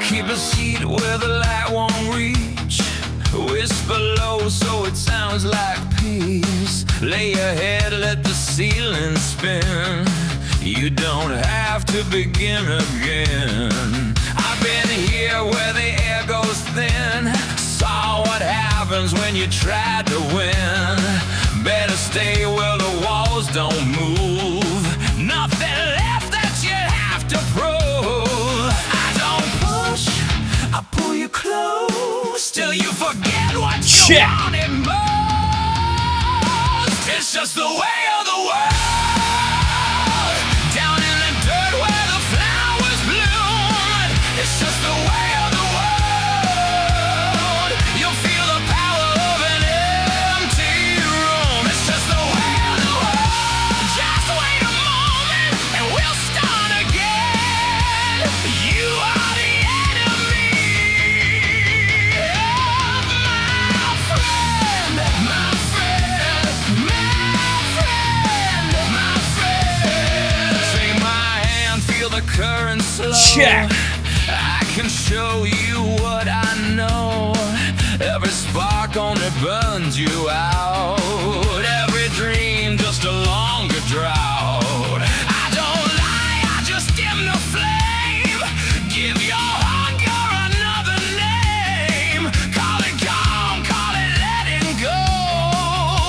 Keep a seat where the light won't reach. Whisper low so it sounds like peace. Lay your head, let the ceiling spin. You don't have to begin again. I've been here where the air goes thin. Saw what happens when you try to win. Better stay where the walls don't move. Nothing left that you have to prove. I pull you close till you forget what you wanted most. It's just the way of the world. Down in the dirt where the flowers bloom. It's just the way of the world. You'll feel the power of an empty room. It's just the way of the world. Just wait a moment and we'll start again. You are the current slow. Check. I can show you what I know. Every spark only burns you out. Every dream just a longer drought. I don't lie, I just dim the flame. Give your hunger another name. Call it calm, call it letting go.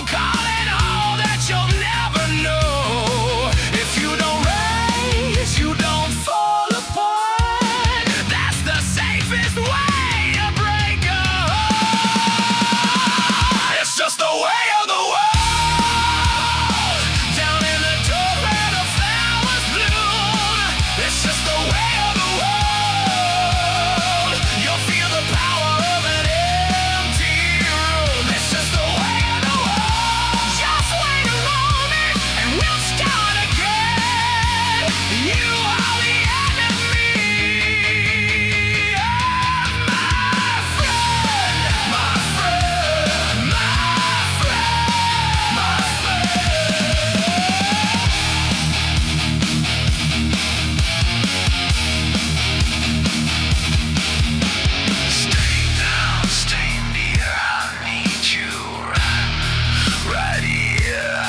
Call it all that you'll never know. If you don't raise, you don't fall apart. That's the safest way to break a heart. It's just the way of the world. Down in the dirt where the flowers bloom. It's just the way of the world. You'll feel the power of an empty room. It's just the way of the world. Just wait a moment and we'll start again. You are the enemy of my friend, my friend, my friend, my Stay down, stay near. I need you right here.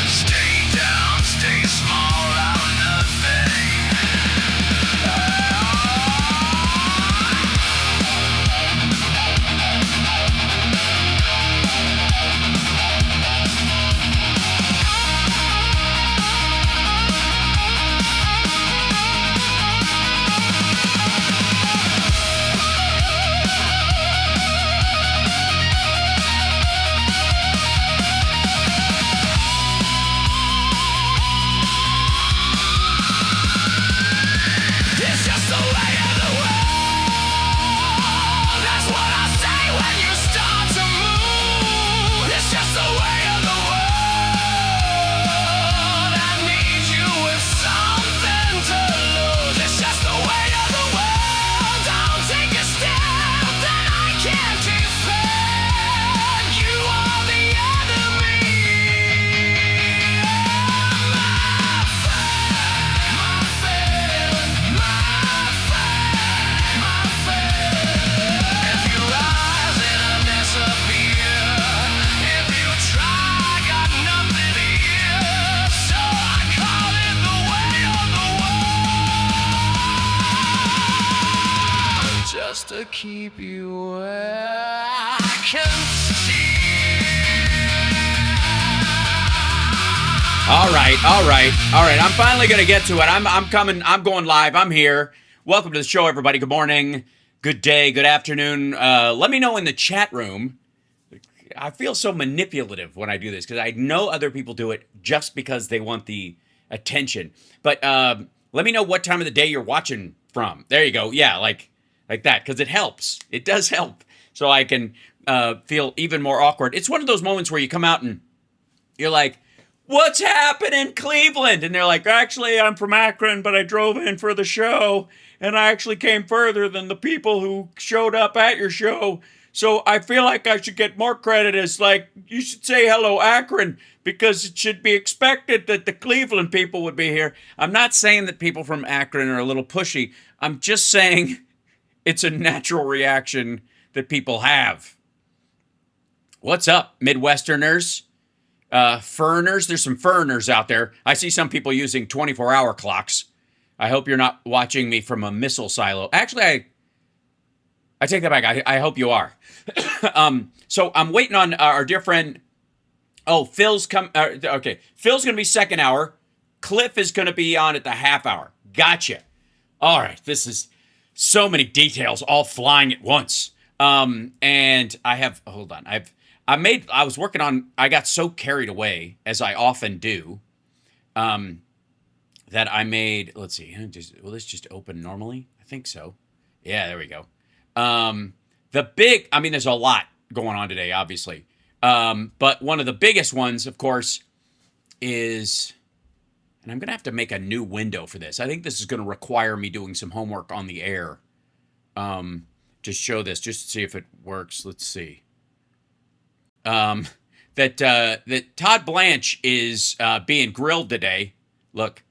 Stay down, stay small. I'm nothing. It's just the way of the world. That's what I say when you start to move. It's just the way of the world. I need you with something to lose. It's just the way of the world. Don't take a step that I can't defend. You are the enemy of my friend, my friend, my friend, my friend. If you rise in a disappear, if you try, got nothing here. So I call it the way of the world. Just to keep you where I can see. All right. I'm finally gonna get to it. I'm coming. I'm going live. I'm here. Welcome to the show, everybody. Good morning, good day, good afternoon. Let me know in the chat room. I feel so manipulative when I do this because I know other people do it just because they want the attention. But let me know what time of the day you're watching from. There you go. Yeah, like like that, because it helps. It does help. So I can feel even more awkward. It's one of those moments where you come out and you're like, what's happening in Cleveland? And they're like, actually, I'm from Akron, but I drove in for the show, and I actually came further than the people who showed up at your show. So I feel like I should get more credit as like, you should say hello, Akron, because it should be expected that the Cleveland people would be here. I'm not saying that people from Akron are a little pushy. I'm just saying it's a natural reaction that people have. What's up, Midwesterners? Furners? There's some furners out there. I see some people using 24-hour clocks. I hope you're not watching me from a missile silo. Actually, I take that back. I hope you are. So I'm waiting on our dear friend. Oh, Phil's okay. Phil's going to be second hour. Cliff is going to be on at the half hour. Gotcha. All right. This is so many details all flying at once. And I have, hold on. I was working on, I got so carried away, as I often do, that I made, let's see, will this just open normally? I think so. Yeah, there we go. There's a lot going on today, obviously. But one of the biggest ones, of course, is, and I'm going to have to make a new window for this. I think this is going to require me doing some homework on the air. To show this, just to see if it works. Let's see. That Todd Blanche is being grilled today. Look,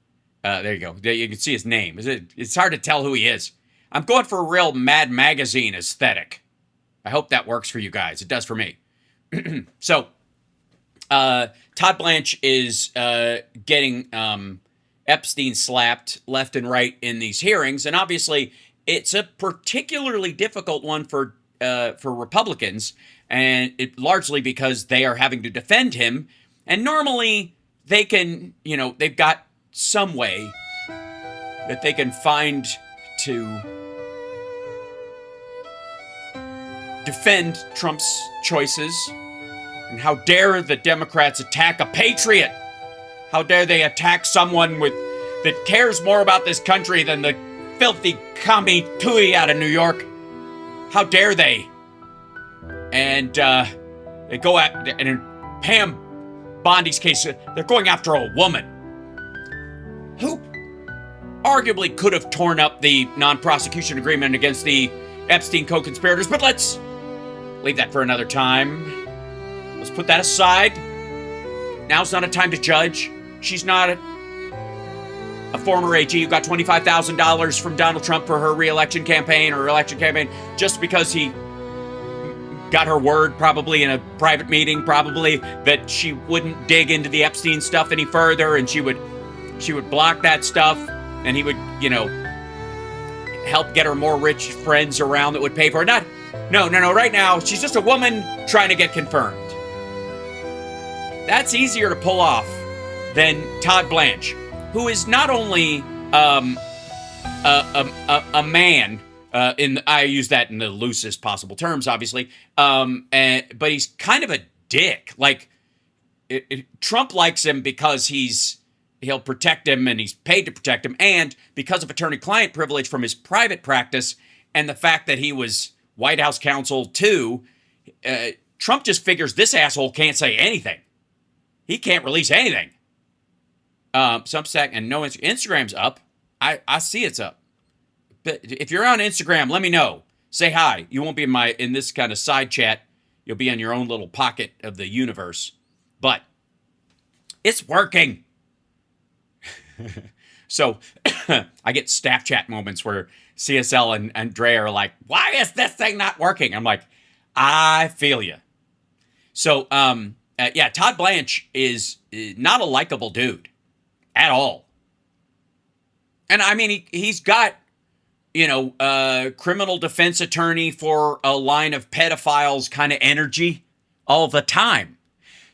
there you go. You can see his name. It's hard to tell who he is. I'm going for a real Mad Magazine aesthetic. I hope that works for you guys. It does for me. So, Todd Blanche is getting Epstein slapped left and right in these hearings, and obviously it's a particularly difficult one for Republicans, and largely because they are having to defend him. And normally they can, they've got some way that they can find to defend Trump's choices. And how dare the Democrats attack a patriot? How dare they attack someone that cares more about this country than the filthy commie Tooey out of New York? How dare they? And they go at, and in Pam Bondi's case, they're going after a woman who arguably could have torn up the non-prosecution agreement against the Epstein co-conspirators, but let's leave that for another time. Let's put that aside. Now's not a time to judge. She's not a former AG who got $25,000 from Donald Trump for her re-election campaign or election campaign just because he got her word, probably in a private meeting, probably, that she wouldn't dig into the Epstein stuff any further, and she would block that stuff, and he would, help get her more rich friends around that would pay for it. No. Right now, she's just a woman trying to get confirmed. That's easier to pull off than Todd Blanche, who is not only a man, I use that in the loosest possible terms, obviously, but he's kind of a dick. Like, Trump likes him because he'll protect him, and he's paid to protect him, and because of attorney-client privilege from his private practice and the fact that he was White House counsel too, Trump just figures this asshole can't say anything. He can't release anything. Substack and no Instagram's up. I see it's up. But if you're on Instagram, let me know. Say hi. You won't be in this kind of side chat. You'll be in your own little pocket of the universe. But it's working. So I get staff chat moments where CSL and Dre are like, why is this thing not working? I'm like, I feel you. So, Todd Blanche is not a likable dude at all. And I mean, he's got, criminal defense attorney for a line of pedophiles kind of energy all the time.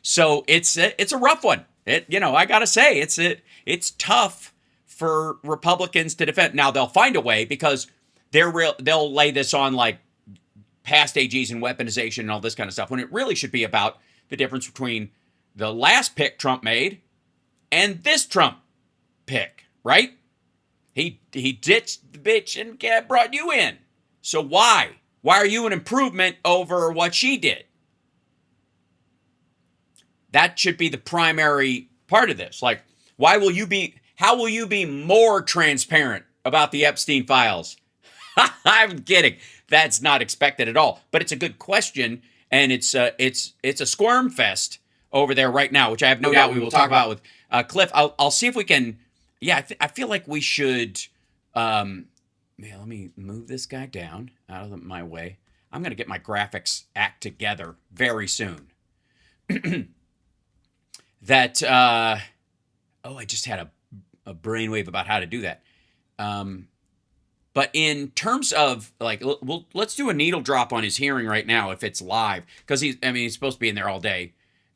So it's a rough one. I gotta say, it's tough for Republicans to defend. Now they'll find a way because they'll lay this on like past AGs and weaponization and all this kind of stuff, when it really should be about the difference between the last pick Trump made and this Trump pick, right? He ditched the bitch and brought you in. So why? Why are you an improvement over what she did? That should be the primary part of this. Like, how will you be more transparent about the Epstein files? I'm kidding. That's not expected at all. But it's a good question, and it's a squirm fest over there right now, which I have no doubt we will talk about with Cliff. I'll see if we can. Yeah, I feel like we should. Yeah, let me move this guy down out of my way. I'm gonna get my graphics act together very soon. That I just had a brainwave about how to do that. But in terms of like, let's do a needle drop on his hearing right now if it's live, because he's supposed to be in there all day.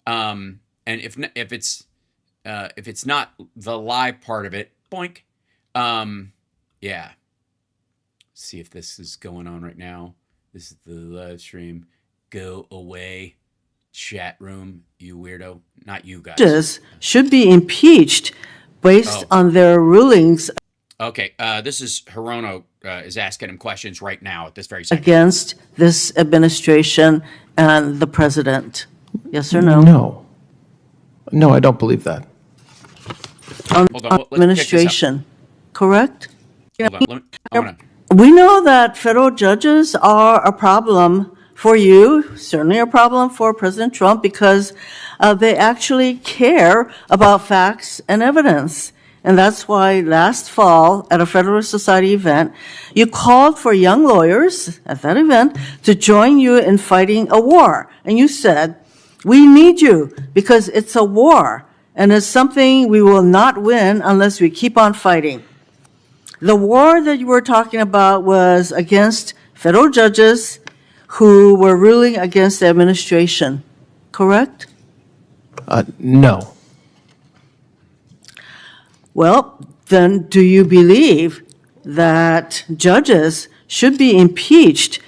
And if it's not the live part of it, boink. Yeah. See if this is going on right now. This is the live stream. Go away, chat room, you weirdo. Not you guys. Judges should be impeached based on their rulings Okay, this is Hirono is asking him questions right now at this very second. against this administration and the president. Yes or no? No. No, I don't believe that. Hold on, let's pick this up. Administration, correct? Hold on, I wanna. We know that federal judges are a problem for you, certainly a problem for President Trump, because they actually care about facts and evidence. And that's why last fall at a Federalist Society event, you called for young lawyers at that event to join you in fighting a war. And you said, we need you because it's a war and it's something we will not win unless we keep on fighting. The war that you were talking about was against federal judges who were ruling against the administration, correct? No. Well, then do you believe that judges should be impeached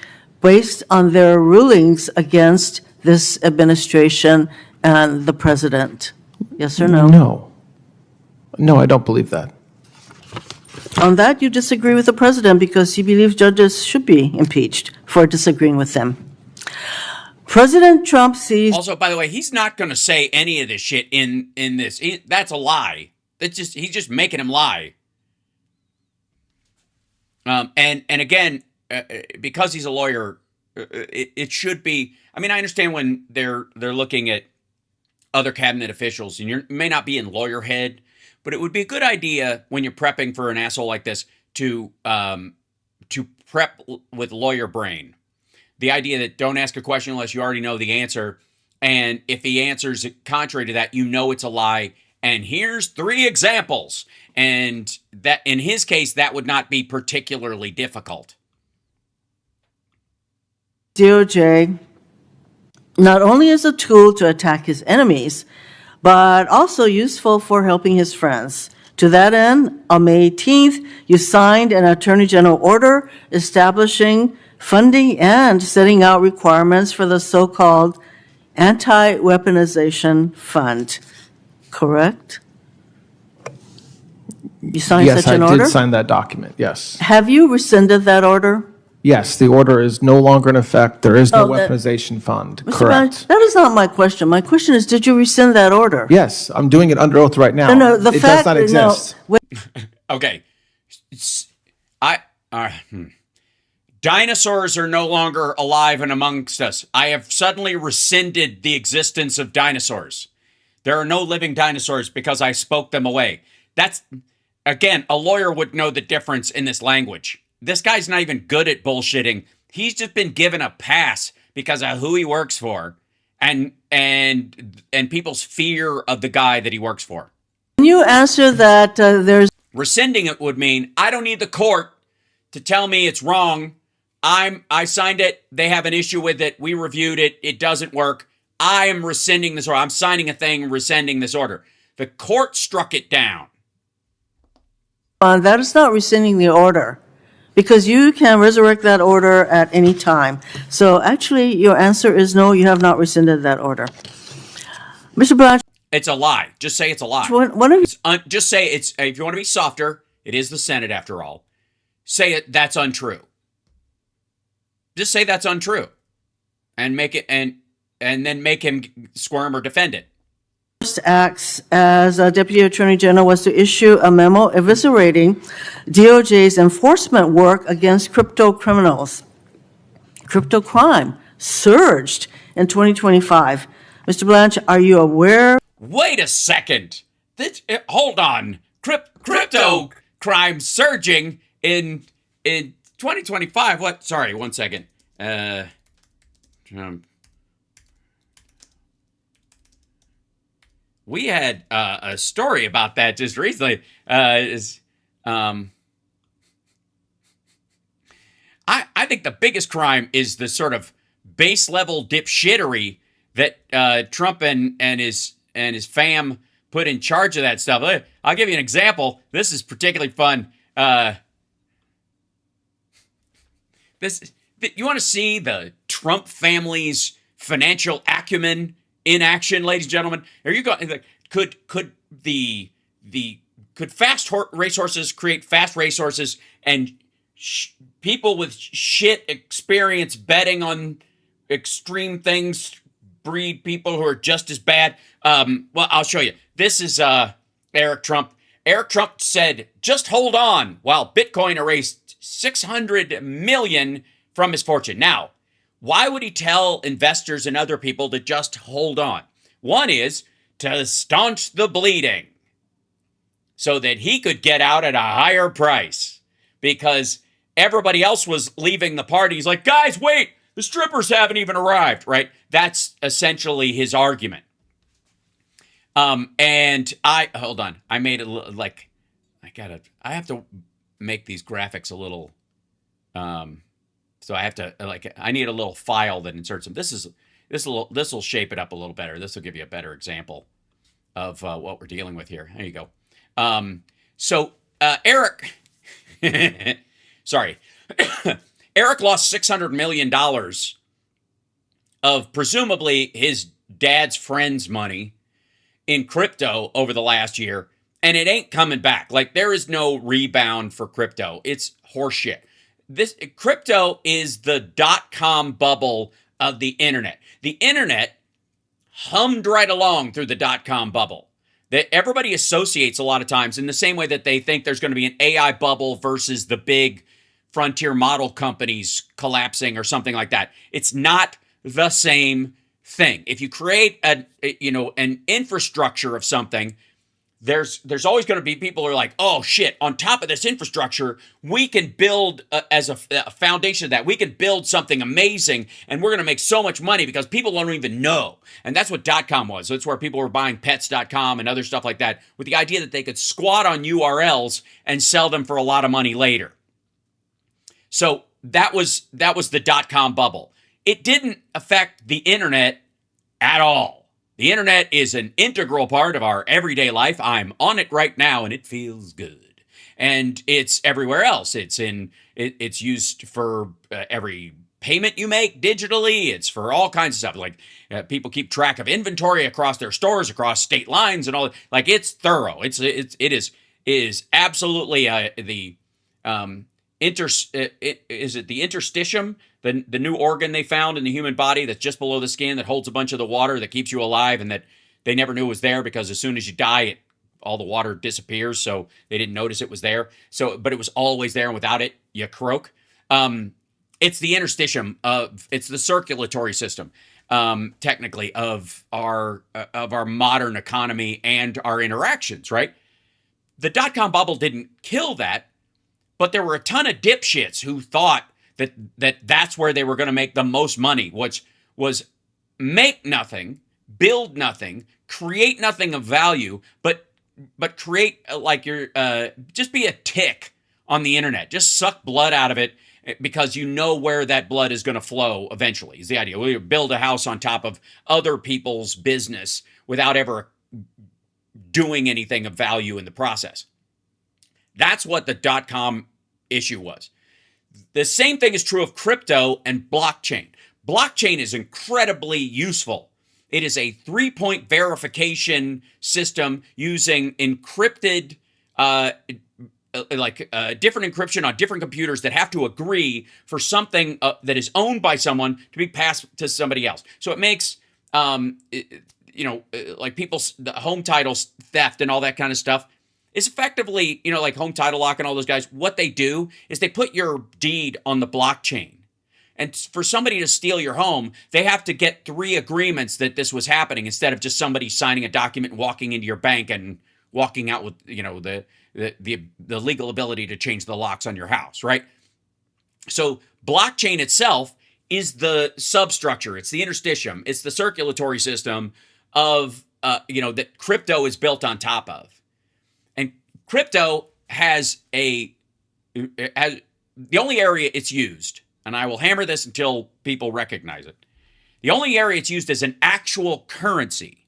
based on their rulings against this administration and the president? Yes or no? No. No, I don't believe that. On that, you disagree with the president because you believe judges should be impeached for disagreeing with them. President Trump sees... Also, by the way, he's not going to say any of this shit in this. That's a lie. He's just making him lie. And again, because he's a lawyer, it should be. I mean, I understand when they're looking at other cabinet officials, and you may not be in lawyer head, but it would be a good idea when you're prepping for an asshole like this to prep with lawyer brain. The idea that don't ask a question unless you already know the answer, and if he answers contrary to that, you know it's a lie. And here's 3 examples. And that in his case, that would not be particularly difficult. DOJ not only is a tool to attack his enemies, but also useful for helping his friends. To that end, on May 18th, you signed an Attorney General order establishing funding and setting out requirements for the so-called Anti-Weaponization Fund. Correct? You signed Yes, such an I order? did sign that document, yes. Have you rescinded that order? Yes, the order is no longer in effect. There is no Oh, that- weaponization fund. Mr. Correct. Blanche, that is not my question. My question is, did you rescind that order? Yes, I'm doing it under oath right now. No, the it fact does not that- no, exist. Okay. Dinosaurs are no longer alive and amongst us. I have suddenly rescinded the existence of dinosaurs. There are no living dinosaurs because I spoke them away. That's, again, a lawyer would know the difference in this language. This guy's not even good at bullshitting. He's just been given a pass because of who he works for and people's fear of the guy that he works for. Can you answer that there's Rescinding it would mean I don't need the court to tell me it's wrong. I signed it. They have an issue with it. We reviewed it. It doesn't work. I am rescinding this order. I'm signing a thing rescinding this order. The court struck it down. that is not rescinding the order because you can resurrect that order at any time. So actually, your answer is no, you have not rescinded that order. Mr. Blanche, It's a lie. Just say it's a lie. one of you, Just say it's, if you want to be softer, it is the Senate after all. Say it, that's untrue. Just say that's untrue and make it and then make him squirm or defend it. First acts as a Deputy Attorney General was to issue a memo eviscerating DOJ's enforcement work against crypto criminals. Crypto crime surged in 2025. Mr. Blanche, are you aware? Wait a second. Hold on. Crypto crime surging in 2025. What? Sorry, one second. We had a story about that just recently. I think the biggest crime is the sort of base level dipshittery that Trump and his fam put in charge of that stuff. I'll give you an example. This is particularly fun. You want to see the Trump family's financial acumen in action, ladies and gentlemen? Are you going? Could fast racehorses create fast racehorses, and people with shit experience betting on extreme things breed people who are just as bad? Well, I'll show you. This is Eric Trump. Eric Trump said, "Just hold on," while Bitcoin erased $600 million from his fortune. Now, why would he tell investors and other people to just hold on? One is to staunch the bleeding so that he could get out at a higher price, because everybody else was leaving the party. He's like, guys, wait, the strippers haven't even arrived, right? That's essentially his argument. And hold on. I made it like, I have to make these graphics a little, so I have to, I need a little file that inserts them. This will shape it up a little better. This will give you a better example of what we're dealing with here. There you go. Eric, sorry, Eric lost $600 million of presumably his dad's friend's money in crypto over the last year, and it ain't coming back. Like, there is no rebound for crypto. It's horseshit. This crypto is the .com bubble of the internet. The internet hummed right along through the .com bubble. That everybody associates a lot of times in the same way that they think there's going to be an AI bubble versus the big frontier model companies collapsing or something like that. It's not the same thing. If you create an infrastructure of something, there's always going to be people who are like, oh shit, on top of this infrastructure, we can build as a foundation of that, we can build something amazing, and we're going to make so much money because people don't even know. And that's what .com was. So it's where people were buying pets.com and other stuff like that with the idea that they could squat on URLs and sell them for a lot of money later. So that was the .com bubble. It didn't affect the internet at all. The internet is an integral part of our everyday life. I'm on it right now, and it feels good. And it's everywhere else. It's used for every payment you make digitally. It's for all kinds of stuff. Like people keep track of inventory across their stores, across state lines, and all. Like, it's thorough. It is absolutely the interstitium, the new organ they found in the human body that's just below the skin that holds a bunch of the water that keeps you alive, and that they never knew was there because as soon as you die, all the water disappears, so they didn't notice it was there. But it was always there, and without it, you croak. It's the interstitium it's the circulatory system, technically, of our modern economy and our interactions, right? The .com bubble didn't kill that, but there were a ton of dipshits who thought that's where they were going to make the most money, which was make nothing, build nothing, create nothing of value, but create just be a tick on the internet. Just suck blood out of it because you know where that blood is going to flow eventually, is the idea. We build a house on top of other people's business without ever doing anything of value in the process. That's what the .com issue was. The same thing is true of crypto and blockchain. Blockchain is incredibly useful. It is a 3-point verification system using encrypted different encryption on different computers that have to agree for something that is owned by someone to be passed to somebody else. So it makes, like people's the home titles theft and all that kind of stuff is effectively, like Home Title Lock and all those guys. What they do is they put your deed on the blockchain. And for somebody to steal your home, they have to get 3 agreements that this was happening instead of just somebody signing a document and walking into your bank and walking out with, the legal ability to change the locks on your house, right? So blockchain itself is the substructure. It's the interstitium. It's the circulatory system of, that crypto is built on top of. And crypto has the only area it's used, and I will hammer this until people recognize it. The only area it's used as an actual currency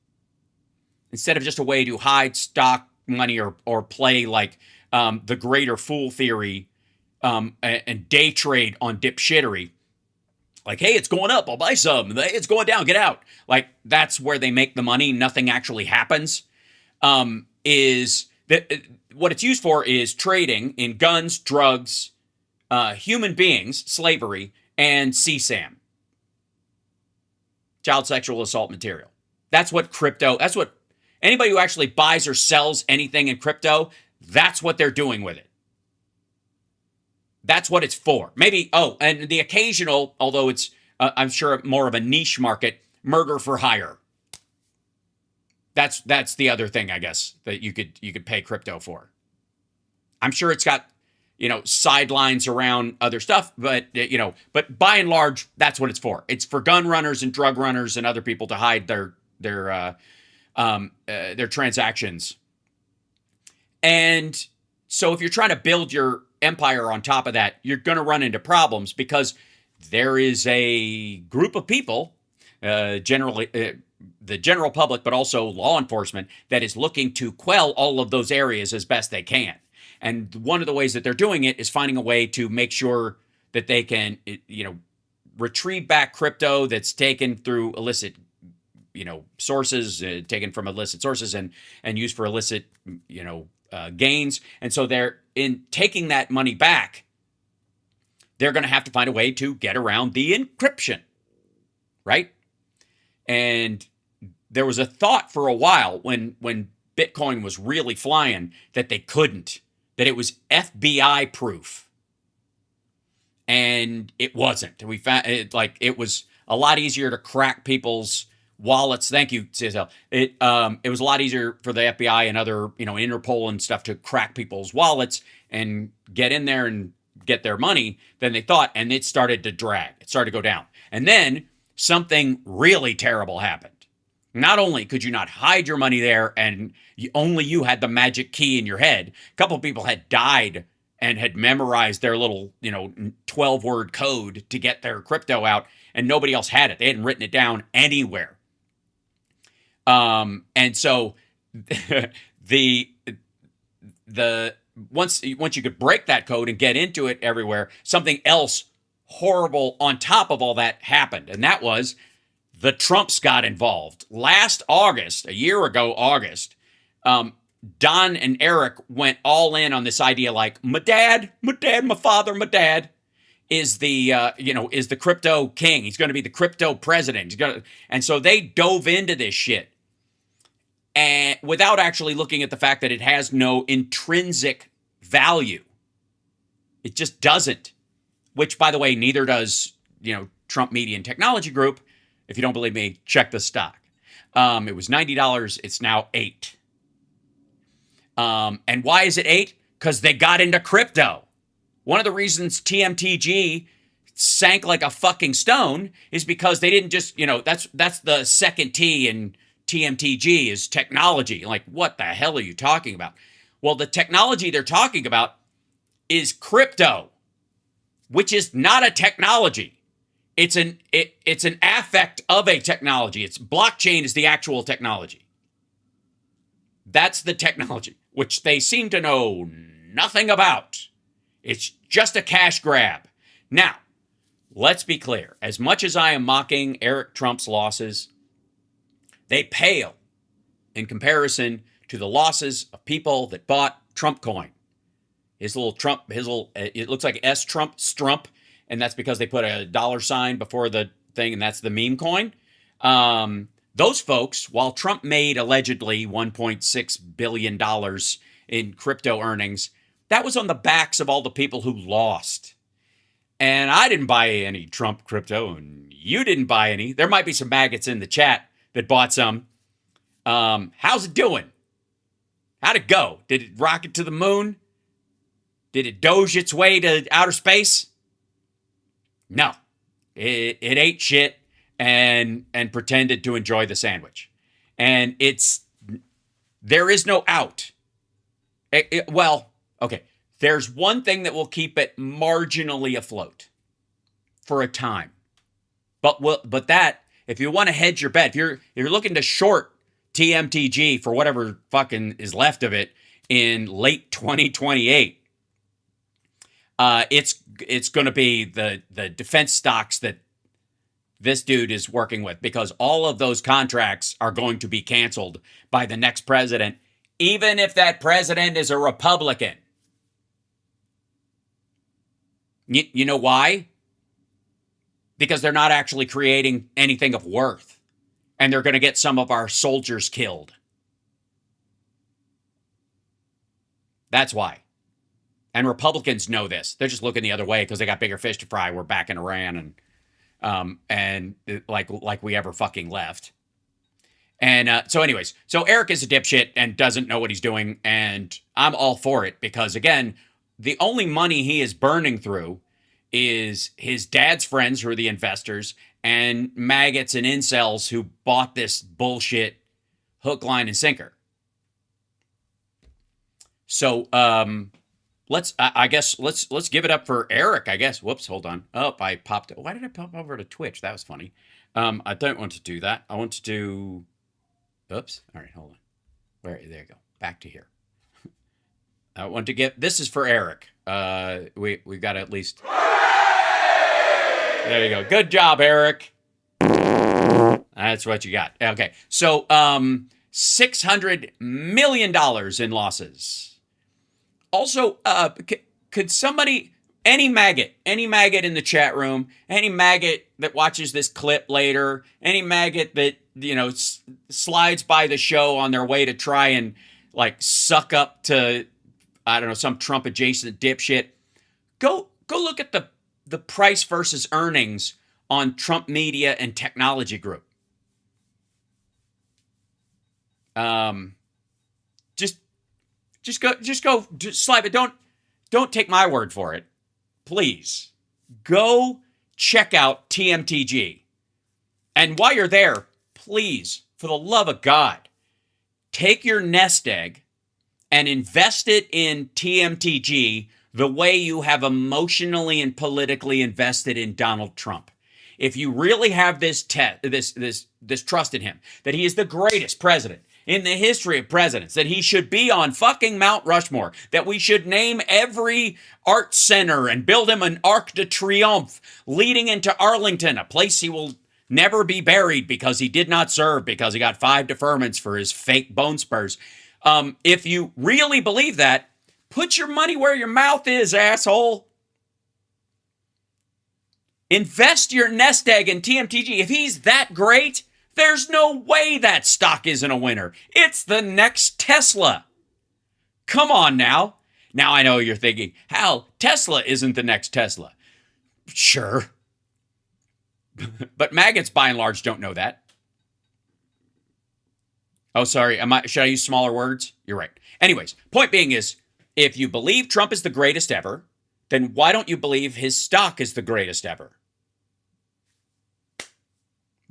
instead of just a way to hide stock money or play like the greater fool theory and day trade on dipshittery. Like, hey, it's going up, I'll buy some. It's going down, get out. Like, that's where they make the money. Nothing actually happens. Is that what it's used for is trading in guns, drugs, human beings, slavery, and CSAM. Child sexual assault material. That's what anybody who actually buys or sells anything in crypto, that's what they're doing with it. That's what it's for. Maybe, and the occasional, although it's, I'm sure more of a niche market, murder for hire. That's the other thing, I guess, that you could pay crypto for. I'm sure it's got, sidelines around other stuff, but by and large, that's what it's for. It's for gun runners and drug runners and other people to hide their transactions. And so if you're trying to build your empire on top of that, you're going to run into problems because there is a group of people, generally the general public, but also law enforcement, that is looking to quell all of those areas as best they can. And one of the ways that they're doing it is finding a way to make sure that they can, retrieve back crypto that's taken through illicit, sources, taken from illicit sources and used for illicit, gains. And so they're in taking that money back, they're going to have to find a way to get around the encryption, right? And there was a thought for a while when Bitcoin was really flying that they couldn't, that it was FBI proof. And it wasn't. We found it was a lot easier to crack people's wallets. Thank you, CSL. It was a lot easier for the FBI and other, Interpol and stuff to crack people's wallets and get in there and get their money than they thought. And it started to drag. It started to go down. And then something really terrible happened. Not only could you not hide your money there and only you had the magic key in your head, a couple of people had died and had memorized their little, 12-word code to get their crypto out, and nobody else had it. They hadn't written it down anywhere. And so the once you could break that code and get into it everywhere, something else horrible on top of all that happened. And that was the Trumps got involved. Last August, a year ago, August, Don and Eric went all in on this idea like, my dad, my father, my dad is the crypto king. He's going to be the crypto president. And so they dove into this shit. And without actually looking at the fact that it has no intrinsic value. It just doesn't. Which, by the way, neither does, Trump Media and Technology Group. If you don't believe me, check the stock. It was $90. It's now $8. And why is it $8? Because they got into crypto. One of the reasons TMTG sank like a fucking stone is because they didn't just, that's the second T in TMTG is technology. Like, what the hell are you talking about? Well, the technology they're talking about is crypto, which is not a technology. It's an affect of a technology. It's blockchain is the actual technology. That's the technology, which they seem to know nothing about. It's just a cash grab. Now, let's be clear. As much as I am mocking Eric Trump's losses, they pale in comparison to the losses of people that bought Trump coin. his little Trump, it looks like S Trump, Strump, and that's because they put a dollar sign before the thing, and that's the meme coin. Those folks, while Trump made allegedly $1.6 billion in crypto earnings, that was on the backs of all the people who lost. And I didn't buy any Trump crypto, and you didn't buy any. There might be some maggots in the chat that bought some. How's it doing? How'd it go? Did it rocket to the moon? Did it doge its way to outer space? No. It ate shit and pretended to enjoy the sandwich. And there is no out. Well, okay. There's one thing that will keep it marginally afloat for a time. But that, if you want to hedge your bet, if you're looking to short TMTG for whatever fucking is left of it in late 2028, it's going to be the defense stocks that this dude is working with, because all of those contracts are going to be canceled by the next president, even if that president is a Republican. You know why? Because they're not actually creating anything of worth, and they're going to get some of our soldiers killed. That's why. And Republicans know this. They're just looking the other way because they got bigger fish to fry. We're back in Iran, and like we ever fucking left. And so Eric is a dipshit and doesn't know what he's doing, and I'm all for it because, again, the only money he is burning through is his dad's friends who are the investors and maggots and incels who bought this bullshit hook, line, and sinker. So let's give it up for Eric, I guess. Whoops, hold on. Oh, I popped. Why did I pop over to Twitch? That was funny. I don't want to do that. I want to do. Oops. All right, hold on. There you go. Back to here. I want to get. This is for Eric. We got to at least. There you go. Good job, Eric. That's what you got. Okay. So, $600 million in losses. Also, could somebody, any maggot in the chat room, any maggot that watches this clip later, any maggot that, slides by the show on their way to try and suck up to, I don't know, some Trump adjacent dipshit, go look at the price versus earnings on Trump Media and Technology Group. Just go slide it. Don't take my word for it. Please go check out TMTG. And while you're there, please, for the love of God, take your nest egg and invest it in TMTG the way you have emotionally and politically invested in Donald Trump. If you really have this trust in him, that he is the greatest president in the history of presidents, that he should be on fucking Mount Rushmore, that we should name every art center and build him an Arc de Triomphe leading into Arlington, a place he will never be buried because he did not serve, because he got 5 deferments for his fake bone spurs. If you really believe that, put your money where your mouth is, asshole. Invest your nest egg in TMTG. If he's that great, there's no way that stock isn't a winner. It's the next Tesla. Come on now. Now I know you're thinking, Hal, Tesla isn't the next Tesla. Sure. But maggots, by and large, don't know that. Oh, sorry. Should I use smaller words? You're right. Anyways, point being is, if you believe Trump is the greatest ever, then why don't you believe his stock is the greatest ever?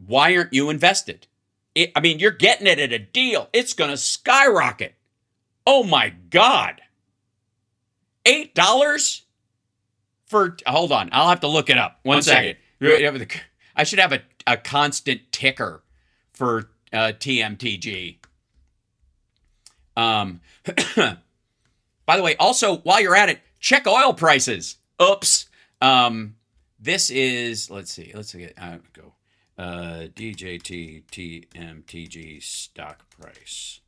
Why aren't you invested? You're getting it at a deal. It's going to skyrocket. Oh my God. $8 for, hold on, I'll have to look it up. One second. I should have a constant ticker for TMTG. By the way, also, while you're at it, check oil prices. Oops. This is, let's go. DJT TMTG stock price.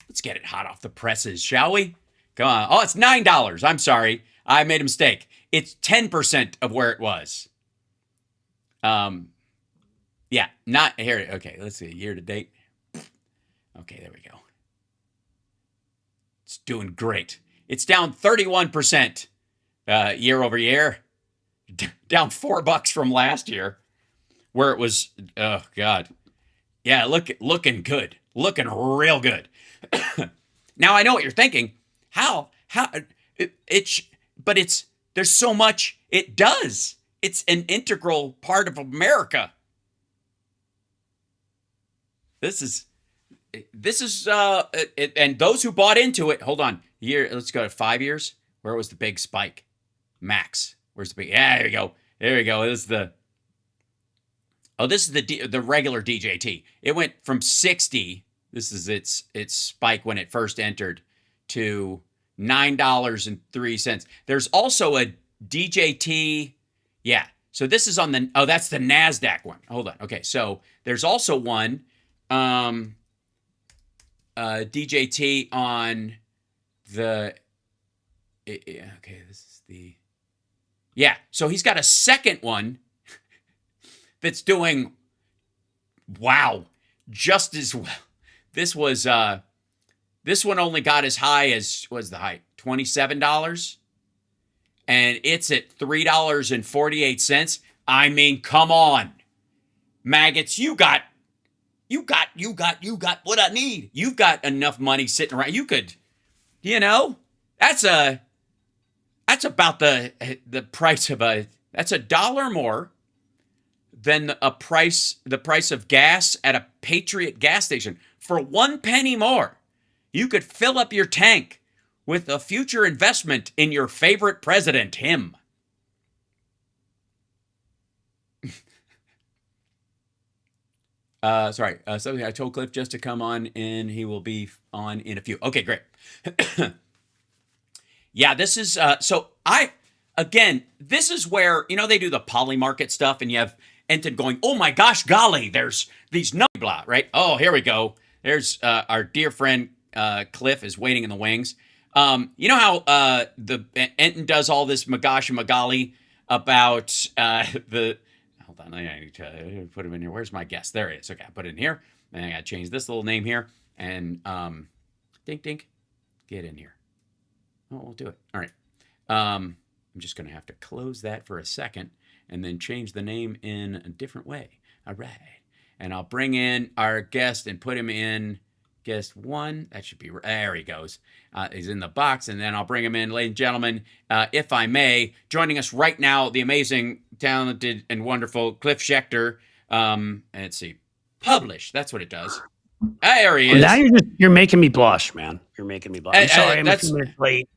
Let's get it hot off the presses, shall we? Come on. Oh, it's $9. I'm sorry. I made a mistake. It's 10% of where it was. Yeah, not here. Okay, let's see. Year to date. Okay, there we go. It's doing great. It's down 31% year over year. Down $4 from last year, where it was, oh God. Yeah, looking good. Looking real good. Now I know what you're thinking. But there's so much it does. It's an integral part of America. This is and those who bought into it, hold on. Let's go to 5 years. Where was the big spike? Max. Where's the big? Yeah, there we go. There we go. This is the regular DJT. It went from 60. This is its spike when it first entered to $9.03. There's also a DJT. Yeah. So this is on that's the NASDAQ one. Hold on. Okay. So there's also one DJT on the okay, this is the yeah. So he's got a second one that's doing wow, just as well. This one only got as high as was the height $27, and it's at $3.48. I mean, come on, maggots, you got what I need. You've got enough money sitting around. You could, that's about the price of that's $1 more than the price of gas at a Patriot gas station. For 1 penny more, you could fill up your tank with a future investment in your favorite president, him. Sorry. Something I told Cliff just to come on in. He will be on in a few. Okay, great. Yeah, this is, this is where, they do the poly market stuff and you have Enton going, oh my gosh, golly, there's these blah, right? Oh, here we go. There's our dear friend Cliff is waiting in the wings. You know how the Enton does all this magash and magali about the... Hold on, I need to put him in here. Where's my guest? There it is. Okay, I put it in here. And I got to change this little name here. And dink, dink, get in here. Oh, we'll do it. All right. I'm just going to have to close that for a second and then change the name in a different way. All right. And I'll bring in our guest and put him in guest one. That should be, there he goes. He's in the box. And then I'll bring him in, ladies and gentlemen, if I may. Joining us right now, the amazing, talented, and wonderful Cliff Schecter. Let's see. Publish. That's what it does. There he is. Now you're making me blush, man. You're making me blush. I'm sorry, I'm a few minutes late.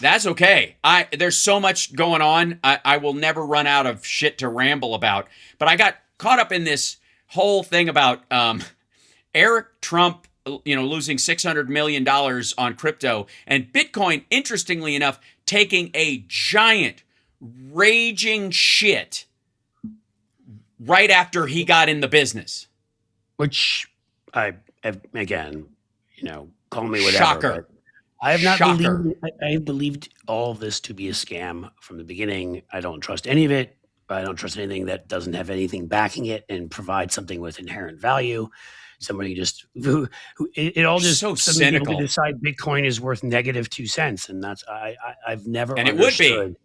That's okay. There's so much going on. I will never run out of shit to ramble about. But I got caught up in this whole thing about Eric Trump, losing $600 million on crypto, and Bitcoin, interestingly enough, taking a giant, raging shit right after he got in the business. Which again, call me whatever. Shocker. I have not Shocker. believed. I have believed all of this to be a scam from the beginning. I don't trust any of it. I don't trust anything that doesn't have anything backing it and provide something with inherent value. Somebody just it all just so suddenly cynical. people decide Bitcoin is worth -2 cents, and that's I've never And understood.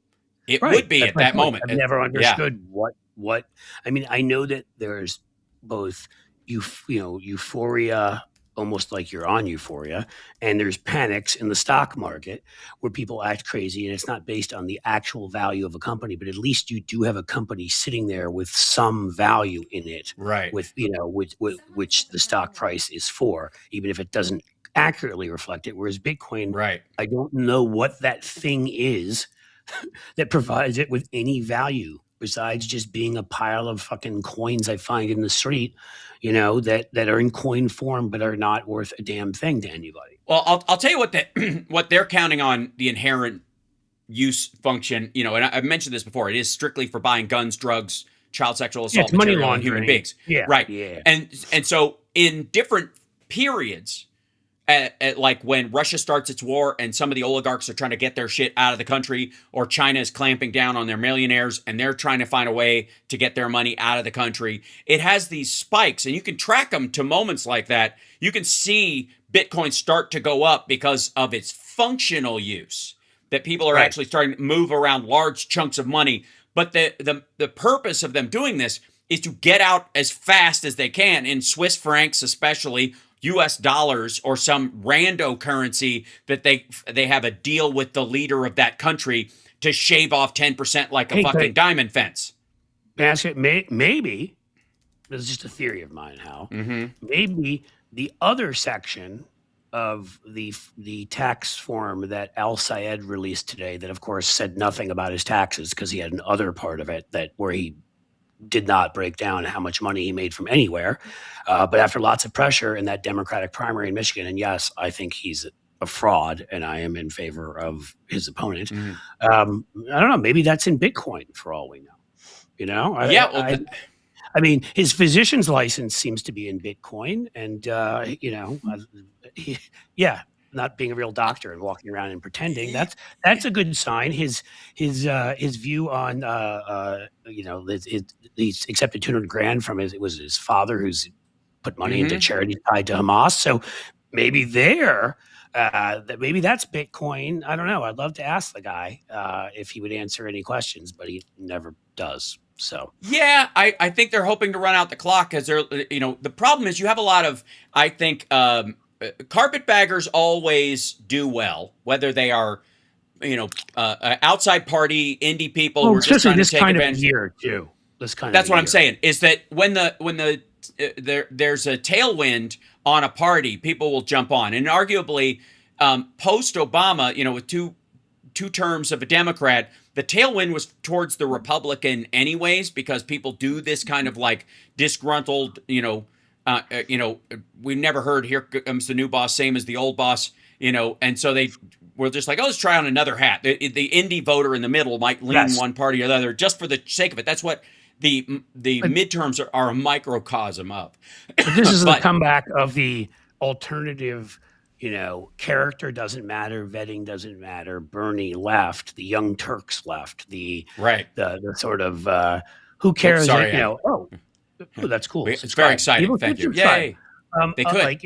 It Right, would be that's at my that point. moment. I've never understood what I mean. I know that there's both euphoria, almost like you're on euphoria, and there's panics in the stock market where people act crazy, and it's not based on the actual value of a company, but at least you do have a company sitting there with some value in it, Right. with which the stock price is for, even if it doesn't accurately reflect it. Whereas Bitcoin, Right. I don't know what that thing is that provides it with any value besides just being a pile of fucking coins I find in the street, that are in coin form but are not worth a damn thing to anybody. Well, I'll tell you what they're counting on the inherent use function, and I've mentioned this before. It is strictly for buying guns, drugs, child sexual assault it's money material, and human laundering. beings. Yeah. Right. Yeah. And so in different periods, at like when Russia starts its war and some of the oligarchs are trying to get their shit out of the country, or China is clamping down on their millionaires and they're trying to find a way to get their money out of the country. It has these spikes, and you can track them to moments like that. You can see Bitcoin start to go up because of its functional use, that people are actually starting to move around large chunks of money. But the purpose of them doing this is to get out as fast as they can in Swiss francs, especially US dollars, or some rando currency that they have a deal with the leader of that country to shave off 10% like a fucking diamond fence. Ask it, maybe, this is just a theory of mine, Hal. Maybe the other section of the tax form that Al Sayed released today, that of course said nothing about his taxes because he had an other part of it that where he did not break down how much money he made from anywhere. But after lots of pressure in that Democratic primary in Michigan, and yes, I think he's a fraud and I am in favor of his opponent. I don't know, maybe that's in Bitcoin for all we know. You know? I mean, his physician's license seems to be in Bitcoin, and not being a real doctor and walking around and pretending, that's a good sign. His view on he's accepted 200 grand from his father, who's put money into charity tied to Hamas. So maybe maybe that's Bitcoin. I don't know. I'd love to ask the guy if he would answer any questions, but he never does. So yeah, I think they're hoping to run out the clock, because they're, the problem is you have a lot of, I think, carpetbaggers always do well, whether they are, outside party indie people who are just trying to take advantage. Of year too. That's what I'm saying, is that when there's a tailwind on a party, people will jump on, and arguably post Obama, with two terms of a Democrat, the tailwind was towards the Republican anyways, because people do this kind of like disgruntled, we've never heard here comes the new boss, same as the old boss, and so they were just like, oh, let's try on another hat. The indie voter in the middle might lean one party or the other just for the sake of it. That's what the midterms are a microcosm of. But this is the comeback of the alternative. Character doesn't matter, vetting doesn't matter. Bernie left, the Young Turks left, the sort of who cares? That's cool. It's very exciting. Thank you. Yay. They could.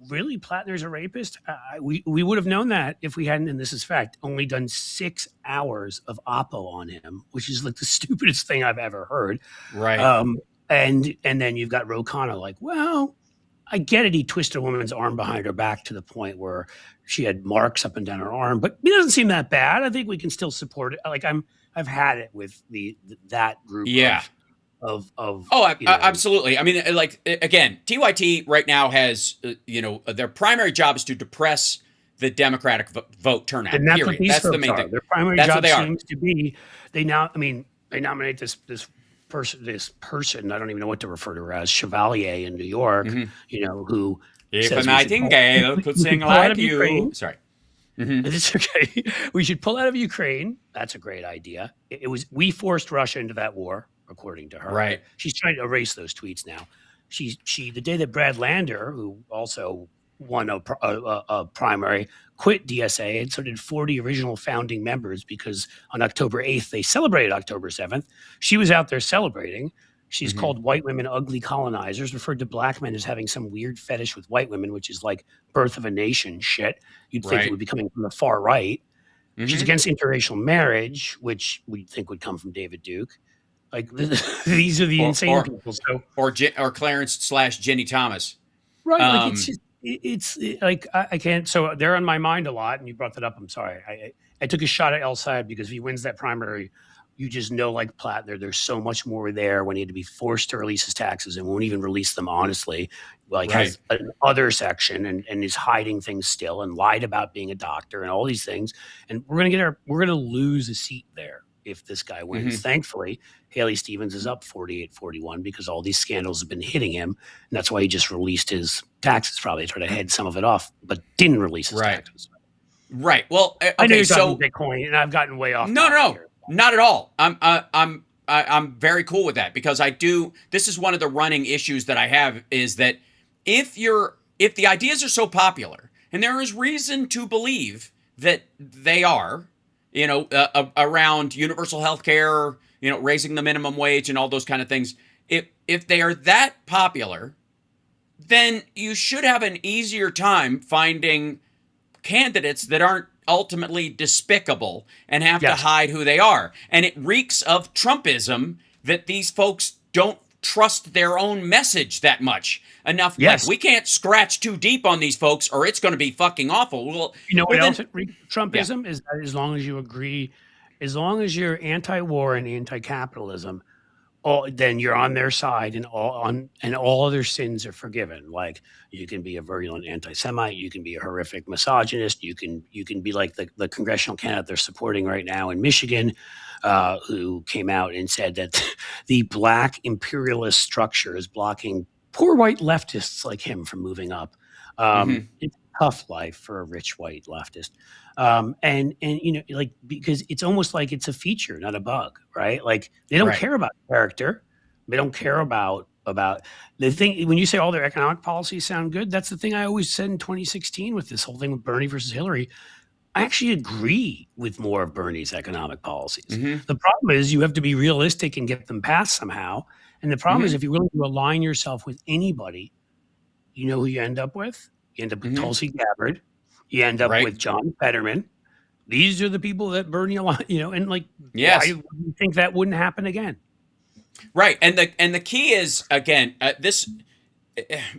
Really? Plattner's a rapist? We would have known that if we hadn't, and this is fact, only done 6 hours of oppo on him, which is like the stupidest thing I've ever heard. Right. And then you've got Ro Khanna like, well, I get it. He twisted a woman's arm behind her back to the point where she had marks up and down her arm, but it doesn't seem that bad. I think we can still support it. Like I've had it with that group. Yeah. Absolutely. I mean, like, again, TYT right now has, their primary job is to depress the Democratic vote turnout. And that's the main thing. Their primary job seems to be they nominate this person, I don't even know what to refer to her as, Chevalier in New York, who if a nightingale could sing like you. Ukraine. Sorry. It's okay. We should pull out of Ukraine. That's a great idea. We forced Russia into that war, according to her. Right. She's trying to erase those tweets now. She the day that Brad Lander, who also won a primary, quit DSA, and so did 40 original founding members, because on October 8th, they celebrated October 7th. She was out there celebrating. She's called white women ugly colonizers, referred to black men as having some weird fetish with white women, which is like birth of a nation shit. You'd think it would be coming from the far right. She's against interracial marriage, which we'd think would come from David Duke. Like these are the insane people. So, or Clarence / Jenny Thomas. Right. Like it's like I can't. So they're on my mind a lot, and you brought that up. I'm sorry. I took a shot at El Sayed because if he wins that primary, you just know, like Plattner, there's so much more there when he had to be forced to release his taxes and won't even release them honestly. Like has another section and is hiding things still and lied about being a doctor and all these things. And we're gonna lose a seat there if this guy wins. Thankfully, Haley Stevens is up 48-41 because all these scandals have been hitting him. And that's why he just released his taxes, probably try to head some of it off, but didn't release his taxes. Right. Well, okay, I know you're talking Bitcoin, and I've gotten way off. No, not at all. I'm very cool with that, because I do. This is one of the running issues that I have, is that if you're if the ideas are so popular, and there is reason to believe that they are, around universal health care, raising the minimum wage and all those kind of things, if they are that popular, then you should have an easier time finding candidates that aren't ultimately despicable and have to hide who they are. And it reeks of Trumpism that these folks don't trust their own message that much enough. Yes. Like, we can't scratch too deep on these folks or it's going to be fucking awful. Well, you know what else it reeks of Trumpism is that as long as you agree, as long as you're anti-war and anti-capitalism, then you're on their side, and all other sins are forgiven. Like, you can be a virulent anti-Semite, you can be a horrific misogynist, you can be like the congressional candidate they're supporting right now in Michigan, who came out and said that the black imperialist structure is blocking poor white leftists like him from moving up. It's a tough life for a rich white leftist. And like, because it's almost like it's a feature, not a bug, right? Like, they don't care about character. They don't care about the thing. When you say all their economic policies sound good, that's the thing I always said in 2016 with this whole thing with Bernie versus Hillary. I actually agree with more of Bernie's economic policies. The problem is you have to be realistic and get them passed somehow. And the problem is, if you really do align yourself with anybody, you know who you end up with? You end up with Tulsi Gabbard. You end up with John Fetterman. These are the people that Bernie, and like, why do you think that wouldn't happen again? Right. And the key is, again, this,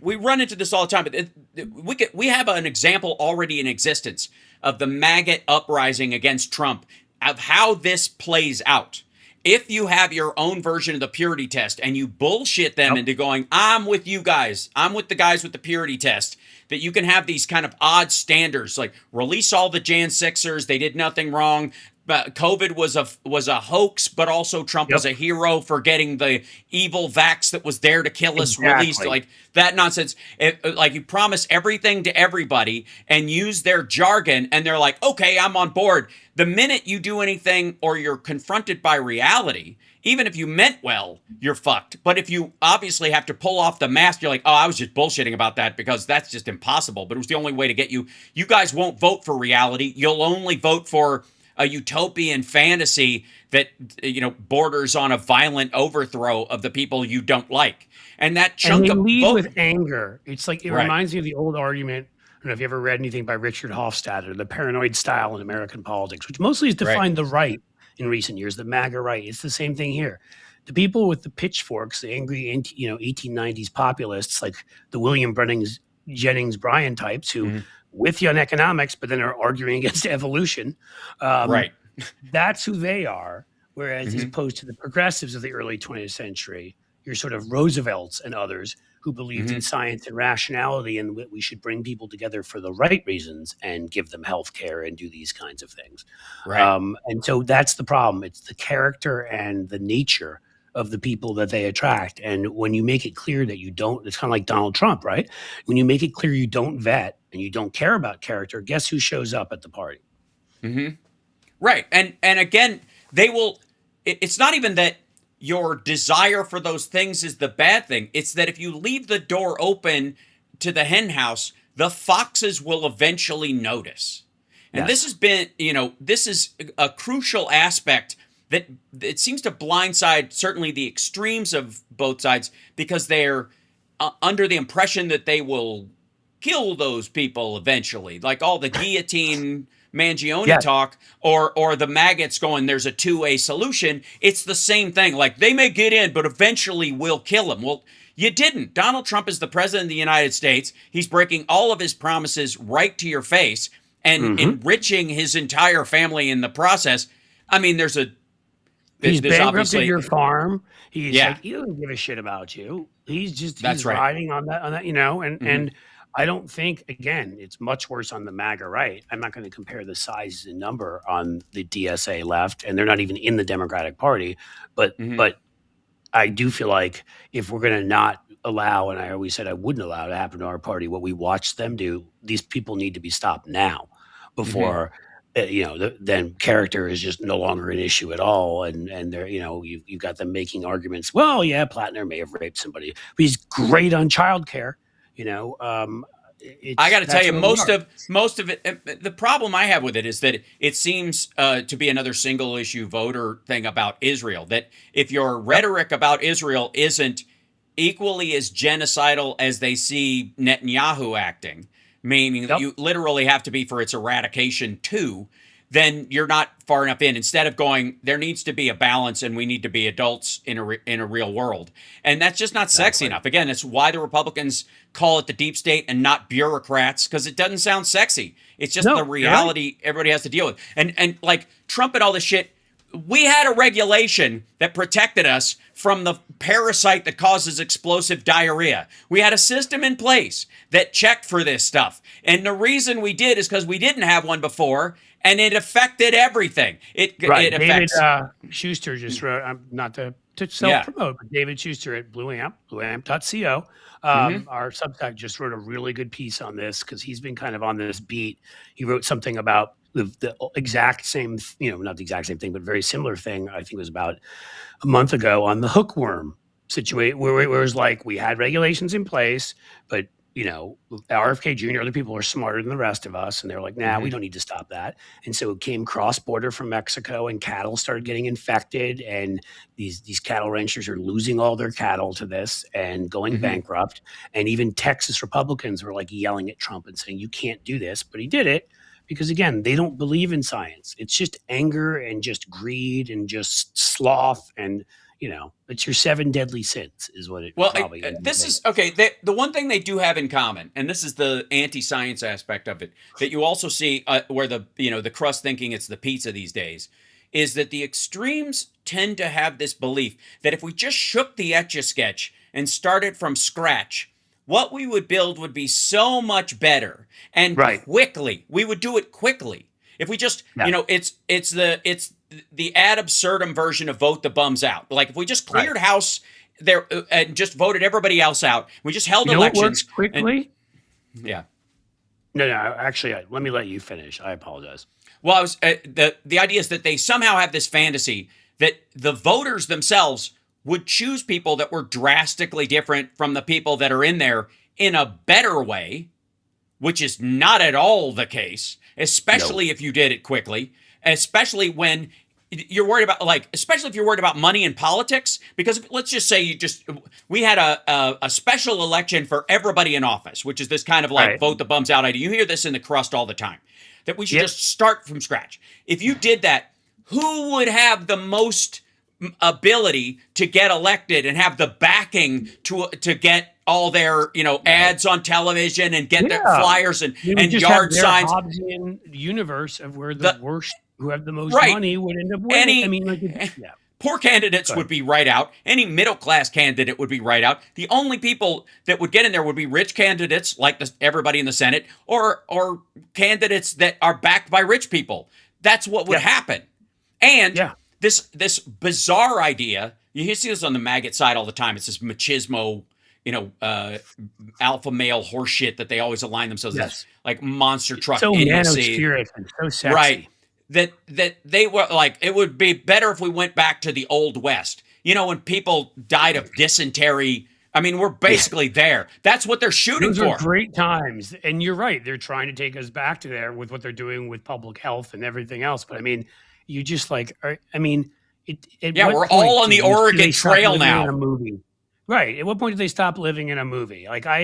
we run into this all the time, but we have an example already in existence of the maggot uprising against Trump, of how this plays out. If you have your own version of the purity test and you bullshit them into going, I'm with you guys, I'm with the guys with the purity test, that you can have these kind of odd standards, like release all the Jan 6ers, they did nothing wrong. But COVID was a hoax, but also Trump was a hero for getting the evil vax that was there to kill us released. Like, that nonsense. Like, you promise everything to everybody and use their jargon, and they're like, okay, I'm on board. The minute you do anything or you're confronted by reality, even if you meant well, you're fucked. But if you obviously have to pull off the mask, you're like, oh, I was just bullshitting about that because that's just impossible. But it was the only way to get you. You guys won't vote for reality. You'll only vote for a utopian fantasy that, borders on a violent overthrow of the people you don't like. And that chunk and they of lead vote with anger. It's like, it reminds me of the old argument. I don't know if you ever read anything by Richard Hofstadter, The Paranoid Style in American Politics, which mostly has defined the right in recent years, the MAGA right. It's the same thing here. The people with the pitchforks, the angry, 1890s populists, like the William Jennings Bryan types who with you on economics, but then are arguing against evolution. That's who they are. Whereas as opposed to the progressives of the early 20th century, your sort of Roosevelts and others who believed in science and rationality, and we should bring people together for the right reasons and give them health care and do these kinds of things. And so that's the problem. It's the character and the nature of the people that they attract. And when you make it clear that you don't, it's kind of like Donald Trump, right? When you make it clear you don't vet and you don't care about character, guess who shows up at the party? Right. And again, they will, it's not even that your desire for those things is the bad thing. It's that if you leave the door open to the hen house, the foxes will eventually notice. And this has been, this is a crucial aspect that it seems to blindside certainly the extremes of both sides, because they're under the impression that they will kill those people eventually, like all the guillotine Mangione talk, or the maggots going, there's a two-way solution. It's the same thing. Like, they may get in, but eventually we'll kill them. Well, you didn't. Donald Trump is the president of the United States. He's breaking all of his promises right to your face and enriching his entire family in the process. I mean, he's bankrupted your farm. He's like, he doesn't give a shit about you. He's riding on that, and I don't think, again, it's much worse on the MAGA right. I'm not going to compare the size and number on the DSA left, and they're not even in the Democratic Party. But I do feel like if we're going to not allow, and I always said I wouldn't allow to happen to our party, what we watched them do, these people need to be stopped now before then character is just no longer an issue at all. And they're, you've got them making arguments. Well, yeah, Plattner may have raped somebody, but he's great on childcare. I got to tell that's you, where we are. most of it. The problem I have with it is that it seems to be another single issue voter thing about Israel. That if your rhetoric about Israel isn't equally as genocidal as they see Netanyahu acting, meaning that Yep. you literally have to be for its eradication too, then you're not far enough in. Instead of going, there needs to be a balance, and we need to be adults in a real world, and that's just not sexy enough. Again, it's why the Republicans call it the deep state and not bureaucrats, because it doesn't sound sexy. It's just No, the you're right. reality everybody has to deal with. And like Trump and all this shit, we had a regulation that protected us from the parasite that causes explosive diarrhea. We had a system in place that checked for this stuff. And the reason we did is because we didn't have one before, and it affected everything. It David affects. Schuster just wrote, not to self-promote, but David Schuster at Blue Amp, blueamp.co, our Substack, just wrote a really good piece on this because he's been kind of on this beat. He wrote something about the exact same, not the exact same thing, but very similar thing. I think it was about a month ago on the hookworm situation, where it was like we had regulations in place, but RFK Jr., other people are smarter than the rest of us. And they're like, nah, we don't need to stop that. And so it came cross-border from Mexico, and cattle started getting infected. And these cattle ranchers are losing all their cattle to this and going bankrupt. And even Texas Republicans were like yelling at Trump and saying, you can't do this. But he did it because, again, they don't believe in science. It's just anger and just greed and just sloth. And it's your 7 deadly sins is what it probably is. This is okay. The one thing they do have in common, and this is the anti-science aspect of it, that you also see where the crust thinking it's the pizza these days, is that the extremes tend to have this belief that if we just shook the Etch-a-Sketch and started from scratch, what we would build would be so much better and quickly. We would do it quickly. If we just, it's the ad absurdum version of vote the bums out. Like if we just cleared house there and just voted everybody else out, we just held elections. What works quickly? No, actually, let me let you finish. I apologize. Well, I was the idea is that they somehow have this fantasy that the voters themselves would choose people that were drastically different from the people that are in there in a better way, which is not at all the case, especially if you did it quickly, especially when you're worried about, especially if you're worried about money in politics, because let's just say we had a special election for everybody in office, which is this kind of vote the bums out idea. You hear this in the crust all the time, that we should just start from scratch. If you did that, who would have the most ability to get elected and have the backing to get all their ads on television and get their flyers and yard signs? Hobbesian universe of where the worst who have the most money would end up winning. Poor candidates would be right out. Any middle class candidate would be right out. The only people that would get in there would be rich candidates like everybody in the Senate, or candidates that are backed by rich people. That's what would happen. And this bizarre idea, you see this on the maggot side all the time. It's this machismo, alpha male horseshit that they always align themselves as, like monster truck so idiocy. Nanospheric and so sexy. Right. That they were like, it would be better if we went back to the Old West. When people died of dysentery. I mean, we're basically there. That's what they're shooting for. Those are great times. And you're right. They're trying to take us back to there with what they're doing with public health and everything else. But I mean, you just we're all on the Oregon Trail now. In a movie? Right. At what point do they stop living in a movie? Like I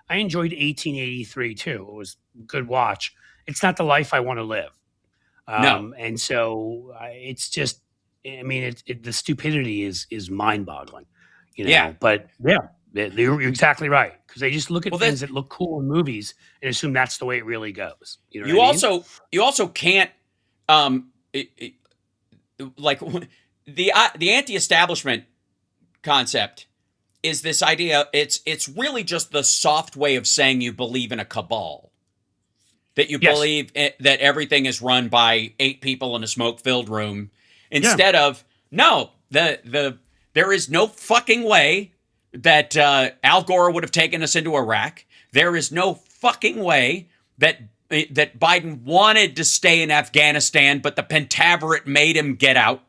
enjoyed 1883 too. It was a good watch. It's not the life I want to live. No. And so it's just, the stupidity is mind boggling, but you're exactly right. Because they just look at things that look cool in movies and assume that's the way it really goes. You also can't, the anti-establishment concept is this idea. It's really just the soft way of saying you believe in a cabal. That you believe that everything is run by 8 people in a smoke-filled room, instead of there is no fucking way that Al Gore would have taken us into Iraq. There is no fucking way that Biden wanted to stay in Afghanistan, but the Pentaverate made him get out.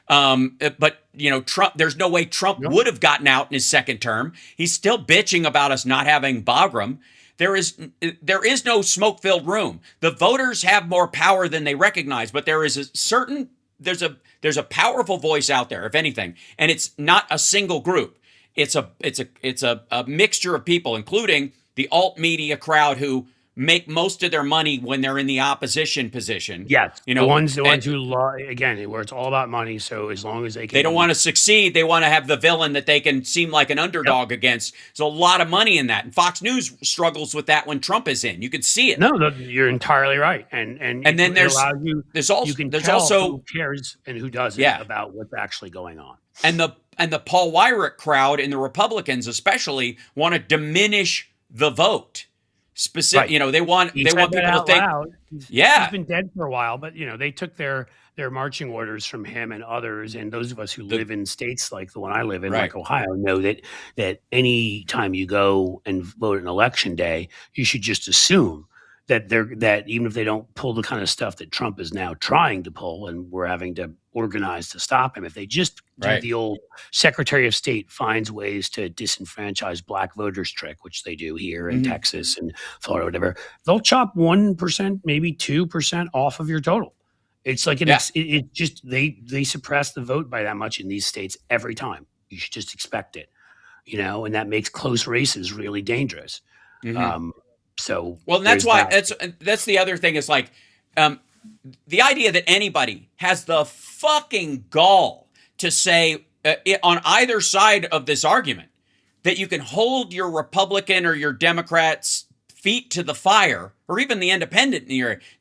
But Trump, there's no way Trump would have gotten out in his second term. He's still bitching about us not having Bagram. there is no smoke-filled room. The voters have more power than they recognize, but there's a powerful voice out there, if anything, and it's not a single group. It's a mixture of people, including the alt media crowd who make most of their money when they're in the opposition position. Yes, you know, the ones who again, where it's all about money. So as long as they don't want to succeed, they want to have the villain that they can seem like an underdog against. There's a lot of money in that, and Fox News struggles with that when Trump is in. You can see it. No, you're entirely right, and then there's also who cares and who doesn't about what's actually going on. And the Paul Weyrich crowd and the Republicans especially want to diminish the vote. Specific, right. They want people to think. Loud. He's been dead for a while, but they took their marching orders from him and others, and those of us who live in states like the one I live in, like Ohio, know that any time you go and vote on election day, you should just assume that even if they don't pull the kind of stuff that Trump is now trying to pull, and we're having to organize to stop him, if they just do the old Secretary of State finds ways to disenfranchise black voters trick, which they do here in Texas and Florida, whatever, they'll chop 1%, maybe 2% off of your total. It's like it just they suppress the vote by that much in these states every time. You should just expect it, and that makes close races really dangerous. So and that's why that's the other thing is like the idea that anybody has the fucking gall to say on either side of this argument that you can hold your Republican or your Democrats' feet to the fire, or even the independent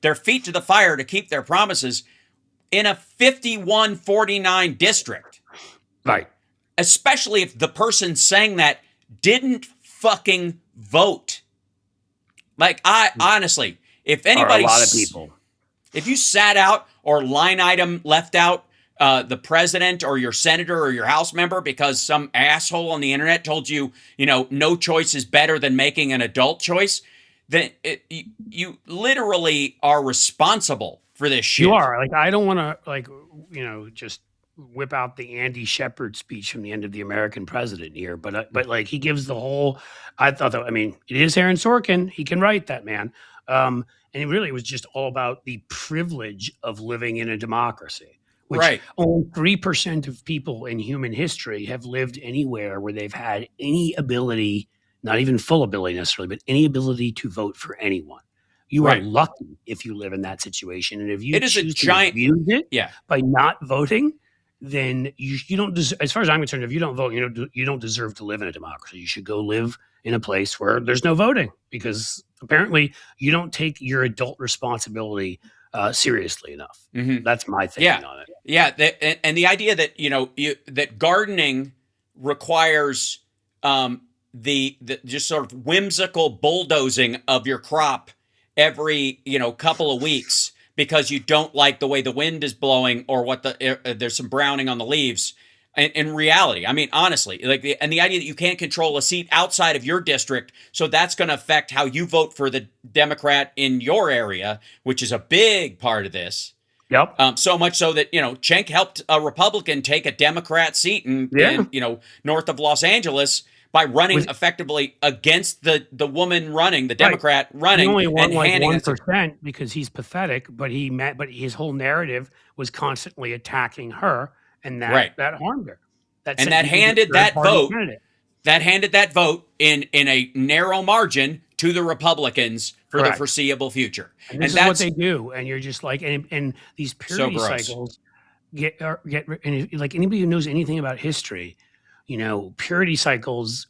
their feet to the fire to keep their promises in a 51-49 district. Right. Especially if the person saying that didn't fucking vote. Like, honestly, if anybody, a lot of people, if you sat out or line item left out the president or your senator or your House member because some asshole on the internet told you, no choice is better than making an adult choice, then you literally are responsible for this shit. You are. Like, I don't want to, just whip out the Andy Shepard speech from the end of The American President here, but like he gives the whole. I thought that. I mean, it is Aaron Sorkin. He can write, that man. And it really was just all about the privilege of living in a democracy. Which only 3% of people in human history have lived anywhere where they've had any ability, not even full ability necessarily, but any ability to vote for anyone. You are lucky if you live in that situation, and if you choose to abuse it by not voting, then you don't. As far as I'm concerned, if you don't vote, you don't deserve to live in a democracy. You should go live in a place where there's no voting, because apparently you don't take your adult responsibility seriously enough. That's my thinking on it. Yeah, and the idea that that gardening requires the just sort of whimsical bulldozing of your crop every couple of weeks because you don't like the way the wind is blowing or what there's some browning on the leaves. In reality, I mean, honestly, the idea that you can't control a seat outside of your district, so that's going to affect how you vote for the Democrat in your area, which is a big part of this. Yep. So much so that Cenk helped a Republican take a Democrat seat in north of Los Angeles by running effectively against the woman running, the Democrat running. He only won and like handing 1% because he's pathetic, but his whole narrative was constantly attacking her. And that harmed her. That handed that vote in a narrow margin to the Republicans for the foreseeable future. And this is what they do. And you're just like, and these purity cycles get and like anybody who knows anything about history, purity cycles.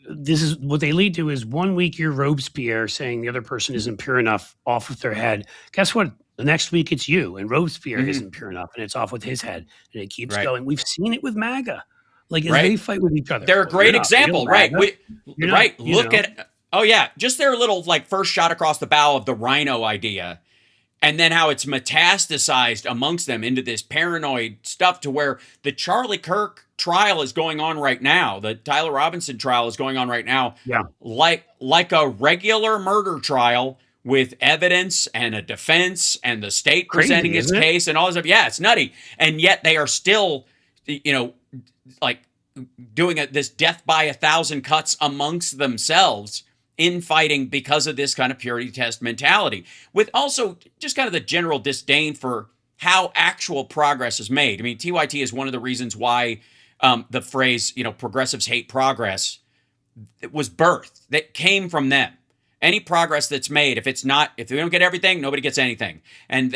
This is what they lead to: is 1 week you're Robespierre saying the other person isn't pure enough, off with their head. Guess what? The next week it's you, and Robespierre isn't pure enough, and it's off with his head, and it keeps going. We've seen it with MAGA, like as they fight with each other. They're a great example, right? Look at just their little first shot across the bow of the rhino idea, and then how it's metastasized amongst them into this paranoid stuff to where the Charlie Kirk trial is going on right now. The Tyler Robinson trial is going on right now. Yeah, like a regular murder trial, with evidence and a defense and the state presenting its case and all this stuff. Yeah, it's nutty. And yet they are still, doing this death by 1,000 cuts amongst themselves infighting because of this kind of purity test mentality, with also just kind of the general disdain for how actual progress is made. I mean, TYT is one of the reasons why the phrase, progressives hate progress, it was birthed. That came from them. Any progress that's made, if we don't get everything, nobody gets anything. And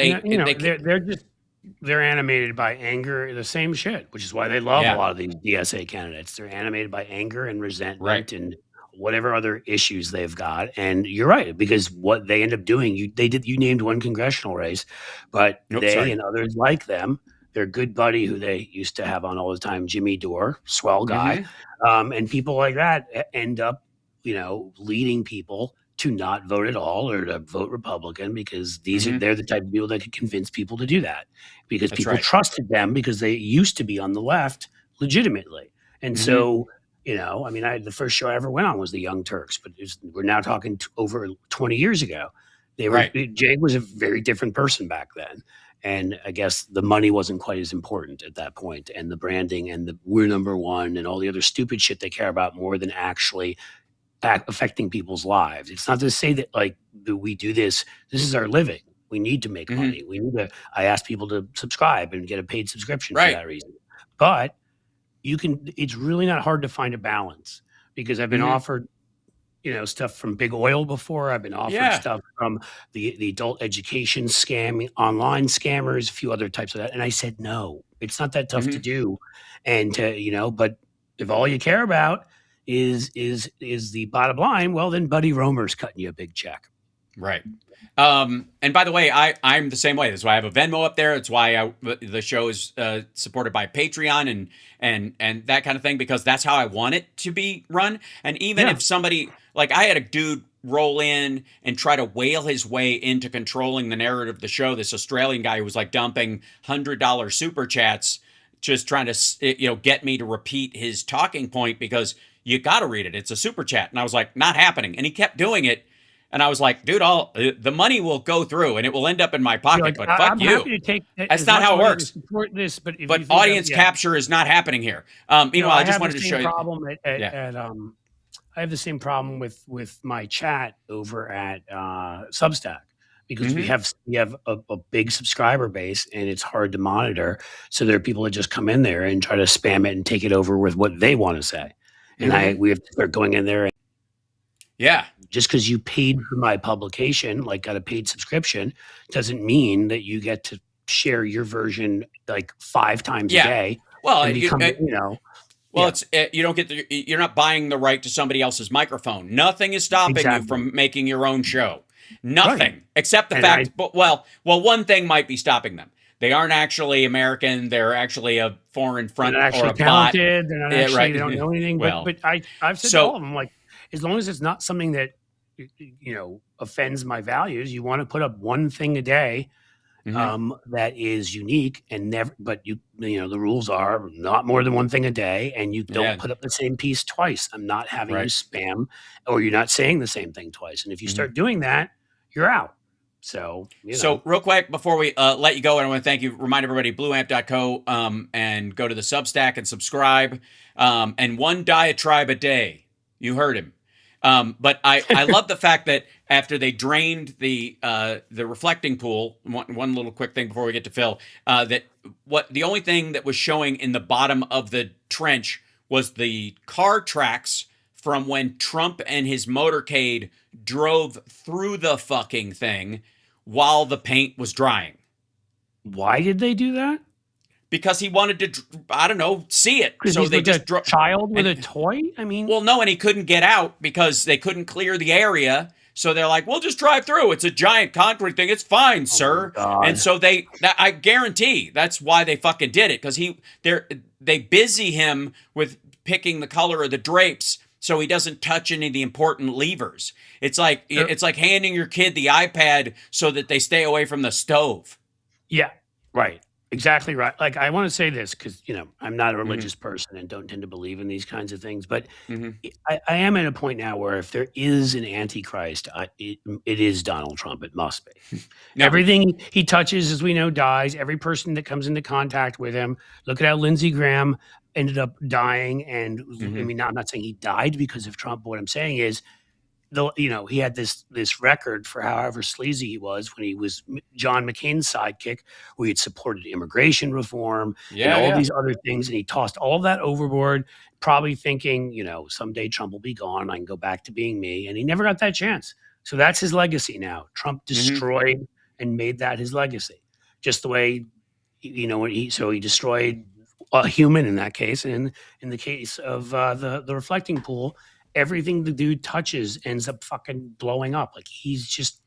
they're animated by anger, the same shit, which is why they love a lot of these DSA candidates. They're animated by anger and resentment and whatever other issues they've got. And you're right, because what they end up doing, you named one congressional race, but and others like them, their good buddy who they used to have on all the time, Jimmy Dore, swell guy, and people like that end up, leading people to not vote at all or to vote Republican, because they're the type of people that could convince people to do that, because people trusted them because they used to be on the left legitimately. And so, the first show I ever went on was the Young Turks, but we're now talking over 20 years ago. Jake was a very different person back then. And I guess the money wasn't quite as important at that point, and the branding and the we're number one and all the other stupid shit they care about more than actually affecting people's lives. It's not to say that we do this is our living. We need to make money. I ask people to subscribe and get a paid subscription for that reason. But it's really not hard to find a balance, because I've been offered, stuff from big oil before. I've been offered stuff from the adult education scam, online scammers, a few other types of that. And I said, no, it's not that tough to do. And but if all you care about is the bottom line, well, then Buddy Romer's cutting you a big check. Right. And by the way, I'm the same way. That's why I have a Venmo up there. It's why the show is supported by Patreon and that kind of thing, because that's how I want it to be run. And even if somebody, I had a dude roll in and try to whale his way into controlling the narrative of the show, this Australian guy who was dumping $100 super chats, just trying to get me to repeat his talking point, because you got to read it. It's a super chat. And I was like, not happening. And he kept doing it. And I was like, dude, the money will go through and it will end up in my pocket, but fuck I'm you. Happy to take That's not how it works. This, but audience capture is not happening here. Meanwhile, I just wanted to show you. I have the same problem with my chat over at Substack, because we have a big subscriber base and it's hard to monitor. So there are people that just come in there and try to spam it and take it over with what they want to say. And we have to start going in there. Just because you paid for my publication, got a paid subscription, doesn't mean that you get to share your version 5 times a day. Well, you don't get you're not buying the right to somebody else's microphone. Nothing is stopping you from making your own show. Nothing, except the fact. One thing might be stopping them. They aren't actually American. They're actually a foreign front or a bot. They're not actually, they don't know anything. But I've said to all of them, as long as it's not something that offends my values, you want to put up one thing a day that is unique and never. But the rules are not more than one thing a day, and you don't put up the same piece twice. I'm not having you spam, or you're not saying the same thing twice. And if you start doing that, you're out. So real quick before we let you go, I want to thank you. Remind everybody, blueamp.co, and go to the Substack and subscribe. And one diatribe a day. You heard him. But I love the fact that after they drained the reflecting pool, one little quick thing before we get to Phil, that the only thing that was showing in the bottom of the trench was the car tracks from when Trump and his motorcade drove through the fucking thing while the paint was drying. Why did they do that? Because he wanted to, I don't know, see it. So they just drove. Child with a toy? I mean, well, no, and he couldn't get out because they couldn't clear the area. So they're like, "We'll just drive through. It's a giant concrete thing. It's fine, sir." And so I guarantee that's why they fucking did it, because they busy him with picking the color of the drapes so he doesn't touch any of the important levers. It's like handing your kid the iPad so that they stay away from the stove. Yeah, right. Exactly right. I want to say this because, I'm not a religious person and don't tend to believe in these kinds of things. But I am at a point now where if there is an antichrist, it is Donald Trump. It must be. Everything he touches, as we know, dies. Every person that comes into contact with him. Look at how Lindsey Graham ended up dying. And I mean, I'm not saying he died because of Trump. But what I'm saying is he had this record for however sleazy he was when he was John McCain's sidekick, where he had supported immigration reform and Yeah, all yeah. these other things, and he tossed all that overboard, probably thinking, someday Trump will be gone, I can go back to being me, and he never got that chance. So that's his legacy now. Trump destroyed and made that his legacy, just the way he destroyed a human in that case, and in the case of the reflecting pool. Everything the dude touches ends up fucking blowing up. Like he's just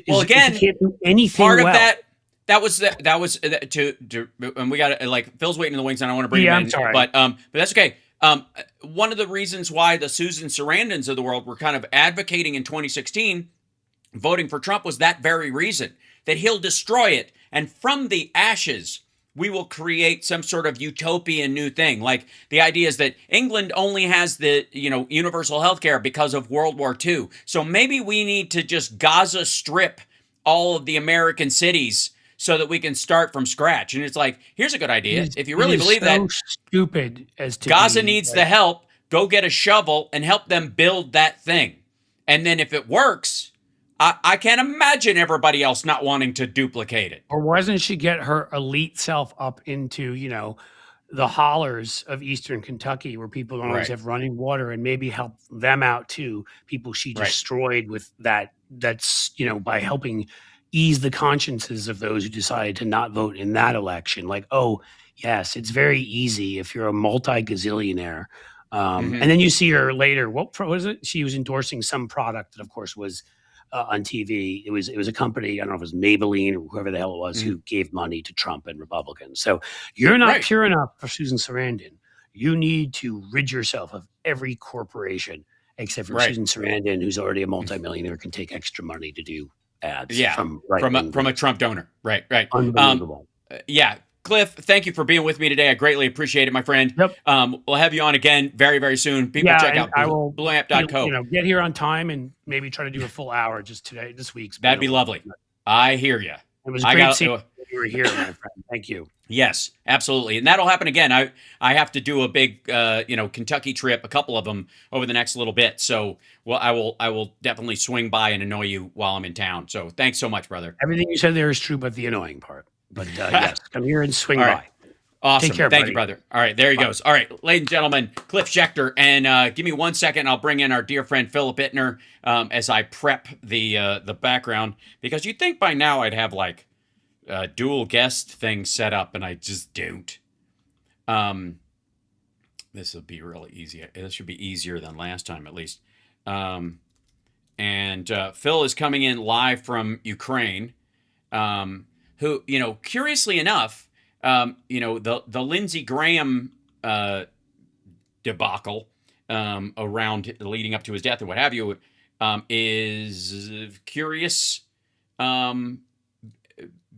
Well, again, he can't do anything part of well. that was to and we got to like Phil's waiting in the wings and I want to bring him in. I'm sorry. But that's okay. One of the reasons why the Susan Sarandons of the world were kind of advocating in 2016 voting for Trump was that very reason, that he'll destroy it, and from the ashes we will create some sort of utopian new thing. Like the idea is that England only has the, universal health care because of World War II. So maybe we need to just Gaza Strip all of the American cities so that we can start from scratch. And it's like, here's a good idea. If you really believe that stupid as to Gaza needs the help, go get a shovel and help them build that thing. And then if it works, I can't imagine everybody else not wanting to duplicate it. Or wasn't she get her elite self up into, the hollers of Eastern Kentucky where people don't always have running water, and maybe help them out too? People she destroyed with that's, by helping ease the consciences of those who decided to not vote in that election. Like, oh, yes, it's very easy if you're a multi-gazillionaire. And then you see her later. What was it? She was endorsing some product that, of course, was on TV. It was a company, I don't know if it was Maybelline or whoever the hell it was, who gave money to Trump and Republicans. So you're not pure enough for Susan Sarandon. You need to rid yourself of every corporation except for Susan Sarandon, who's already a multimillionaire, can take extra money to do ads. From a Trump donor. Right. Unbelievable. Cliff, thank you for being with me today. I greatly appreciate it, my friend. Yep. We'll have you on again very, very soon. People check out blueamp.co. Get here on time and maybe try to do a full hour just today, this week's. That'd be lovely. I hear you. It was great seeing you were here, my friend. Thank you. Yes, absolutely. And that'll happen again. I have to do a big, Kentucky trip, a couple of them over the next little bit. So I will definitely swing by and annoy you while I'm in town. So thanks so much, brother. Everything you said there is true, but the annoying part. But yes, come here and swing by. Awesome. Take care, Thank you, brother. All right, there he goes. All right, ladies and gentlemen, Cliff Schecter. And give me 1 second. I'll bring in our dear friend Philip Ittner as I prep the background. Because you'd think by now I'd have like a dual guest thing set up, and I just don't. This will be really easy. This should be easier than last time, at least. And Phil is coming in live from Ukraine. Who, curiously enough, the Lindsey Graham debacle around leading up to his death or what have you is curious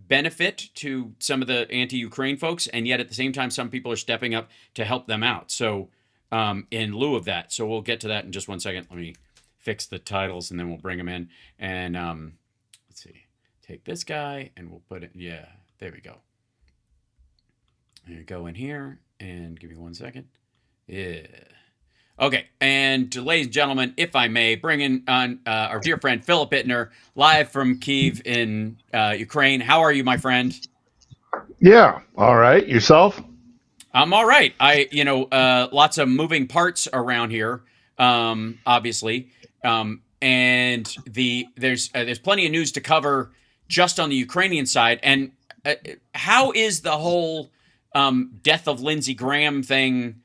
benefit to some of the anti-Ukraine folks, and yet at the same time, some people are stepping up to help them out. So in lieu of that, so we'll get to that in just 1 second. Let me fix the titles, and then we'll bring them in. And let's see. Take this guy and we'll put it, there we go. And go in here and give me 1 second. Yeah. Okay, and ladies and gentlemen, if I may, bring in on our dear friend Philip Ittner, live from Kyiv in Ukraine. How are you, my friend? Yeah, all right. Yourself? I'm all right. Lots of moving parts around here, obviously. And there's plenty of news to cover just on the Ukrainian side. And how is the whole death of Lindsey Graham thing?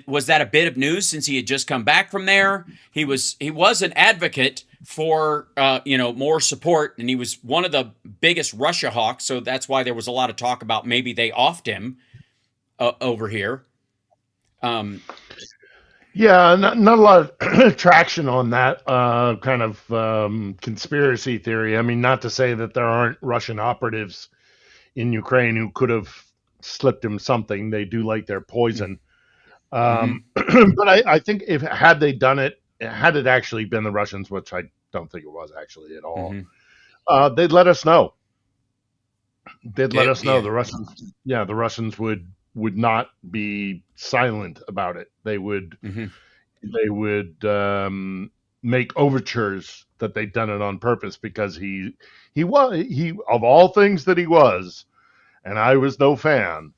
Was that a bit of news since he had just come back from there? He was an advocate for more support, and he was one of the biggest Russia hawks. So that's why there was a lot of talk about maybe they offed him over here. Yeah, not a lot of traction on that kind of conspiracy theory. I mean, not to say that there aren't Russian operatives in Ukraine who could have slipped him something. They do like their poison. But I think had they done it, had it actually been the Russians, which I don't think it was actually at all, they'd let us know. They'd let us know. The Russians would not be silent about it. They would make overtures that they'd done it on purpose, because he of all things that he was, and I was no fan,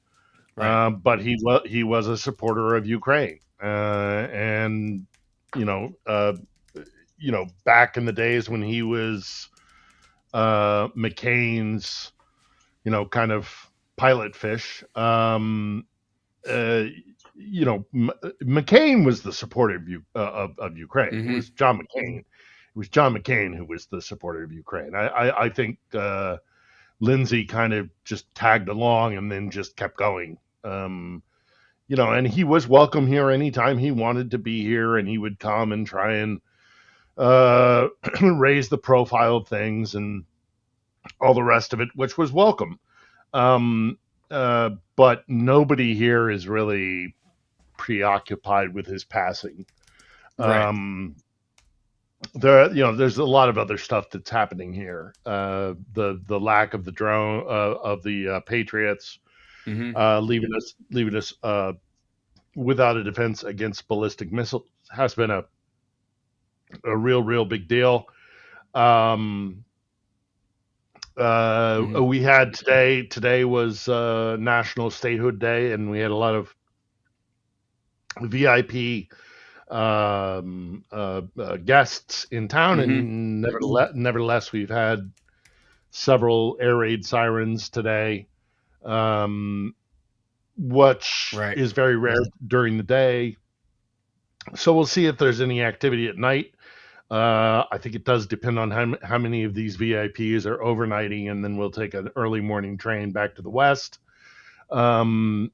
Right. but he was a supporter of Ukraine, and you know, uh, back in the days when he was McCain's, kind of pilot fish. Uh, McCain was the supporter of Ukraine. It Mm-hmm. was John McCain. It was John McCain who was the supporter of Ukraine. I think Lindsay kind of just tagged along and then just kept going. And he was welcome here anytime he wanted to be here, and he would come and try and raise the profile of things and all the rest of it, which was welcome. Um, but nobody here is really preoccupied with his passing. Right. There's a lot of other stuff that's happening here. The lack of the drone of the Patriots, Mm-hmm. leaving us without a defense against ballistic missiles has been a real big deal. Um, Mm-hmm. we had today was National Statehood Day, and we had a lot of VIP guests in town, Mm-hmm. and nevertheless, we've had several air raid sirens today, which Right. is very rare during the day. So we'll see if there's any activity at night. I think it does depend on how many of these VIPs are overnighting, and then we'll take an early morning train back to the west. Um,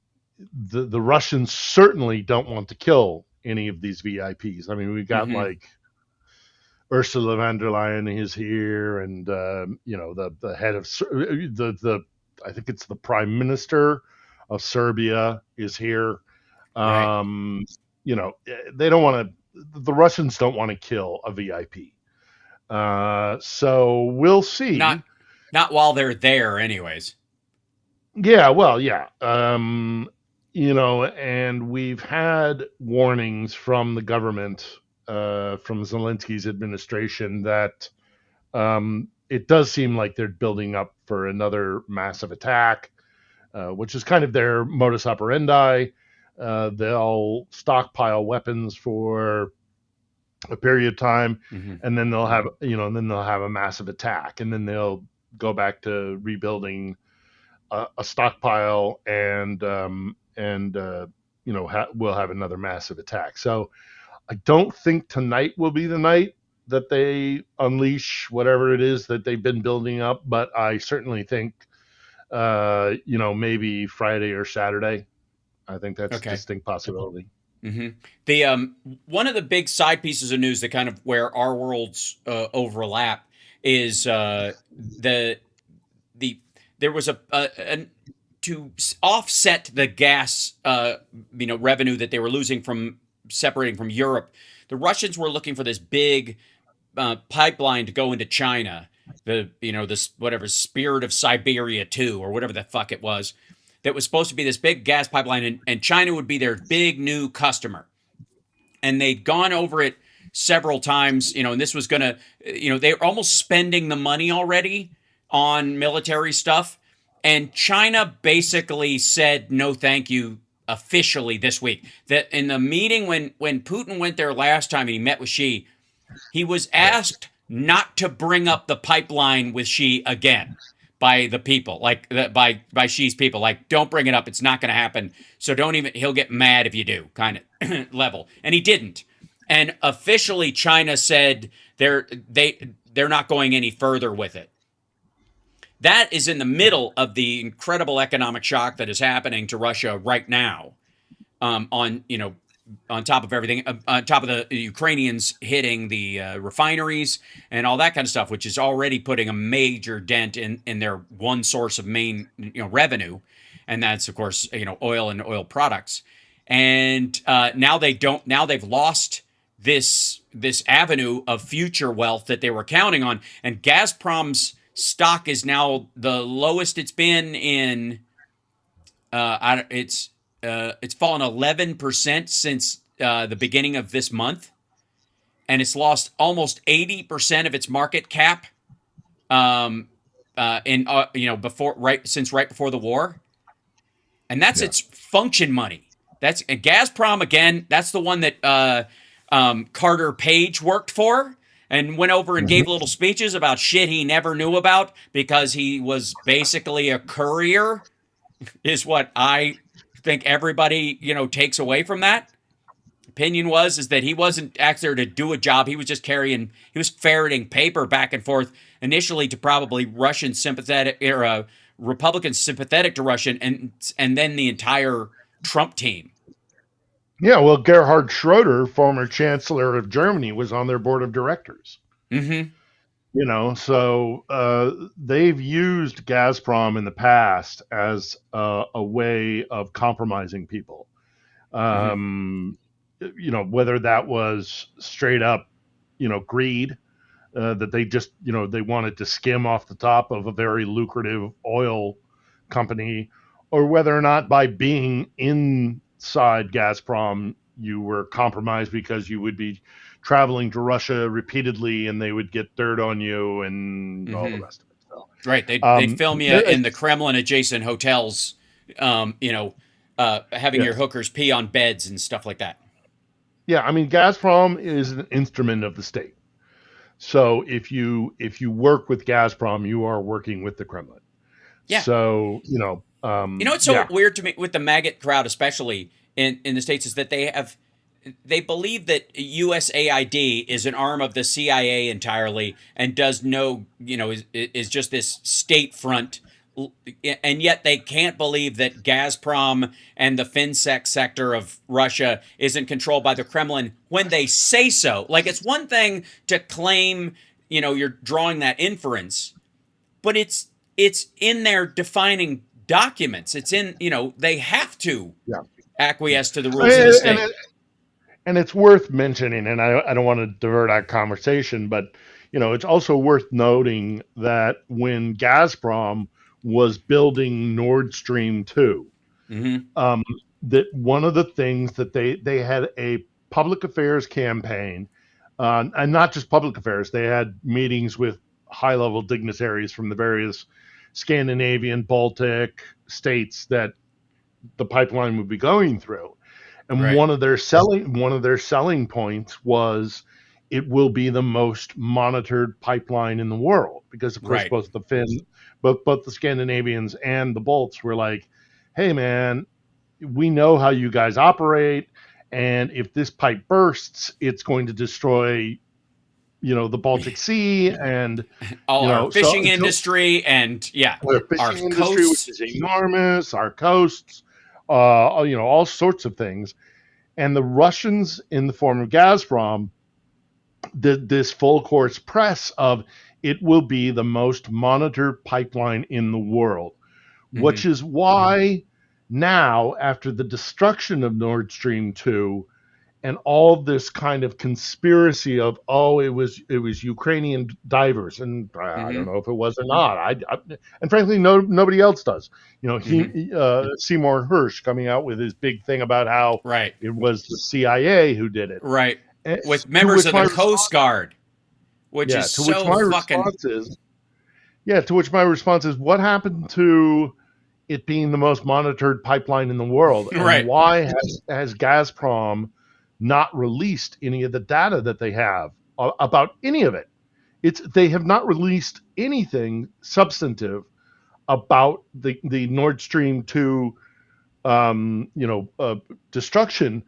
the Russians certainly don't want to kill any of these VIPs. I mean, we got Mm-hmm. like Ursula von der Leyen is here, and the head of the I think it's the Prime Minister of Serbia is here. Right. They don't want to. The Russians don't want to kill a VIP. So we'll see. Not while they're there, anyways. Yeah, well, yeah. And we've had warnings from the government, from Zelensky's administration, that it does seem like they're building up for another massive attack, which is kind of their modus operandi. They'll stockpile weapons for a period of time, Mm-hmm. and then they'll have a massive attack, and then they'll go back to rebuilding a stockpile, and we'll have another massive attack. So I don't think tonight will be the night that they unleash whatever it is that they've been building up, but I certainly think maybe Friday or Saturday. I think that's a Okay. distinct possibility. Mm-hmm. The one of the big side pieces of news that kind of where our worlds overlap is the there was to offset the gas revenue that they were losing from separating from Europe. The Russians were looking for this big pipeline to go into China. This whatever Spirit of Siberia 2 or whatever the fuck it was, that was supposed to be this big gas pipeline, and China would be their big new customer. And they'd gone over it several times, and this was gonna, they were almost spending the money already on military stuff. And China basically said no thank you officially this week. That in the meeting when Putin went there last time and he met with Xi, he was asked not to bring up the pipeline with Xi again by the people, like by Xi's people. Like, don't bring it up. It's not going to happen. So don't even, he'll get mad if you do, kind of level. And he didn't. And officially China said they're not going any further with it. That is in the middle of the incredible economic shock that is happening to Russia right now. On top of everything, on top of the Ukrainians hitting the refineries and all that kind of stuff, which is already putting a major dent in their one source of main revenue, and that's of course oil and oil products. And now they've lost this avenue of future wealth that they were counting on, and Gazprom's stock is now the lowest it's been in. It's fallen 11% since the beginning of this month, and it's lost almost 80% of its market cap. Since right before the war, and that's its function money. That's Gazprom again. That's the one that Carter Page worked for and went over and gave little speeches about shit he never knew about because he was basically a courier. Is what I think everybody takes away from that. Opinion is that he wasn't actually there to do a job. He was just he was ferreting paper back and forth initially to probably Russian sympathetic or Republicans sympathetic to Russian, and then the entire Trump team. Yeah, well, Gerhard Schroeder, former Chancellor of Germany, was on their board of directors. Mm-hmm. So they've used Gazprom in the past as a way of compromising people. Whether that was straight up, greed, that they just, they wanted to skim off the top of a very lucrative oil company, or whether or not by being inside Gazprom, you were compromised because you would be traveling to Russia repeatedly and they would get dirt on you and all the rest of it. So, right. They'd film you in the Kremlin adjacent hotels, having your hookers pee on beds and stuff like that. Yeah, I mean, Gazprom is an instrument of the state. So if you work with Gazprom, you are working with the Kremlin. Yeah. So it's so weird to me with the maggot crowd, especially in the States, is that they believe that USAID is an arm of the CIA entirely and does is just this state front. And yet they can't believe that Gazprom and the FinSec sector of Russia isn't controlled by the Kremlin when they say so. Like, it's one thing to claim, you're drawing that inference, but it's in their defining documents. It's in, they have to acquiesce to the rules of the state. And it's worth mentioning, and I don't want to divert our conversation, but, it's also worth noting that when Gazprom was building Nord Stream 2. That one of the things that they had a public affairs campaign, and not just public affairs, they had meetings with high-level dignitaries from the various Scandinavian, Baltic states that the pipeline would be going through. And one of their selling points was it will be the most monitored pipeline in the world, because of course both the Scandinavians and the Balts were like, hey man, we know how you guys operate, and if this pipe bursts, it's going to destroy, the Baltic Sea and all our fishing industry and our fishing industry, coasts, which is enormous, our coasts, all sorts of things. And the Russians, in the form of Gazprom, did this full course press of it will be the most monitored pipeline in the world, which is why now, after the destruction of Nord Stream 2 and all this kind of conspiracy of, it was Ukrainian divers, and I don't know if it was or not. And frankly, nobody else does. Seymour Hersh coming out with his big thing about how it was the CIA who did it. Right. With members of the Coast Guard. To which my response is, what happened to it being the most monitored pipeline in the world? And why has Gazprom not released any of the data that they have about any of it? They have not released anything substantive about the Nord Stream 2 destruction.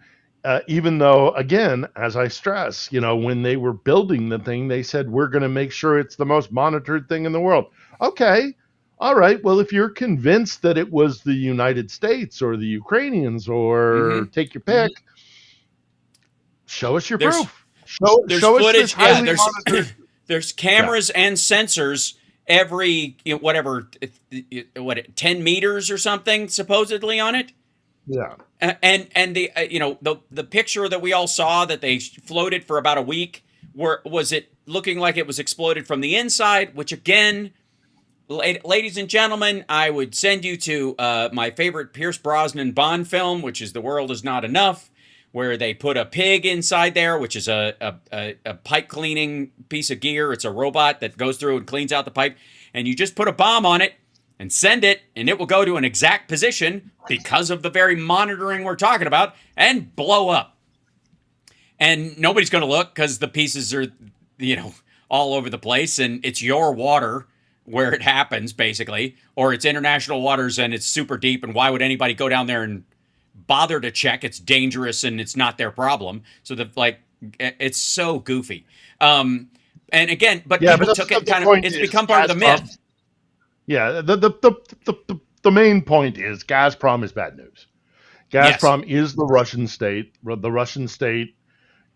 Even though, again, as I stress, when they were building the thing, they said, we're going to make sure it's the most monitored thing in the world. Okay. All right. Well, if you're convinced that it was the United States or the Ukrainians or take your pick, show us your proof. There's show footage. Us this monitored. There's cameras and sensors every, 10 meters or something, supposedly on it. Yeah. And the the picture that we all saw that they floated for about a week, was it looking like it was exploded from the inside? Which again, ladies and gentlemen, I would send you to my favorite Pierce Brosnan Bond film, which is The World Is Not Enough, where they put a pig inside there, which is a pipe cleaning piece of gear. It's a robot that goes through and cleans out the pipe, and you just put a bomb on it and send it, and it will go to an exact position because of the very monitoring we're talking about and blow up. And nobody's going to look because the pieces are, all over the place, and it's your water where it happens, basically, or it's international waters and it's super deep, and why would anybody go down there and bother to check? It's dangerous and it's not their problem. So it's so goofy. And again, but people took it kind of, it's become part of the myth. Yeah, the main point is Gazprom is bad news. Gazprom is the Russian state. The Russian state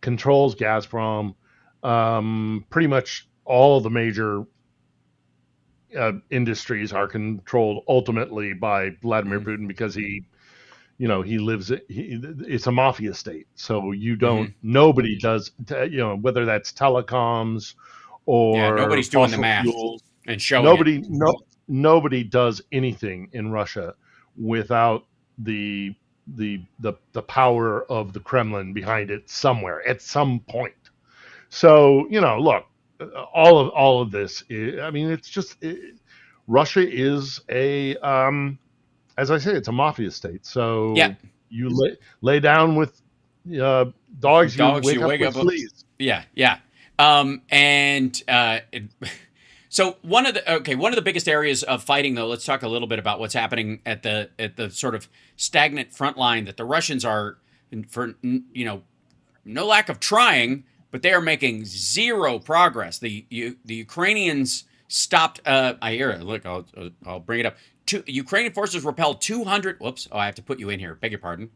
controls Gazprom. Pretty much all of the major industries are controlled ultimately by Vladimir Putin because he lives. It's a mafia state, so you don't. Nobody does. Whether that's telecoms or nobody's doing the math fuels, and showing nobody. Nobody does anything in Russia without the power of the Kremlin behind it somewhere at some point. So look, all of this. It's just Russia is a as I say, it's a mafia state. So you lay down with dogs. You wake up with fleas. Yeah. So one of the biggest areas of fighting, though, let's talk a little bit about what's happening at the sort of stagnant front line that the Russians are, for no lack of trying, but they are making zero progress. The Ukrainians stopped. I hear it. Look, I'll bring it up. Ukrainian forces repelled 200. Whoops! Oh, I have to put you in here. Beg your pardon.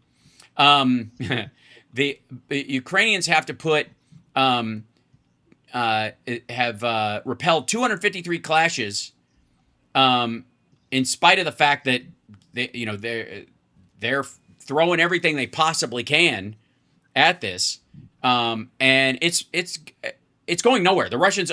The Ukrainians have to put. Have repelled 253 clashes, in spite of the fact that they're throwing everything they possibly can at this, and it's going nowhere. The Russians,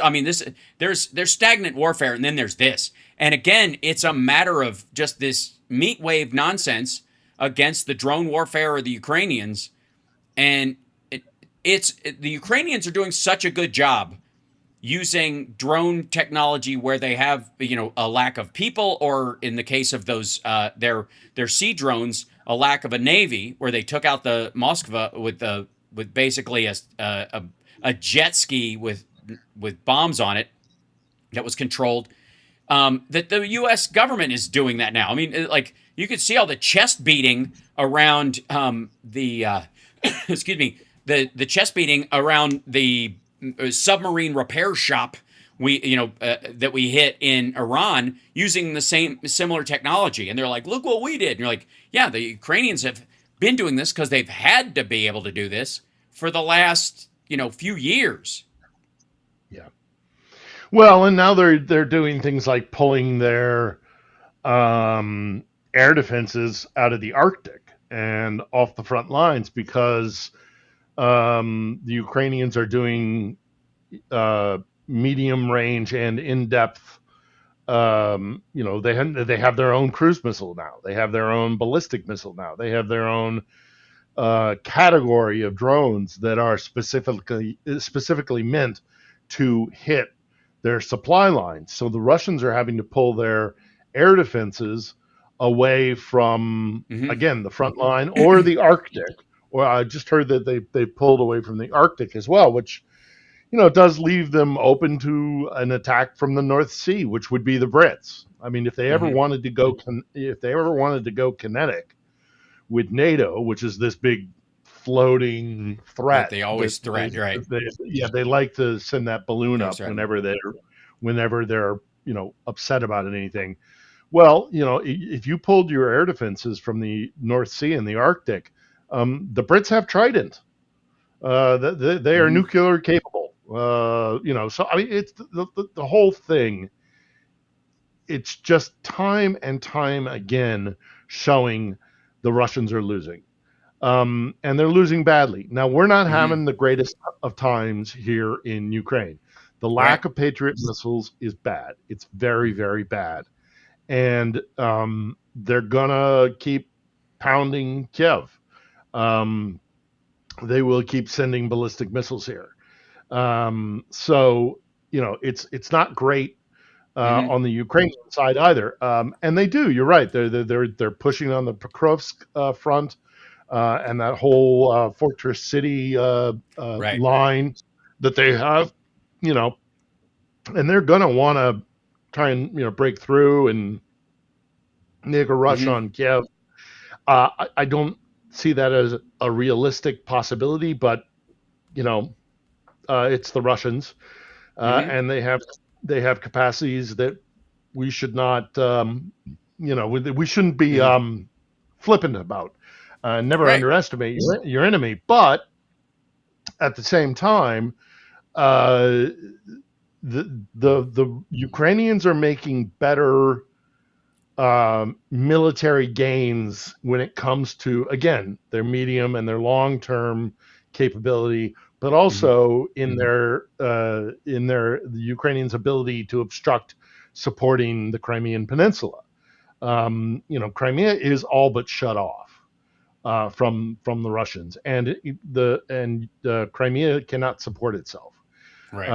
there's stagnant warfare, and then there's this, and again, it's a matter of just this meat wave nonsense against the drone warfare of the Ukrainians, and the Ukrainians are doing such a good job using drone technology where they have a lack of people, or in the case of those their sea drones, a lack of a navy, where they took out the Moskva with basically a jet ski with bombs on it that was controlled. That the U.S. government is doing that now. You could see all the chest beating around the excuse me. The chest beating around the submarine repair shop that we hit in Iran using the similar technology, and they're like, "Look what we did." And you're like, "Yeah, the Ukrainians have been doing this because they've had to be able to do this for the last few years." Yeah. Well, and now they're doing things like pulling their air defenses out of the Arctic and off the front lines because the Ukrainians are doing medium range and in-depth. They have their own cruise missile now. They have their own ballistic missile now. They have their own category of drones that are specifically meant to hit their supply lines. So the Russians are having to pull their air defenses away from again the front line or the Arctic. Well, I just heard that they pulled away from the Arctic as well, which does leave them open to an attack from the North Sea, which would be the Brits. If they ever wanted to go kinetic with NATO, which is this big floating threat, they always threat, right? They like to send that balloon up whenever they're upset about anything. Well, if you pulled your air defenses from the North Sea and the Arctic. The Brits have Trident. They are nuclear capable. So it's the whole thing. It's just time and time again showing the Russians are losing, and they're losing badly. Now we're not having the greatest of times here in Ukraine. The lack of Patriot missiles is bad. It's very, very bad, and they're gonna keep pounding Kiev. they will keep sending ballistic missiles here. So it's not great Mm-hmm. on the Ukrainian side either. And they do. You're right. They're pushing on the Pokrovsk front and that whole fortress city Right. line that they have. You know, and they're gonna want to try and break through and make a rush Mm-hmm. on Kiev. I don't see that as a realistic possibility, but you know, it's the Russians, Mm-hmm. and they have capacities that we should not, we shouldn't be Mm-hmm. flippant about. Never Right. underestimate your enemy, but at the same time, uh, the Ukrainians are making better military gains when it comes to, again, their medium and their long term capability, but Mm-hmm. also in the Ukrainians' ability to obstruct supporting the Crimean Peninsula. Crimea is all but shut off from the Russians, and Crimea cannot support itself. Right.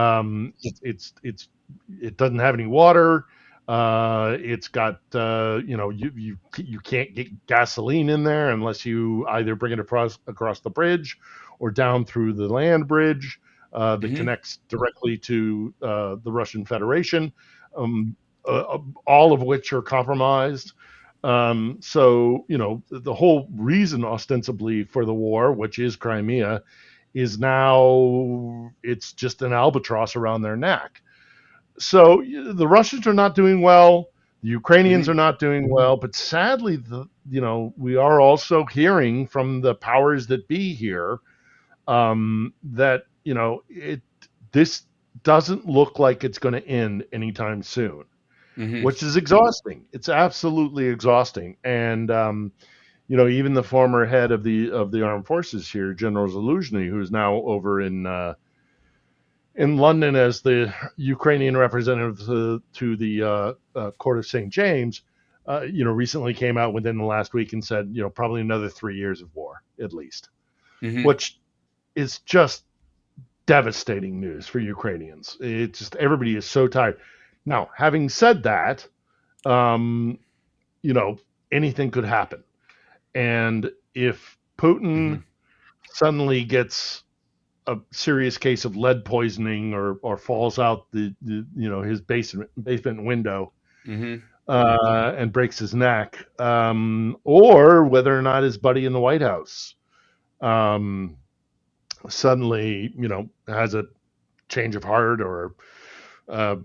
It doesn't have any water. It's got you can't get gasoline in there unless you either bring it across the bridge or down through the land bridge that Mm-hmm. connects directly to the Russian Federation. Um, all of which are compromised. So the whole reason ostensibly for the war, which is Crimea, is now it's just an albatross around their neck. So the Russians are not doing well. The Ukrainians Mm-hmm. are not doing well, but sadly, we are also hearing from the powers that be here that this doesn't look like it's going to end anytime soon, Mm-hmm. which is exhausting. It's absolutely exhausting, and even the former head of the armed forces here, General Zaluzhny, who's now over in London as the Ukrainian representative to the Court of St. James, recently came out within the last week and said, probably another 3 years of war at least, Mm-hmm. which is just devastating news for Ukrainians. It's just everybody is so tired. Now, having said that, um, anything could happen, and if Mm-hmm. Putin suddenly gets a serious case of lead poisoning or falls out his basement window Mm-hmm. and breaks his neck, or whether or not his buddy in the White House um, suddenly has a change of heart or uh,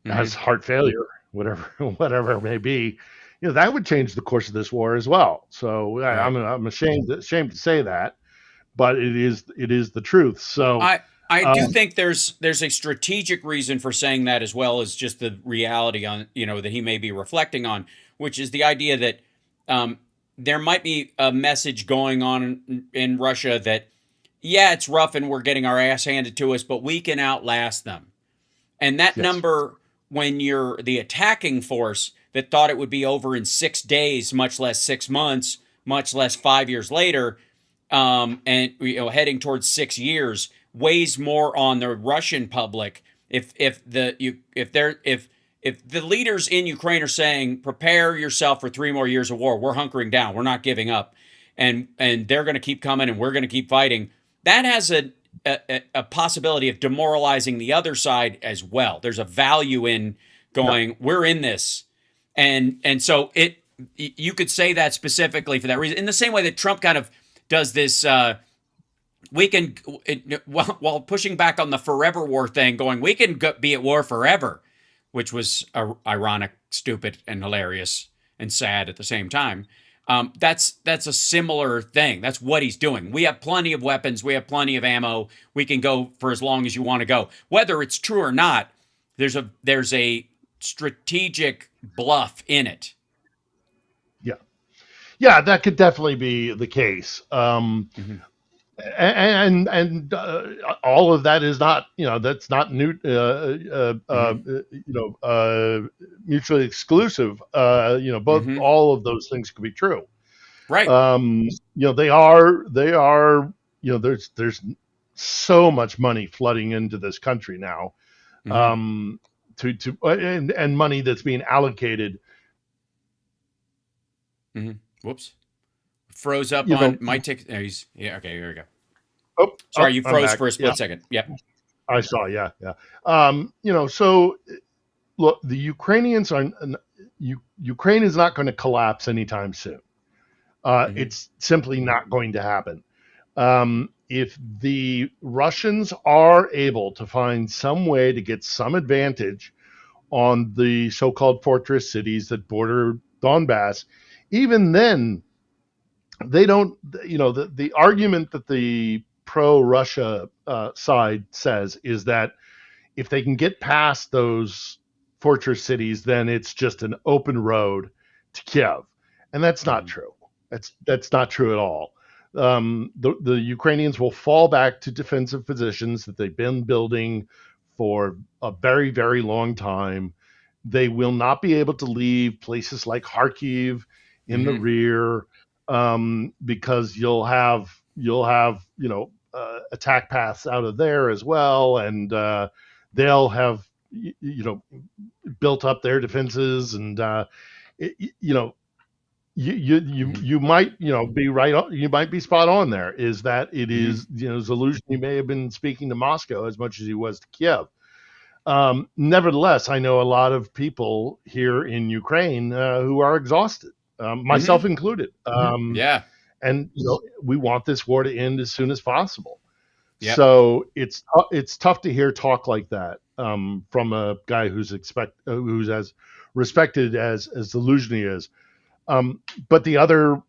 Mm-hmm. has heart failure, whatever whatever it may be, that would change the course of this war as well. So Right. I'm ashamed to say that, but it is the truth. So I um, do think there's a strategic reason for saying that, as well as just the reality on that he may be reflecting on, which is the idea that um, there might be a message going on in Russia that, yeah, it's rough and we're getting our ass handed to us, but we can outlast them. And that yes, number, when you're the attacking force that thought it would be over in 6 days, much less 6 months, much less 5 years later, and heading towards 6 years, weighs more on the Russian public. If the leaders in Ukraine are saying, prepare yourself for 3 more years of war, we're hunkering down, we're not giving up, and they're going to keep coming, and we're going to keep fighting, that has a possibility of demoralizing the other side as well. There's a value in yeah, going, we're in this, and so you could say that specifically for that reason. In the same way that Trump kind of does this, we can while pushing back on the forever war thing, going, we can be at war forever, which was ironic, stupid, and hilarious and sad at the same time. That's a similar thing. That's what he's doing. We have plenty of weapons. We have plenty of ammo. We can go for as long as you want to go. Whether it's true or not, there's a strategic bluff in it. yeah, yeah, that could definitely be the case. Mm-hmm. And all of that is not, that's not new, Mm-hmm. mutually exclusive. Both all of those things could be true. Right. They are there's so much money flooding into this country now, and money that's being allocated. Whoops. Froze up You on know, my tick. Okay, here we go. Oh, Sorry, you I'm froze back. for a split Yeah, second. Yep. I saw. Yeah, yeah. So look, the Ukrainians are. Ukraine is not going to collapse anytime soon. It's simply not going to happen. If the Russians are able to find some way to get some advantage on the so-called fortress cities that border Donbass, even then, they don't. The argument that the pro-Russia side says is that if they can get past those fortress cities, then it's just an open road to Kiev, and that's not true. That's not true at all. The Ukrainians will fall back to defensive positions that they've been building for a very, very long time. They will not be able to leave places like Kharkiv in the rear, because you'll have attack paths out of there as well, and they'll have built up their defenses, and you might be right. You might be spot on. There is that it is Zelensky may have been speaking to Moscow as much as he was to Kiev. Nevertheless, I know a lot of people here in Ukraine who are exhausted, myself included. Yeah. And we want this war to end as soon as possible. Yep. So it's tough to hear talk like that from a guy who's as respected as Zelensky is. But the other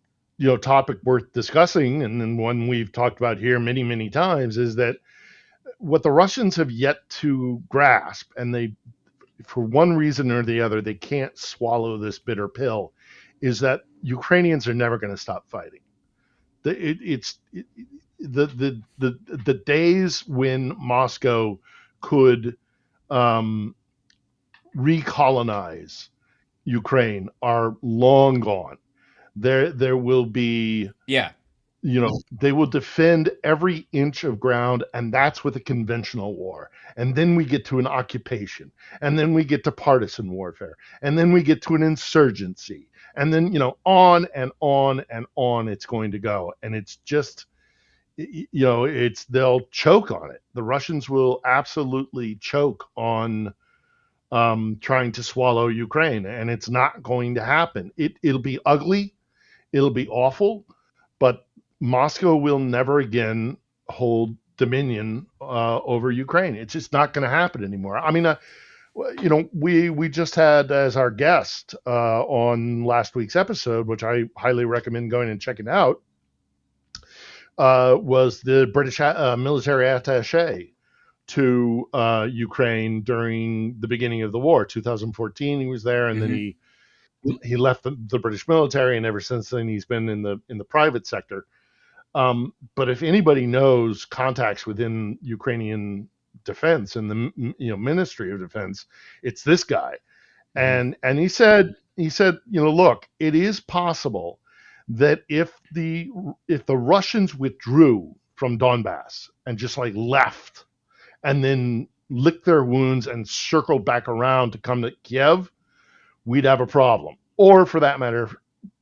topic worth discussing, and then one we've talked about here many, many times, is that what the Russians have yet to grasp, and they, for one reason or the other, they can't swallow this bitter pill, is that Ukrainians are never going to stop fighting. The days when Moscow could recolonize Ukraine are long gone. There will be, they will defend every inch of ground, and that's with a conventional war. And then we get to an occupation, and then we get to partisan warfare, and then we get to an insurgency, and then on and on and on it's going to go. And it's just they'll choke on it. The Russians will absolutely choke on trying to swallow Ukraine, and it's not going to happen. It'll be ugly, it'll be awful, but Moscow will never again hold dominion over Ukraine. It's just not going to happen anymore. I mean, we just had as our guest on last week's episode, which I highly recommend going and checking out, was the British military attaché to Ukraine during the beginning of the war, 2014. He was there, and then he left the British military, and ever since then he's been in the private sector. But if anybody knows contacts within Ukrainian defense and the Ministry of Defense, it's this guy. And he said, look, it is possible that if the Russians withdrew from Donbass and just like left and then licked their wounds and circled back around to come to Kiev, we'd have a problem. Or for that matter,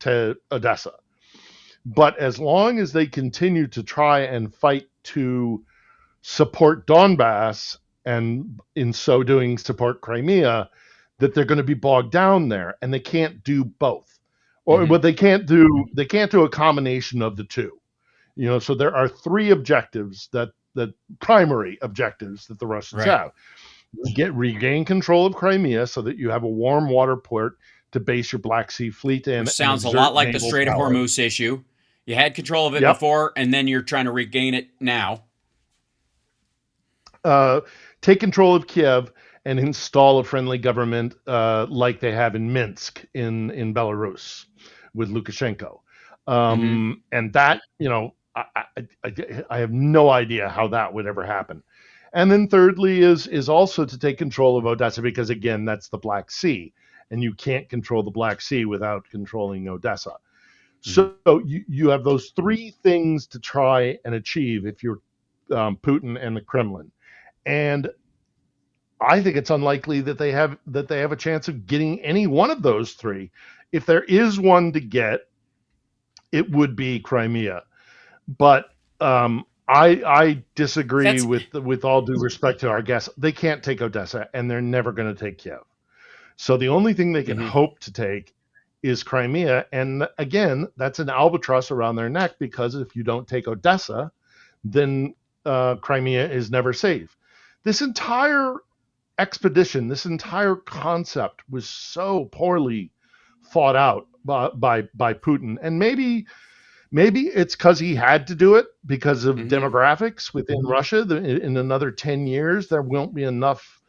to Odessa. But as long as they continue to try and fight to support Donbass, and in so doing support Crimea, that they're going to be bogged down there, and they can't do both. Or what they can't do a combination of the two. So there are three objectives that primary objectives that the Russians have. Regain control of Crimea so that you have a warm water port to base your Black Sea fleet in. Which sounds a lot like the Strait of Hormuz issue. You had control of it before, and then you're trying to regain it now. Take control of Kiev and install a friendly government like they have in Minsk in Belarus with Lukashenko. And that, I have no idea how that would ever happen. And then thirdly is also to take control of Odessa, because again, that's the Black Sea, and you can't control the Black Sea without controlling Odessa. So you have those three things to try and achieve if you're Putin and the Kremlin, and I think it's unlikely that they have a chance of getting any one of those three. If there is one to get, it would be Crimea. But I disagree with all due respect to our guests. They can't take Odessa, and they're never going to take Kiev. So the only thing they can hope to take is Crimea. And again, that's an albatross around their neck, because if you don't take Odessa, then Crimea is never safe. This entire expedition, this entire concept was so poorly thought out by Putin. And maybe it's because he had to do it because of demographics within Russia. In another 10 years, there won't be enough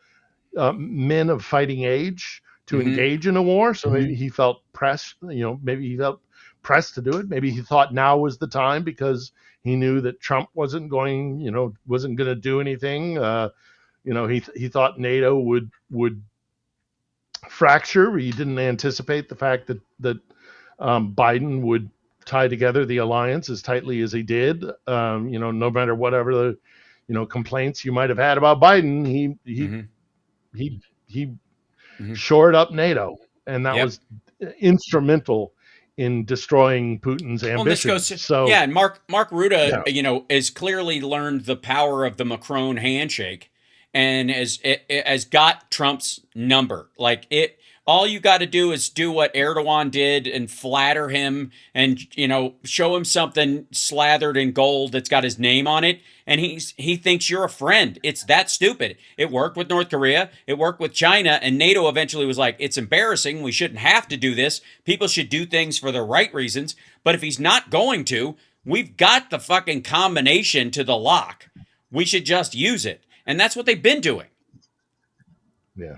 men of fighting age to engage in a war. So maybe he felt pressed, maybe he felt pressed to do it. Maybe he thought now was the time because he knew that Trump wasn't going to do anything. He thought NATO would fracture. He didn't anticipate the fact that Biden would tie together the alliance as tightly as he did. No matter whatever the complaints you might have had about Biden, he shored up NATO, and that was instrumental in destroying Putin's ambitions. And Mark Rutte, has clearly learned the power of the Macron handshake, and has got Trump's number. All you got to do is do what Erdogan did and flatter him, and show him something slathered in gold that's got his name on it, and he thinks you're a friend. It's that stupid. It worked with North Korea, it worked with China, and NATO eventually was like, it's embarrassing. We shouldn't have to do this. People should do things for the right reasons. But if he's not going to, we've got the fucking combination to the lock. We should just use it, and that's what they've been doing. Yeah.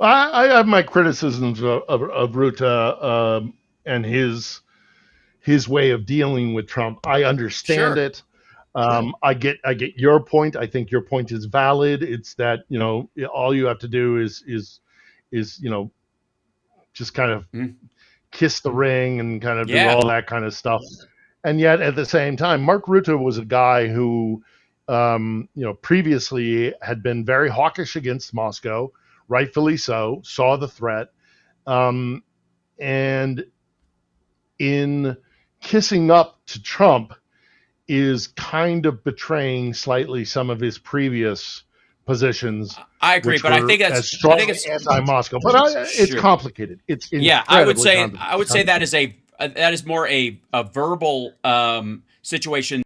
I have my criticisms of Rutte and his way of dealing with Trump. I understand it. I get your point. I think your point is valid. It's that all you have to do is just kind of kiss the ring and kind of do all that kind of stuff. And yet at the same time, Mark Rutte was a guy who previously had been very hawkish against Moscow. Rightfully so, saw the threat. And in kissing up to Trump is kind of betraying slightly some of his previous positions. I agree, but I think it's anti-Moscow. But it's complicated. It's I would say that is more a verbal situation.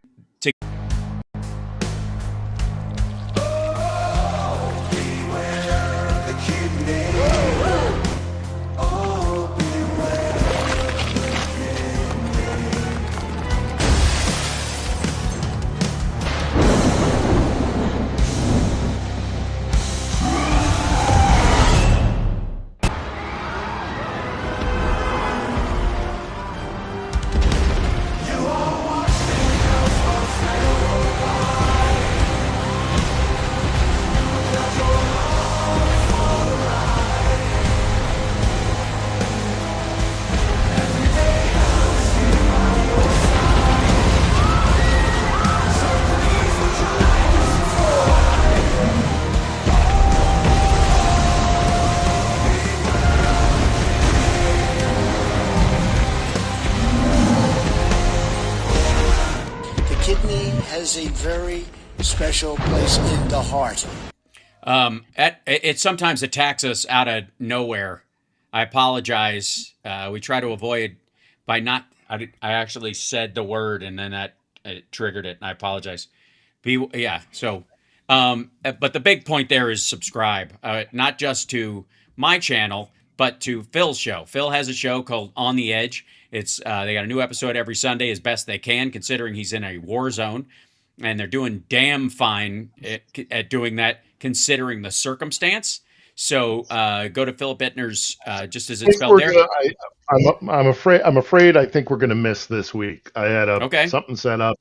Has a very special place in the heart. It sometimes attacks us out of nowhere. I apologize. We try to avoid by not. I actually said the word and then that triggered it. And I apologize. So, but the big point there is subscribe, not just to my channel, but to Phil's show. Phil has a show called On the Edge. It's they got a new episode every Sunday as best they can, considering he's in a war zone, and they're doing damn fine at doing that, considering the circumstance. So go to Philip Ittner's, just as it's spelled there. I'm afraid. I think we're going to miss this week. I had something set up,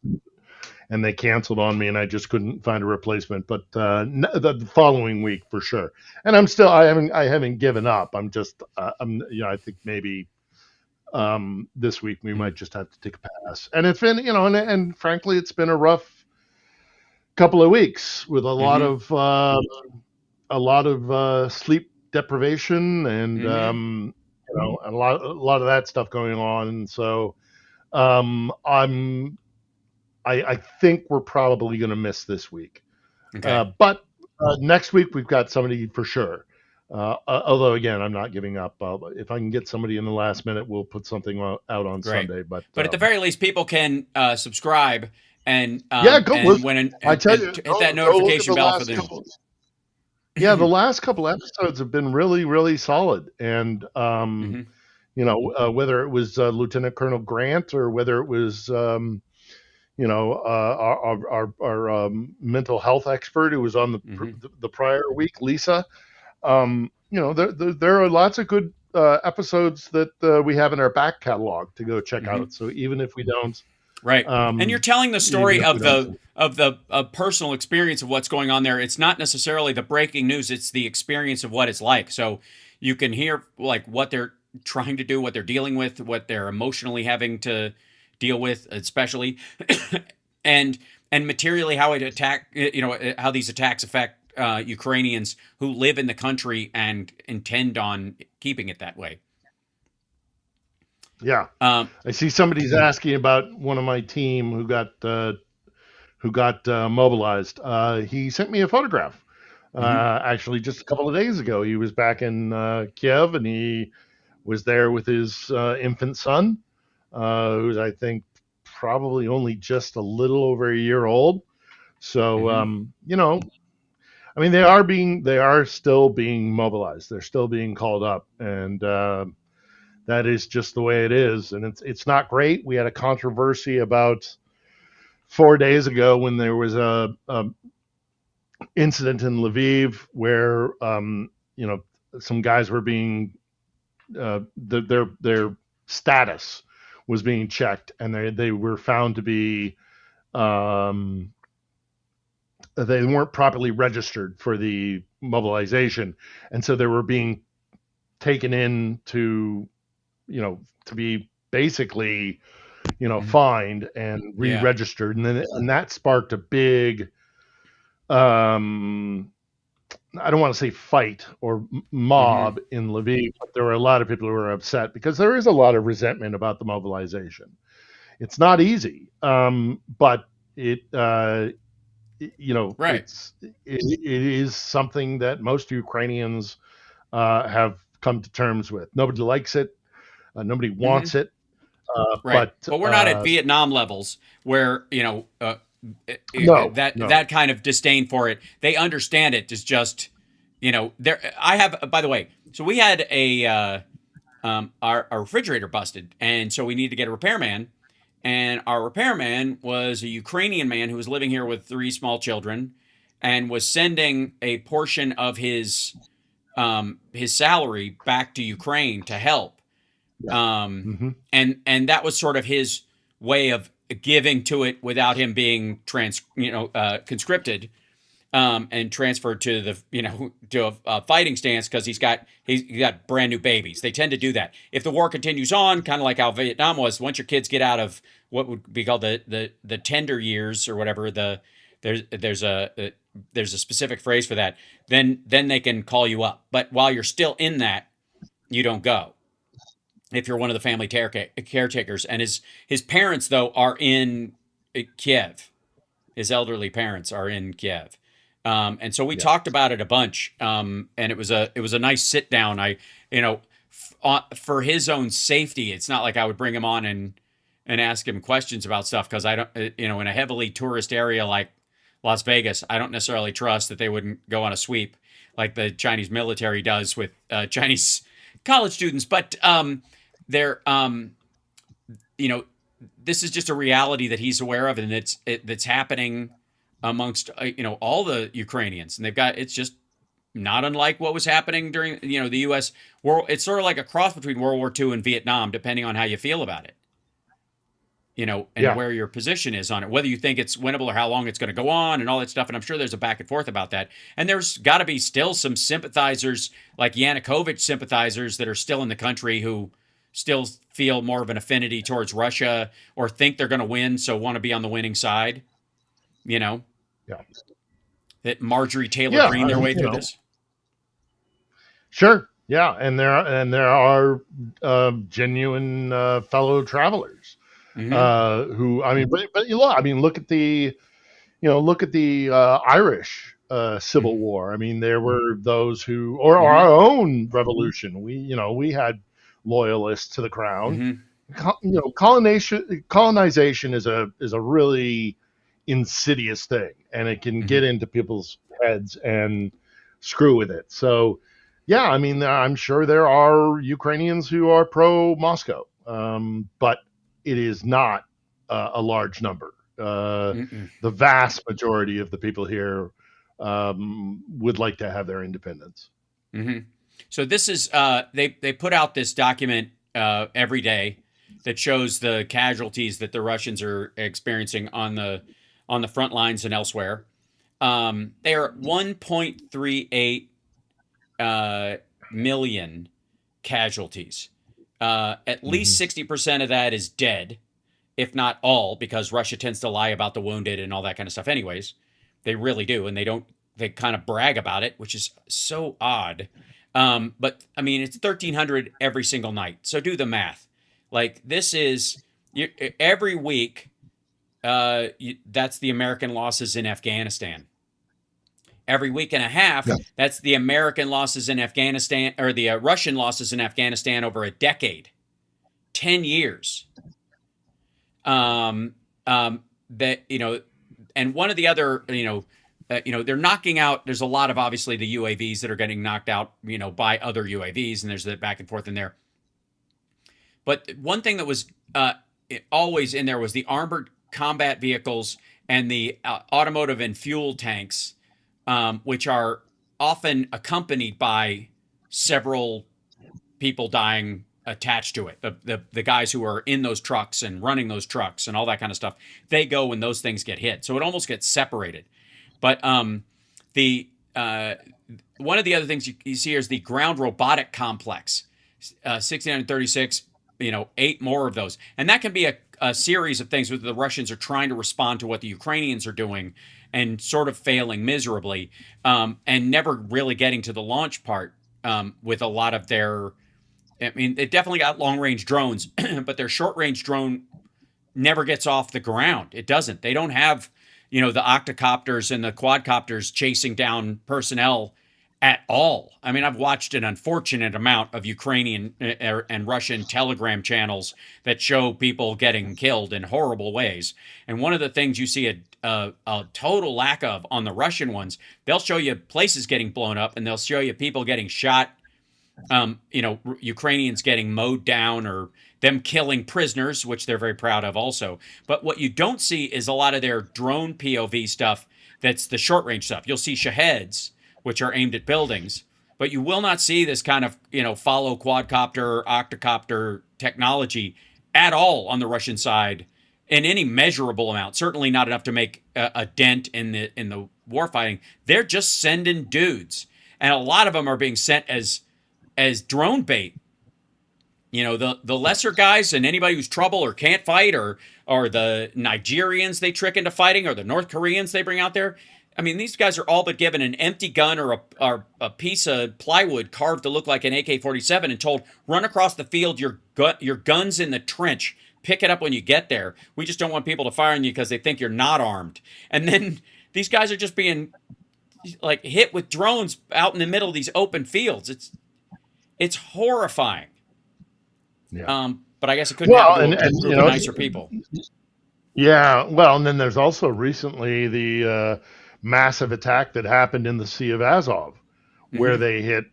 and they canceled on me, and I just couldn't find a replacement. But the following week for sure. And I haven't given up. I think maybe This week we might just have to take a pass. And it's been, and frankly, it's been a rough couple of weeks with a lot of sleep deprivation and a lot of that stuff going on. And so I think we're probably going to miss this week. Okay. But next week we've got somebody for sure. Although again, I'm not giving up. If I can get somebody in the last minute, we'll put something out on Great. Sunday. But at the very least, people can subscribe and go and listen. when I tell you, hit that go look at notification the bell last for the couple. Yeah, the last couple episodes have been really, really solid. And whether it was Lieutenant Colonel Grant or whether it was our mental health expert who was on the prior week, Lisa. There are lots of good episodes that we have in our back catalog to go check out. So even if we don't, right, and you're telling the story even if of we the personal experience of what's going on there. It's not necessarily the breaking news; it's the experience of what it's like. So you can hear like what they're trying to do, what they're dealing with, what they're emotionally having to deal with, especially, and materially how how these attacks affect Ukrainians who live in the country and intend on keeping it that way. Yeah, I see somebody's asking about one of my team who got mobilized. He sent me a photograph. Actually, just a couple of days ago, he was back in Kiev, and he was there with his infant son, who's I think probably only just a little over a year old. So I mean, they are still being mobilized. They're still being called up, and that is just the way it is. And it's not great. We had a controversy about 4 days ago when there was a incident in Lviv where some guys were being their status was being checked, and they were found to be they weren't properly registered for the mobilization, and so they were being taken in to be basically fined and re-registered, and that sparked a big I don't want to say fight or mob in Lviv, but there were a lot of people who were upset because there is a lot of resentment about the mobilization. It's not easy, but it right. It is something that most Ukrainians have come to terms with. Nobody likes it. Nobody wants it. Right. But we're not at Vietnam levels where, that kind of disdain for it. They understand it. It's just, there. I have, by the way, so we had our refrigerator busted, and so we needed to get a repairman. And our repairman was a Ukrainian man who was living here with 3 small children, and was sending a portion of his salary back to Ukraine to help. And that was sort of his way of giving to it without him being conscripted and transferred to the a fighting stance, because he's got brand new babies. They tend to do that. If the war continues on, kind of like how Vietnam was, once your kids get out of what would be called the tender years or whatever, there's a specific phrase for that, then they can call you up. But while you're still in that, you don't go if you're one of the family caretakers. And his parents, though, are in Kiev. His elderly parents are in Kiev. And so we talked about it a bunch. And it was a nice sit down. For his own safety, it's not like I would bring him on and ask him questions about stuff, because I don't, in a heavily tourist area like Las Vegas, I don't necessarily trust that they wouldn't go on a sweep like the Chinese military does with Chinese college students. But they're this is just a reality that he's aware of, and that's happening amongst all the Ukrainians, and it's just not unlike what was happening during the U.S. war. It's sort of like a cross between World War II and Vietnam, depending on how you feel about it, where your position is on it, whether you think it's winnable or how long it's going to go on and all that stuff. And I'm sure there's a back and forth about that. And there's got to be still some sympathizers, like Yanukovych sympathizers, that are still in the country who still feel more of an affinity towards Russia or think they're going to win, so want to be on the winning side. You know, Yeah. that Marjorie Taylor Yeah. Greene their way through this. Sure. Yeah. And there are genuine fellow travelers who, I mean, but look at the, Irish Civil War. I mean, there were those who, or our own revolution. We had loyalists to the crown. Colonization is a really insidious thing, and it can get into people's heads and screw with it. So, yeah, I mean, I'm sure there are Ukrainians who are pro Moscow, but it is not a large number. The vast majority of the people here would like to have their independence. So this is they put out this document every day that shows the casualties that the Russians are experiencing on the front lines and elsewhere. They are at 1.38 million casualties. At least 60% of that is dead, if not all, because Russia tends to lie about the wounded and all that kind of stuff. Anyways, they really do, and they kind of brag about it, which is so odd. But I mean, it's 1,300 every single night. So do the math. Like, this is every week. That's the American losses in Afghanistan. Every week and a half, that's the American losses in Afghanistan, or the Russian losses in Afghanistan over a decade, 10 years. And one of the other, they're knocking out. There's a lot of, obviously, the UAVs that are getting knocked out, by other UAVs, and there's the back and forth in there. But one thing that was always in there was the armored combat vehicles and the automotive and fuel tanks, which are often accompanied by several people dying attached to it. The guys who are in those trucks and running those trucks and all that kind of stuff, they go when those things get hit. So it almost gets separated. But one of the other things you see here is the ground robotic complex, 6936. 8 more of those. And that can be a series of things where the Russians are trying to respond to what the Ukrainians are doing and sort of failing miserably, and never really getting to the launch part with a lot of their... I mean, they definitely got long-range drones, but their short-range drone never gets off the ground. It doesn't. They don't have, the octocopters and the quadcopters chasing down personnel at all. I mean, I've watched an unfortunate amount of Ukrainian and Russian Telegram channels that show people getting killed in horrible ways. And one of the things you see a total lack of on the Russian ones, they'll show you places getting blown up, and they'll show you people getting shot, Ukrainians getting mowed down, or them killing prisoners, which they're very proud of also. But what you don't see is a lot of their drone POV stuff. That's the short range stuff. You'll see Shaheds, which are aimed at buildings, but you will not see this kind of, follow quadcopter, octocopter technology at all on the Russian side in any measurable amount. Certainly not enough to make a dent in the warfighting. They're just sending dudes, and a lot of them are being sent as drone bait. The lesser guys, and anybody who's trouble or can't fight, or the Nigerians they trick into fighting, or the North Koreans they bring out there. I mean, these guys are all but given an empty gun or a piece of plywood carved to look like an AK-47 and told, run across the field, your gun's in the trench, pick it up when you get there. We just don't want people to fire on you because they think you're not armed. And then these guys are just being hit with drones out in the middle of these open fields. It's horrifying. Yeah. But I guess it couldn't happen to a group of nicer people. Yeah. Well, and then there's also recently the massive attack that happened in the Sea of Azov, where they hit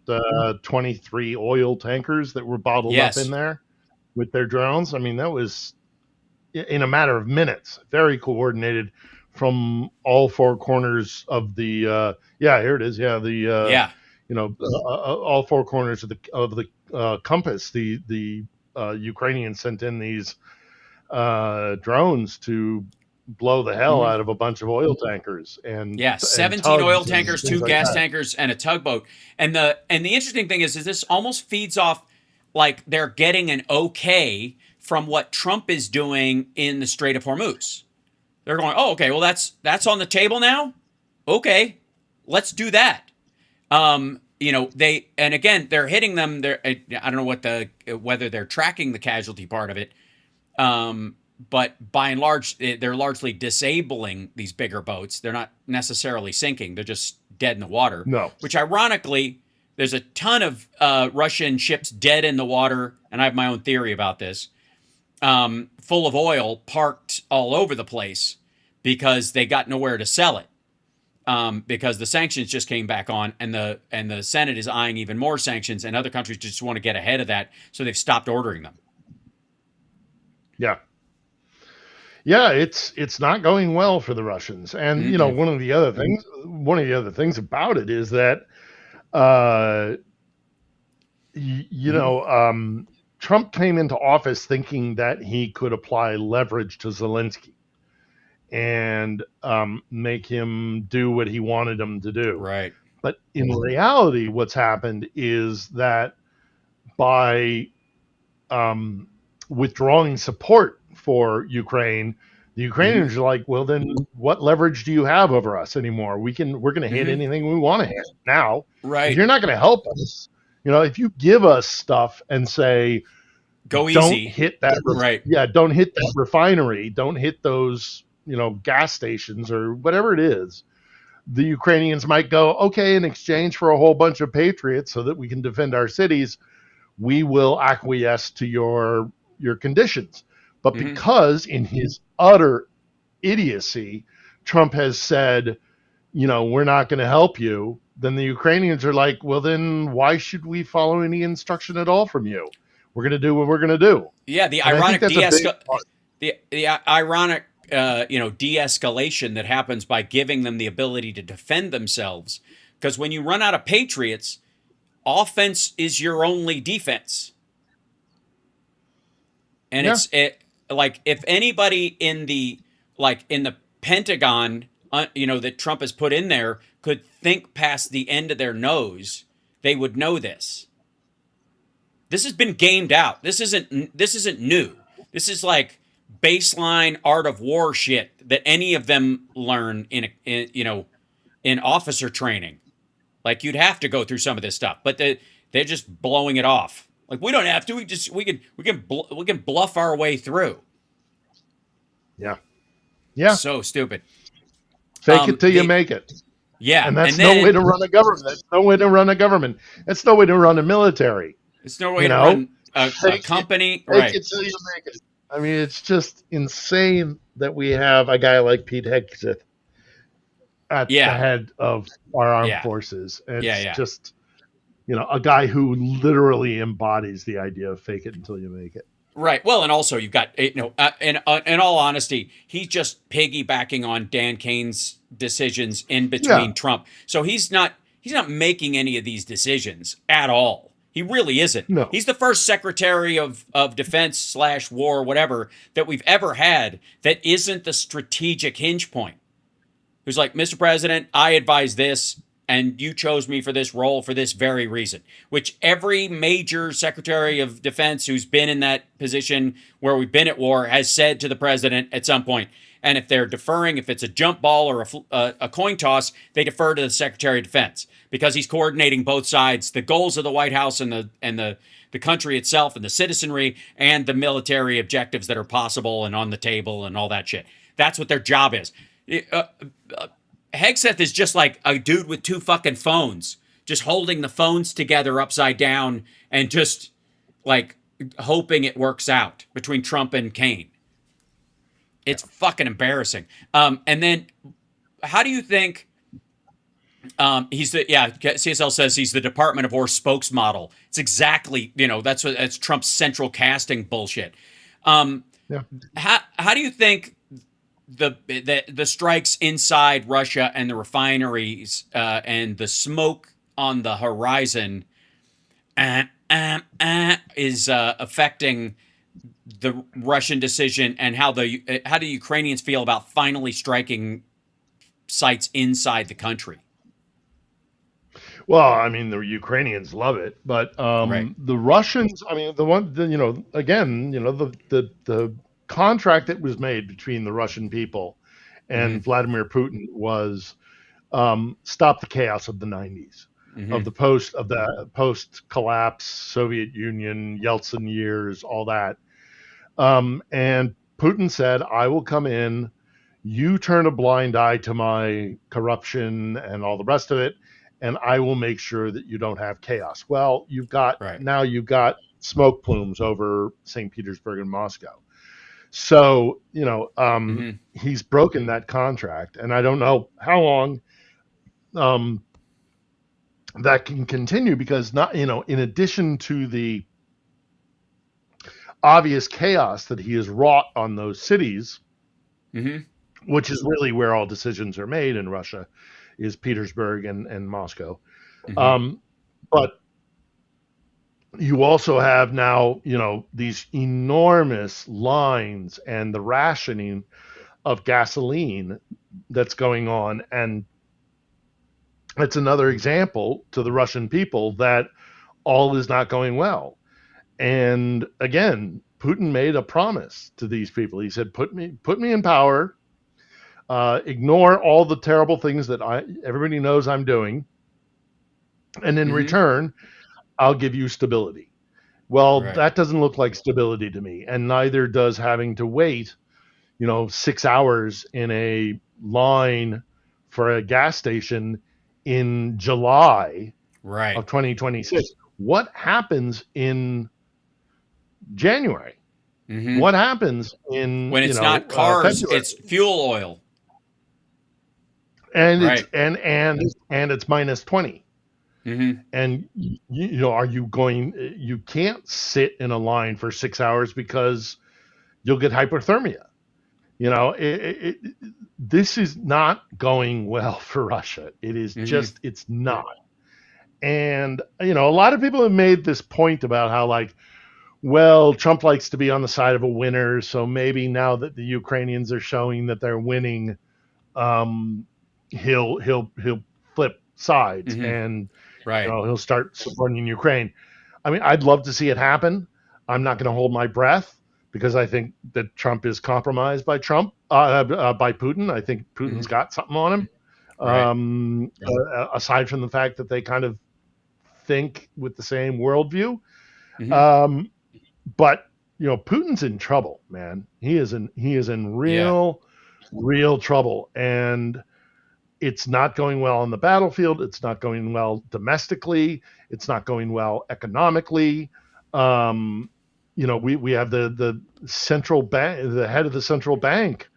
23 oil tankers that were bottled up in there with their drones. I mean, that was in a matter of minutes, very coordinated from all four corners of the here it is. Yeah, all four corners of the compass. The Ukrainians sent in these drones to blow the hell out of a bunch of oil tankers, and 17 oil tankers, 2 gas tankers, and a tugboat. And the interesting thing is this almost feeds off like they're getting an okay from what Trump is doing in the Strait of Hormuz. They're going, oh, okay, well that's on the table now. Okay, let's do that. And again, they're hitting them. I don't know whether they're tracking the casualty part of it. But by and large, they're largely disabling these bigger boats. They're not necessarily sinking. They're just dead in the water. No. Which ironically, there's a ton of Russian ships dead in the water, and I have my own theory about this, full of oil parked all over the place because they got nowhere to sell it. Because the sanctions just came back on, and the Senate is eyeing even more sanctions, and other countries just want to get ahead of that, so they've stopped ordering them. Yeah. Yeah, it's not going well for the Russians. And one of the other things about it is that Trump came into office thinking that he could apply leverage to Zelensky and make him do what he wanted him to do. Right. But in reality, what's happened is that by withdrawing support for Ukraine, the Ukrainians are like, well, then what leverage do you have over us anymore? We're going to hit anything we want to hit now. Right. If you're not going to help us, if you give us stuff and say, go easy, don't hit that. Right. Yeah. Don't hit that refinery. Don't hit those, gas stations or whatever it is. The Ukrainians might go, okay, in exchange for a whole bunch of patriots so that we can defend our cities, we will acquiesce to your conditions. But because in his utter idiocy, Trump has said, we're not going to help you, then the Ukrainians are like, well, then why should we follow any instruction at all from you? We're going to do what we're going to do. Yeah, the ironic de-escalation that happens by giving them the ability to defend themselves. Because when you run out of patriots, offense is your only defense. And if anybody in the Pentagon, that Trump has put in there could think past the end of their nose, they would know this. This has been gamed out. This isn't new. This is like baseline art of war shit that any of them learn in officer training. Like you'd have to go through some of this stuff, but they're just blowing it off. Like we don't have to. We can bluff our way through. Yeah, yeah. So stupid. Fake it till you make it. Yeah, and that's no way to run a government. That's no way to run a government. That's no way to run a military. It's no way to run a company. Right. Fake it till you make it. I mean, it's just insane that we have a guy like Pete Hegseth at the head of our armed forces. It's just. A guy who literally embodies the idea of fake it until you make it. Right. Well, and also you've got, in all honesty, he's just piggybacking on Dan Kane's decisions in between Trump. So he's not making any of these decisions at all. He really isn't. No. He's the first Secretary of Defense / War, whatever, that we've ever had that isn't the strategic hinge point. Who's like, Mr. President, I advise this. And you chose me for this role for this very reason, which every major Secretary of Defense who's been in that position where we've been at war has said to the president at some point. And if they're deferring, if it's a jump ball or a coin toss, they defer to the Secretary of Defense because he's coordinating both sides, the goals of the White House and the country itself and the citizenry and the military objectives that are possible and on the table and all that shit. That's what their job is. Hegseth is just like a dude with two fucking phones, just holding the phones together upside down and just like hoping it works out between Trump and Kane. It's fucking embarrassing. And then how do you think CSL says he's the Department of War spokesmodel. It's exactly, that's Trump's central casting bullshit. How do you think the strikes inside Russia and the refineries and the smoke on the horizon is affecting the Russian decision, and how do Ukrainians feel about finally striking sites inside the country? Well, I mean, the Ukrainians love it, but Right. the Russians, I mean, again, the contract that was made between the Russian people Mm-hmm. and Vladimir Putin was stop the chaos of the 90s, Mm-hmm. of the post collapse Soviet Union, Yeltsin years, all that. And Putin said, I will come in, you turn a blind eye to my corruption and all the rest of it, and I will make sure that you don't have chaos. Well, Right. you've got smoke plumes over St. Petersburg and Moscow. So, Mm-hmm. he's broken that contract, and I don't know how long um, that can continue because in addition to the obvious chaos that he has wrought on those cities, Mm-hmm. which is really where all decisions are made in Russia, is Petersburg and Moscow. Mm-hmm. Um, but you also have now, these enormous lines and the rationing of gasoline that's going on. And it's another example to the Russian people that all is not going well. And again, Putin made a promise to these people. He said, put me in power, ignore all the terrible things that everybody knows I'm doing, and in Mm-hmm. return, I'll give you stability. Well, Right. that doesn't look like stability to me, and neither does having to wait, 6 hours in a line for a gas station in July Right. of 2026. What happens in January? Mm-hmm. What happens in When it's not cars, February? it's fuel oil. And Right. and it's minus 20. Mm-hmm. And are you going? You can't sit in a line for 6 hours because you'll get hypothermia. This is not going well for Russia. It is Mm-hmm. just, it's not. And a lot of people have made this point about how, like, well, Trump likes to be on the side of a winner, so maybe now that the Ukrainians are showing that they're winning, he'll flip sides Mm-hmm. and Right. he'll start supporting Ukraine. I mean, I'd love to see it happen. I'm not going to hold my breath because I think that Trump is compromised by by Putin. I think Putin's got something on him. Right. Aside from the fact that they kind of think with the same worldview. Mm-hmm. But Putin's in trouble, man. He is in Yeah. real trouble, and it's not going well on the battlefield. It's not going well domestically. It's not going well economically. We have the central bank, the head of the central bank,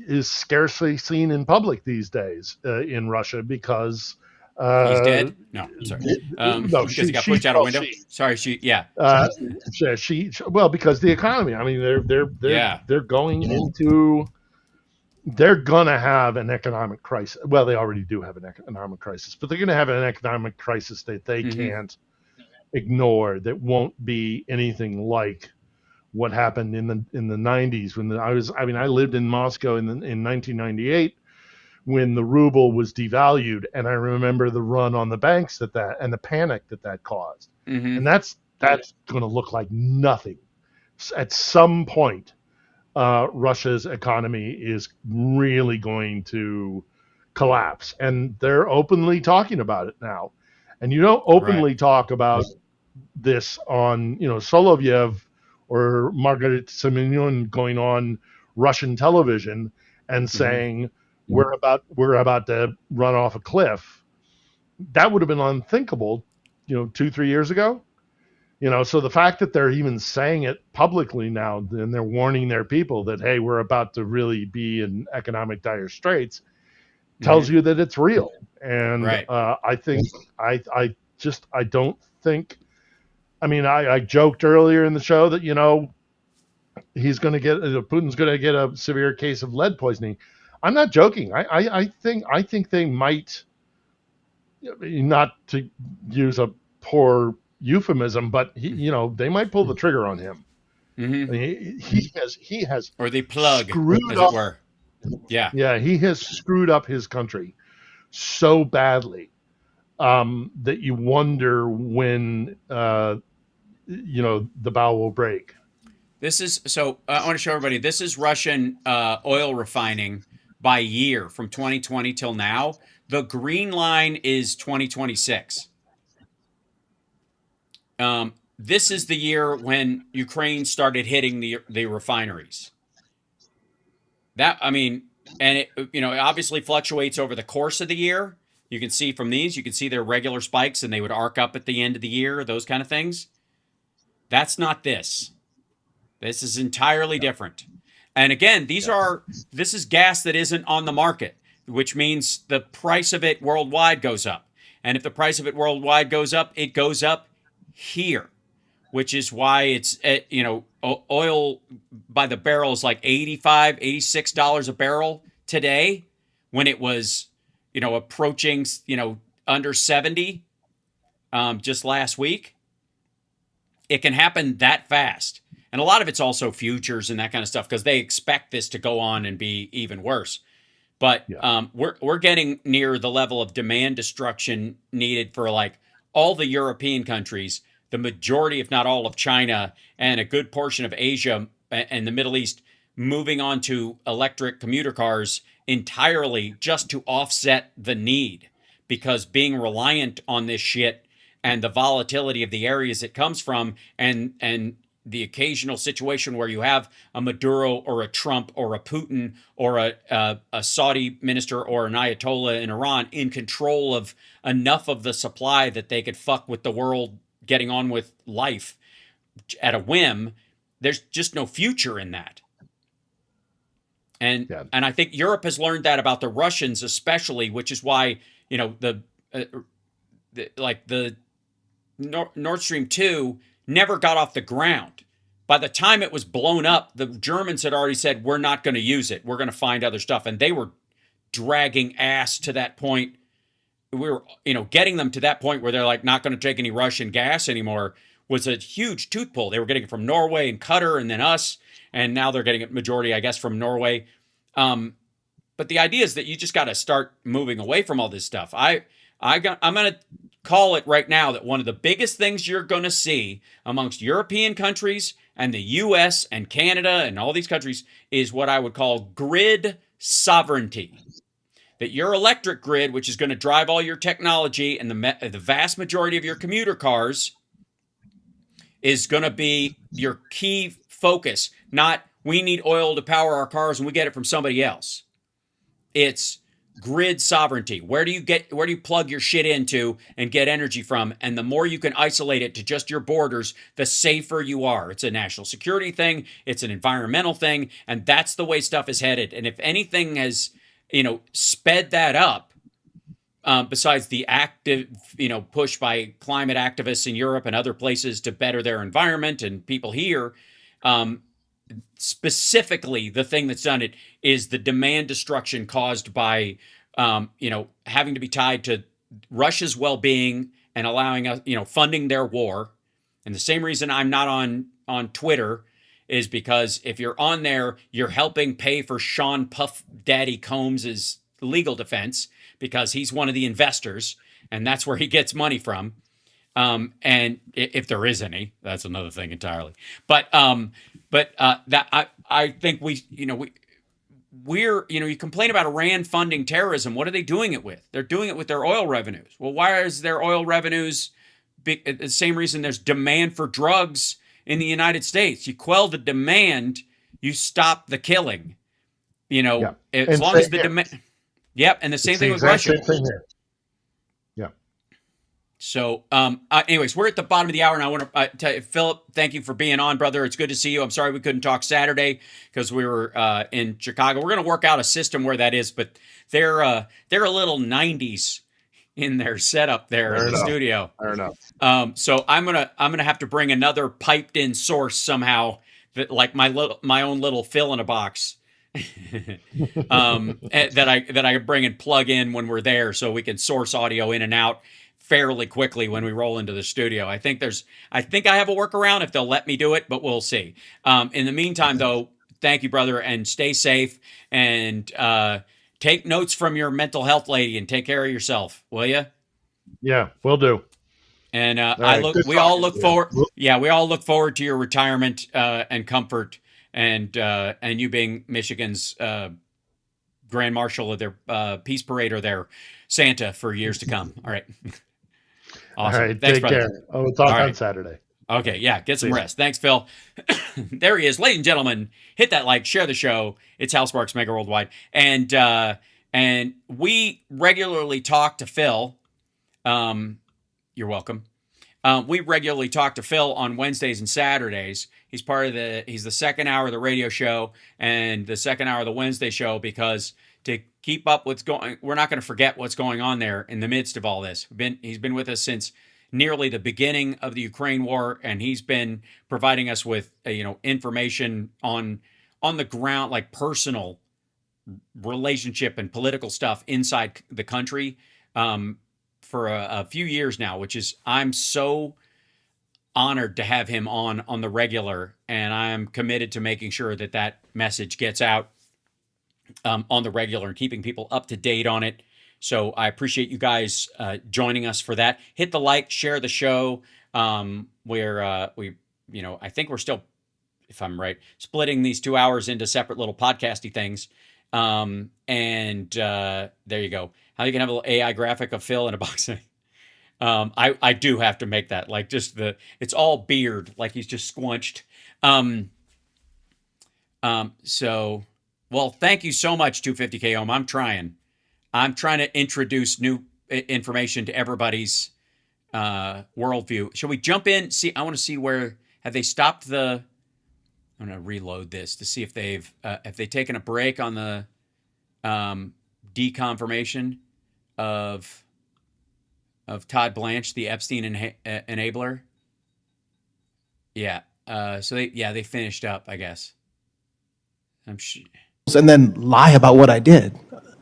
is scarcely seen in public these days in Russia because He's dead? No, sorry. no, Because he got pushed out a window? Sorry, yeah. well, because the economy. I mean, Yeah. they're going into. They're gonna have an economic crisis. Well, they already do have an economic crisis, but they're gonna have an economic crisis that they Mm-hmm. can't ignore. That won't be anything like what happened in the 90s when I lived in Moscow in 1998 when the ruble was devalued, and I remember the run on the banks and the panic that caused. Mm-hmm. And that's going to look like nothing. At some point, Russia's economy is really going to collapse, and they're openly talking about it now. And you don't openly talk about this on Solovyev or Margaret Semyon going on Russian television and saying we're about to run off a cliff. That would have been unthinkable, 2-3 years ago. So the fact that they're even saying it publicly now and they're warning their people that, hey, we're about to really be in economic dire straits tells you that it's real. And I think I don't think. I mean, I joked earlier in the show that he's going to Putin's going to get a severe case of lead poisoning. I'm not joking. I think they might, not to use a poor euphemism, but they might pull the trigger on him. Mm-hmm. I mean, he has or the plug, screwed as up, it were. Yeah. Yeah, he has screwed up his country so badly. that you wonder when the bow will break. This is so. I want to show everybody. This is Russian oil refining by year from 2020 till now. The green line is 2026. This is the year when Ukraine started hitting the refineries. That I mean, and it it obviously fluctuates over the course of the year. You can see from these, you can see their regular spikes, and they would arc up at the end of the year. Those kind of things. That's not this. This is entirely different. And again, this is gas that isn't on the market, which means the price of it worldwide goes up. And if the price of it worldwide goes up, it goes up here, which is why it's oil by the barrel is like $85, $86 a barrel today, when it was approaching under 70 just last week. It can happen that fast. And a lot of it's also futures and that kind of stuff, because they expect this to go on and be even worse. But we're getting near the level of demand destruction needed for like all the European countries, the majority, if not all, of China, and a good portion of Asia and the Middle East, moving on to electric commuter cars entirely just to offset the need, because being reliant on this shit and the volatility of the areas it comes from, and the occasional situation where you have a Maduro or a Trump or a Putin or a Saudi minister or an Ayatollah in Iran in control of enough of the supply that they could fuck with the world getting on with life at a whim, there's just no future in that. And I think Europe has learned that about the Russians especially, which is why the Nord Stream 2 never got off the ground. By the time it was blown up, the Germans had already said, we're not going to use it. We're going to find other stuff. And they were dragging ass to that point. We were, getting them to that point where they're like not going to take any Russian gas anymore, was a huge tooth pull. They were getting it from Norway and Qatar and then us. And now they're getting it majority, I guess, from Norway. But the idea is that you just got to start moving away from all this stuff. I'm going to call it right now that one of the biggest things you're going to see amongst European countries and the US and Canada and all these countries is what I would call grid sovereignty. That your electric grid, which is going to drive all your technology and the vast majority of your commuter cars, is going to be your key focus. Not, we need oil to power our cars and we get it from somebody else. It's grid sovereignty. Where do you plug your shit into and get energy from? And the more you can isolate it to just your borders, the safer you are. It's a national security thing. It's an environmental thing. And that's the way stuff is headed. And if anything has, sped that up, besides the active, push by climate activists in Europe and other places to better their environment and people here, specifically the thing that's done it is the demand destruction caused by having to be tied to Russia's well-being and allowing us, funding their war. And the same reason I'm not on Twitter is because if you're on there, you're helping pay for Sean Puff Daddy Combs's legal defense, because he's one of the investors and that's where he gets money from. And if there is any, that's another thing entirely. But that I think we're you complain about Iran funding terrorism. What are they doing it with? They're doing it with their oil revenues. Well, why is their oil revenues the same reason there's demand for drugs in the United States? You quell the demand, you stop the killing. As long as the demand. Yep, and the same thing with Russia. Same thing here. Yeah. So, anyways, we're at the bottom of the hour, and I want to tell you, Philip, thank you for being on, brother. It's good to see you. I'm sorry we couldn't talk Saturday because we were in Chicago. We're going to work out a system where that is, but they're a little 90s in their setup there in the studio. Fair enough. So I'm gonna have to bring another piped in source somehow, that like my own little fill in a box. that I bring and plug in when we're there, so we can source audio in and out fairly quickly when we roll into the studio. I think I have a workaround if they'll let me do it, but we'll see. In the meantime, though, thank you, brother, and stay safe, and take notes from your mental health lady and take care of yourself, will you? Yeah, will do. And right, good we all talking look to you. forward. Yeah, we all look forward to your retirement and comfort, and you being Michigan's Grand Marshal of their Peace Parade or their Santa for years to come. All right. All Awesome. right, Thanks, take brother. care. Oh, we'll talk All on right. Saturday. Okay, yeah, get some See ya. rest. Thanks, Phil. There he is. Ladies and gentlemen, hit that like, share the show. It's Housemarks Mega Worldwide. And we regularly talk to Phil. You're welcome. We regularly talk to Phil on Wednesdays and Saturdays. He's the second hour of the radio show and the second hour of the Wednesday show, because to keep up we're not going to forget what's going on there in the midst of all this. He's been with us since nearly the beginning of the Ukraine war, and he's been providing us with information on the ground, like personal relationship and political stuff inside the country for a few years now, which is, I'm so honored to have him on the regular, and I'm committed to making sure that message gets out on the regular and keeping people up to date on it. So I appreciate you guys joining us for that. Hit the like, share the show. I think we're still, if I'm right, splitting these 2 hours into separate little podcasty things. There you go. How you can have a little AI graphic of Phil in a box. I do have to make that, like, just it's all beard, like he's just squunched. Well, thank you so much, 250K Ohm. I'm trying to introduce new information to everybody's worldview. Shall we jump in? I want to see have they stopped I'm going to reload this to see if have they taken a break on the deconfirmation of Todd Blanche, the Epstein enabler. Yeah. They finished up, I guess. And then lie about what I did.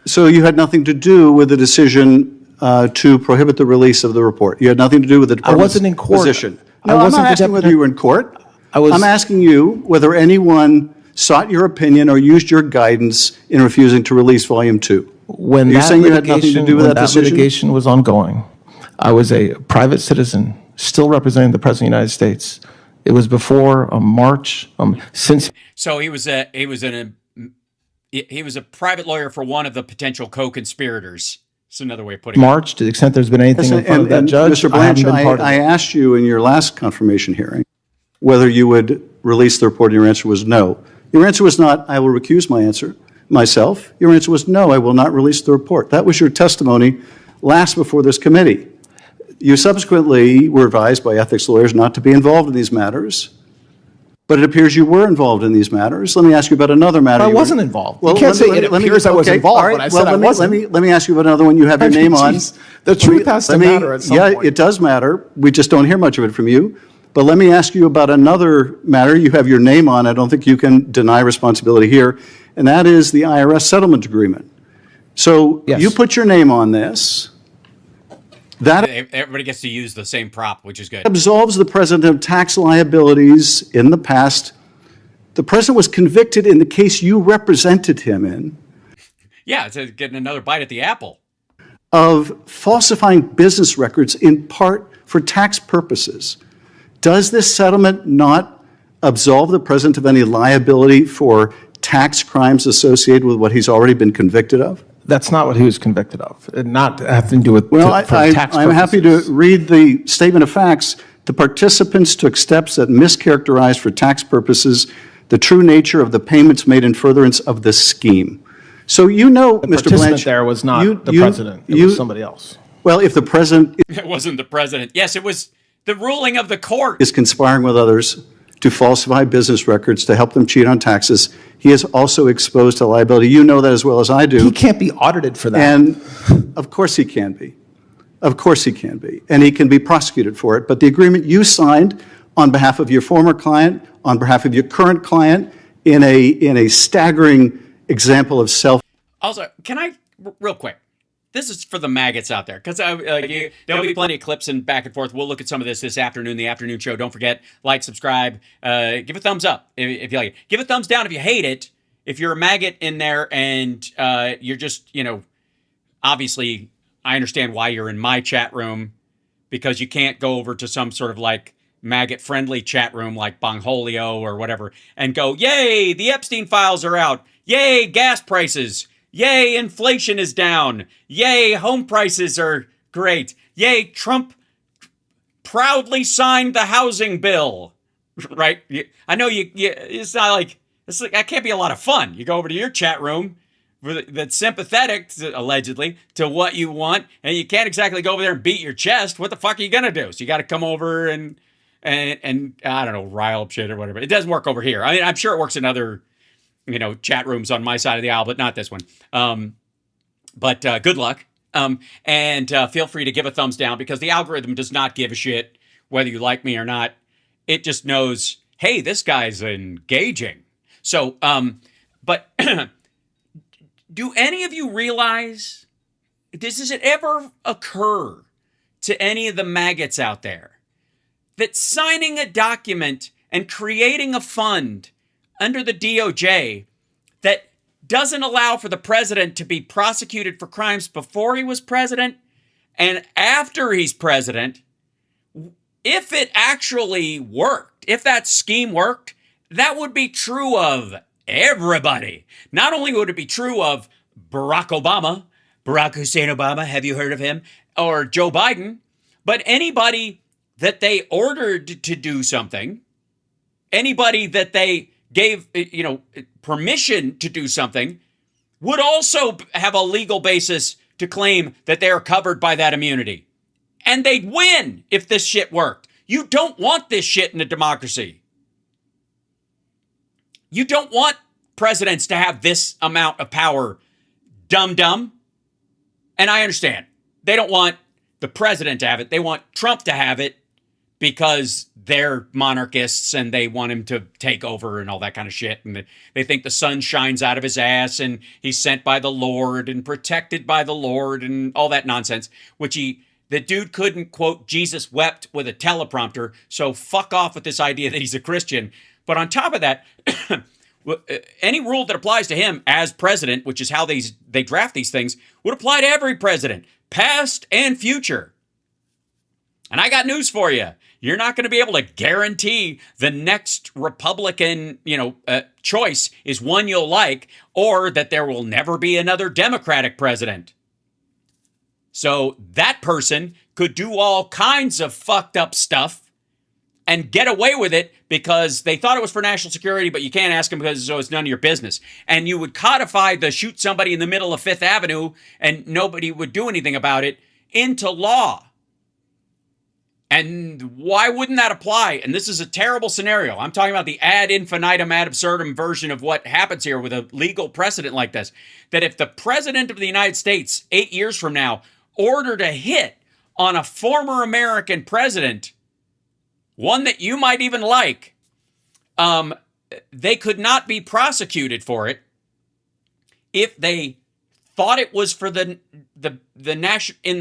So you had nothing to do with the decision to prohibit the release of the report. You had nothing to do with the department's wasn't in court. position. I No, I'm wasn't not the asking whether deputy- you were in court. I was- I'm asking you whether anyone sought your opinion or used your guidance in refusing to release Volume 2. When You're that saying you had nothing to litigation- do with when that decision? litigation was ongoing, I was a private citizen, still representing the President of the United States. It was before March. Since So he was a private lawyer for one of the potential co-conspirators. It's another way of putting it. March, to the extent there's been anything in front of that And judge, Mr. I Blanche, haven't been part of I it. asked you in your last confirmation hearing whether you would release the report, and your answer was no. Your answer was not, I will recuse myself. Your answer was, no, I will not release the report. That was your testimony last before this committee. You subsequently were advised by ethics lawyers not to be involved in these matters, but it appears you were involved in these matters. Let me ask you about another matter. I You wasn't were- involved. You can't say it appears I was involved all right, when I well, said I wasn't. Let me ask you about another one you have your I mean, name on. geez, the truth has to matter at some Yeah, point. it does matter. We just don't hear much of it from you. But let me ask you about another matter you have your name on. I don't think you can deny responsibility here, and that is the IRS settlement agreement. So Yes. you put your name on this. That Everybody gets to use the same prop, which is good. absolves the president of tax liabilities in the past. The president was convicted in the case you represented him in Yeah, it's getting another bite at the apple. of falsifying business records in part for tax purposes. Does this settlement not absolve the president of any liability for tax crimes associated with what he's already been convicted of? That's not what he was convicted of. It not having to do with Well, for tax I'm happy to purposes. read the statement of facts. The participants took steps that mischaracterized for tax purposes the true nature of the payments made in furtherance of the scheme. So you know, The Mr. participant Blanche. there was not you- the you- president. It you- was somebody else. Well, if the president It wasn't the president. Yes, it was the ruling of the court. is conspiring with others to falsify business records to help them cheat on taxes, he is also exposed to liability. You know that as well as I do. He can't be audited for that. And of course he can be. Of course he can be. And he can be prosecuted for it. But the agreement you signed on behalf of your former client, on behalf of your current client, in a staggering example of self. Also, can I, real quick, this is for the maggots out there, because there'll be plenty of clips and back and forth. We'll look at some of this afternoon, the afternoon show. Don't forget, like, subscribe, give a thumbs up if you like it. Give a thumbs down if you hate it. If you're a maggot in there and you're just, obviously I understand why you're in my chat room, because you can't go over to some sort of like maggot-friendly chat room like Bongholio or whatever and go, yay, the Epstein files are out. Yay, gas prices. Yay, inflation is down. Yay, home prices are great. Yay, Trump proudly signed the housing bill. Right? I know it's not like, that can't be a lot of fun. You go over to your chat room that's sympathetic, allegedly, to what you want, and you can't exactly go over there and beat your chest. What the fuck are you going to do? So you got to come over and I don't know, rile up shit or whatever. It doesn't work over here. I mean, I'm sure it works in other, chat rooms on my side of the aisle, but not this one. But good luck. And feel free to give a thumbs down, because the algorithm does not give a shit whether you like me or not. It just knows, hey, this guy's engaging. So, but do any of you realize, does it ever occur to any of the maggots out there that signing a document and creating a fund under the DOJ that doesn't allow for the president to be prosecuted for crimes before he was president and after he's president, if it actually worked, if that scheme worked, that would be true of everybody. Not only would it be true of Barack Hussein Obama, have you heard of him? Or Joe Biden, but anybody that they ordered to do something, anybody that they gave, permission to do something, would also have a legal basis to claim that they are covered by that immunity. And they'd win if this shit worked. You don't want this shit in a democracy. You don't want presidents to have this amount of power, dumb. And I understand. They don't want the president to have it. They want Trump to have it because they're monarchists and they want him to take over and all that kind of shit. And they think the sun shines out of his ass and he's sent by the Lord and protected by the Lord and all that nonsense, which the dude couldn't quote Jesus wept with a teleprompter. So fuck off with this idea that he's a Christian. But on top of that, any rule that applies to him as president, which is how they draft these things, would apply to every president, past and future. And I got news for you. You're not going to be able to guarantee the next Republican, choice is one you'll like, or that there will never be another Democratic president. So that person could do all kinds of fucked up stuff and get away with it because they thought it was for national security, but you can't ask them because it's none of your business. And you would codify the shoot somebody in the middle of Fifth Avenue and nobody would do anything about it into law. And why wouldn't that apply? And this is a terrible scenario. I'm talking about the ad infinitum, ad absurdum version of what happens here with a legal precedent like this. That if the president of the United States 8 years from now ordered a hit on a former American president, one that you might even like, they could not be prosecuted for it if they thought it was for in the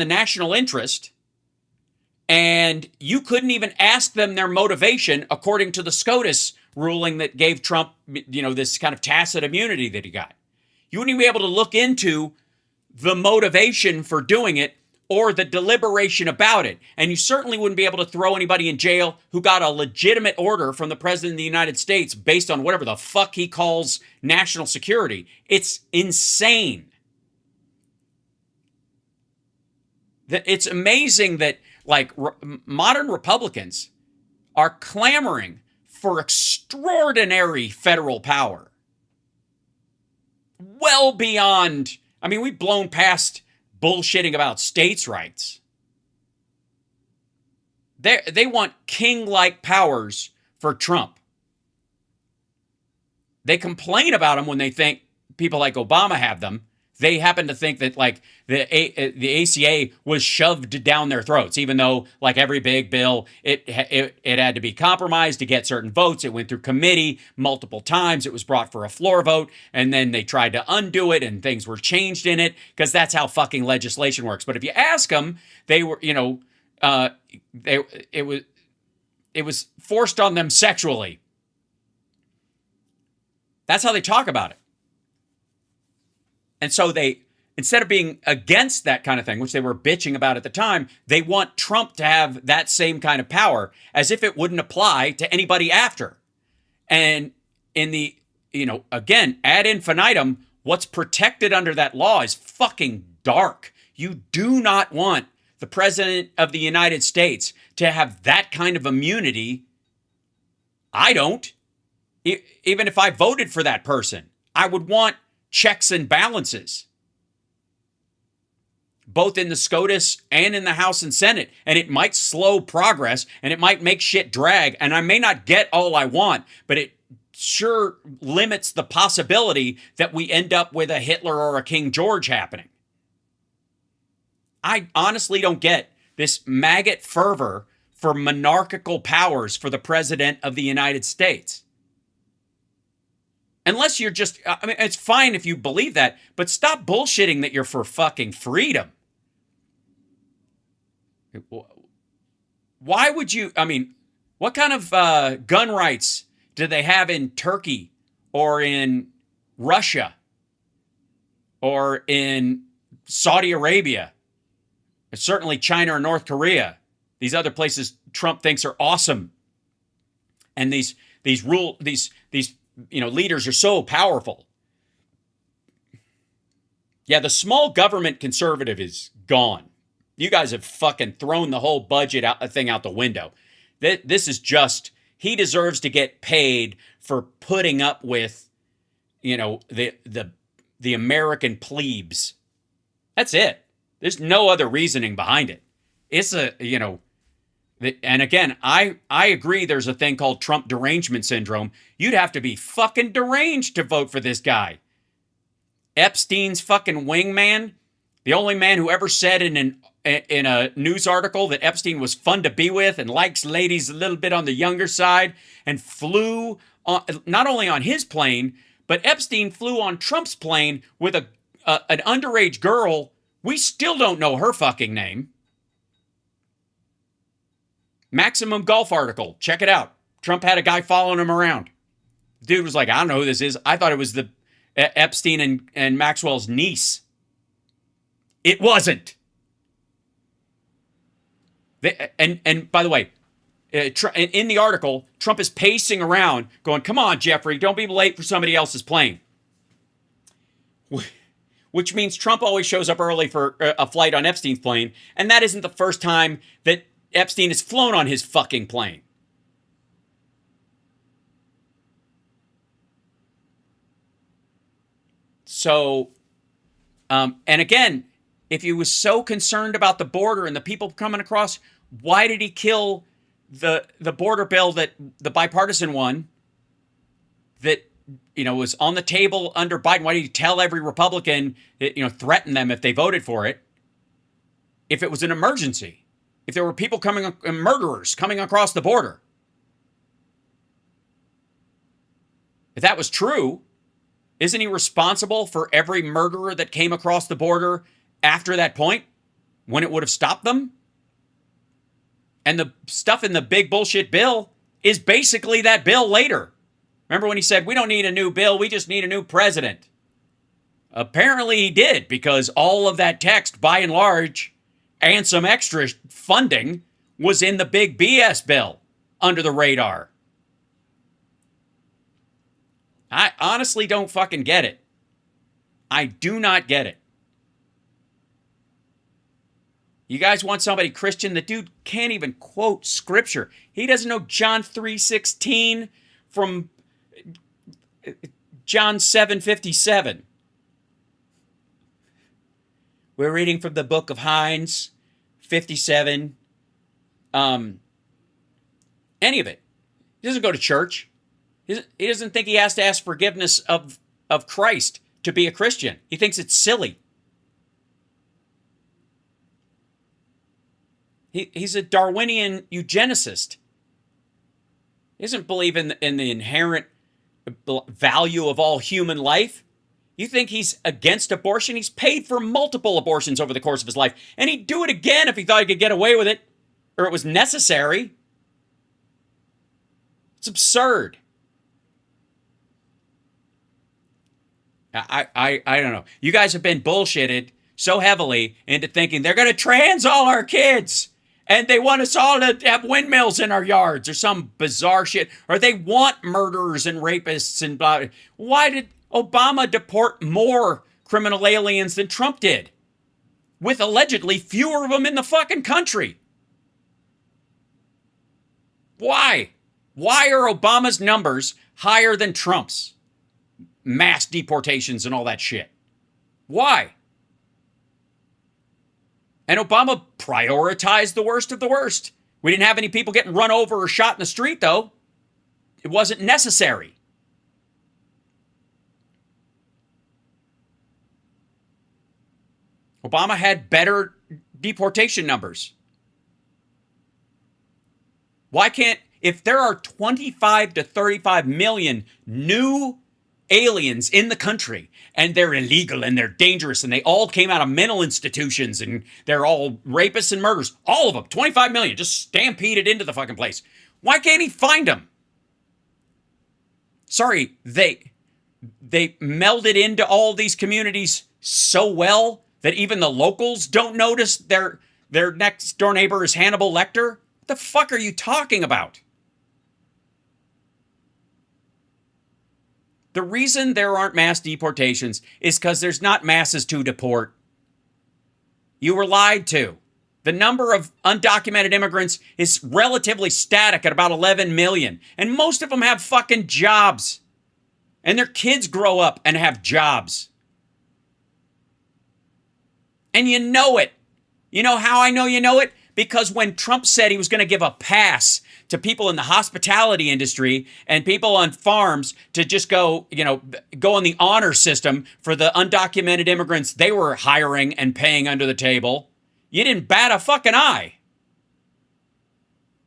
national interest. And you couldn't even ask them their motivation according to the SCOTUS ruling that gave Trump, this kind of tacit immunity that he got. You wouldn't even be able to look into the motivation for doing it or the deliberation about it. And you certainly wouldn't be able to throw anybody in jail who got a legitimate order from the president of the United States based on whatever the fuck he calls national security. It's insane. It's amazing that modern Republicans are clamoring for extraordinary federal power. Well beyond, we've blown past bullshitting about states' rights. They want king-like powers for Trump. They complain about them when they think people like Obama have them. They happen to think that the ACA was shoved down their throats, even though every big bill, it had to be compromised to get certain votes. It went through committee multiple times. It was brought for a floor vote, and then they tried to undo it, and things were changed in it because that's how fucking legislation works. But if you ask them, they were, it was forced on them sexually. That's how they talk about it. And so instead of being against that kind of thing, which they were bitching about at the time, they want Trump to have that same kind of power, as if it wouldn't apply to anybody after. And in the, again, ad infinitum, what's protected under that law is fucking dark. You do not want the president of the United States to have that kind of immunity. I don't. Even if I voted for that person, I would want checks and balances, both in the SCOTUS and in the House and Senate. And it might slow progress and it might make shit drag. And I may not get all I want, but it sure limits the possibility that we end up with a Hitler or a King George happening. I honestly don't get this maggot fervor for monarchical powers for the president of the United States. Unless you're just, it's fine if you believe that, but stop bullshitting that you're for fucking freedom. Why would you, what kind of gun rights do they have in Turkey or in Russia or in Saudi Arabia? Certainly China or North Korea. These other places Trump thinks are awesome. And these leaders are so powerful. Yeah, the small government conservative is gone. You guys have fucking thrown the whole budget thing out the window. This is just, he deserves to get paid for putting up with, the American plebes. That's it. There's no other reasoning behind it. It's and again, I agree there's a thing called Trump derangement syndrome. You'd have to be fucking deranged to vote for this guy. Epstein's fucking wingman, the only man who ever said in a news article that Epstein was fun to be with and likes ladies a little bit on the younger side, and flew on, not only on his plane, but Epstein flew on Trump's plane with an underage girl. We still don't know her fucking name. Maximum Golf article. Check it out. Trump had a guy following him around. Dude was like, I don't know who this is. I thought it was the Epstein and Maxwell's niece. It wasn't. And by the way, in the article, Trump is pacing around going, come on, Jeffrey, don't be late for somebody else's plane. Which means Trump always shows up early for a flight on Epstein's plane. And that isn't the first time that Epstein has flown on his fucking plane. So, and again, if he was so concerned about the border and the people coming across, why did he kill the border bill, that the bipartisan one that, was on the table under Biden? Why did he tell every Republican, threaten them if they voted for it? If it was an emergency, if there were people murderers coming across the border. If that was true, isn't he responsible for every murderer that came across the border after that point, when it would have stopped them? And the stuff in the big bullshit bill is basically that bill later. Remember when he said, we don't need a new bill, we just need a new president? Apparently he did, because all of that text, by and large, and some extra funding, was in the big BS bill under the radar. I honestly don't fucking get it. I do not get it. You guys want somebody Christian? The dude can't even quote scripture. He doesn't know John 3:16 from John 7:57. We're reading from the book of Hines, 57. Any of it. He doesn't go to church. He doesn't think he has to ask forgiveness of Christ to be a Christian. He thinks it's silly. He's a Darwinian eugenicist. He doesn't believe in the inherent value of all human life. You think he's against abortion? He's paid for multiple abortions over the course of his life. And he'd do it again if he thought he could get away with it, or it was necessary. It's absurd. I don't know. You guys have been bullshitted so heavily into thinking they're going to trans all our kids. And they want us all to have windmills in our yards or some bizarre shit. Or they want murderers and rapists and blah. Why did Obama deport more criminal aliens than Trump did? With allegedly fewer of them in the fucking country. Why? Why are Obama's numbers higher than Trump's? Mass deportations and all that shit. Why? And Obama prioritized the worst of the worst. We didn't have any people getting run over or shot in the street, though. It wasn't necessary. Obama had better deportation numbers. Why can't, if there are 25 to 35 million new aliens in the country, and they're illegal and they're dangerous and they all came out of mental institutions and they're all rapists and murderers, all of them, 25 million, just stampeded into the fucking place. Why can't he find them? Sorry, they melded into all these communities so well that even the locals don't notice their next door neighbor is Hannibal Lecter? What the fuck are you talking about? The reason there aren't mass deportations is because there's not masses to deport. You were lied to. The number of undocumented immigrants is relatively static at about 11 million. And most of them have fucking jobs. And their kids grow up and have jobs. And you know it. You know how I know you know it? Because when Trump said he was going to give a pass to people in the hospitality industry and people on farms to just go on the honor system for the undocumented immigrants they were hiring and paying under the table, you didn't bat a fucking eye.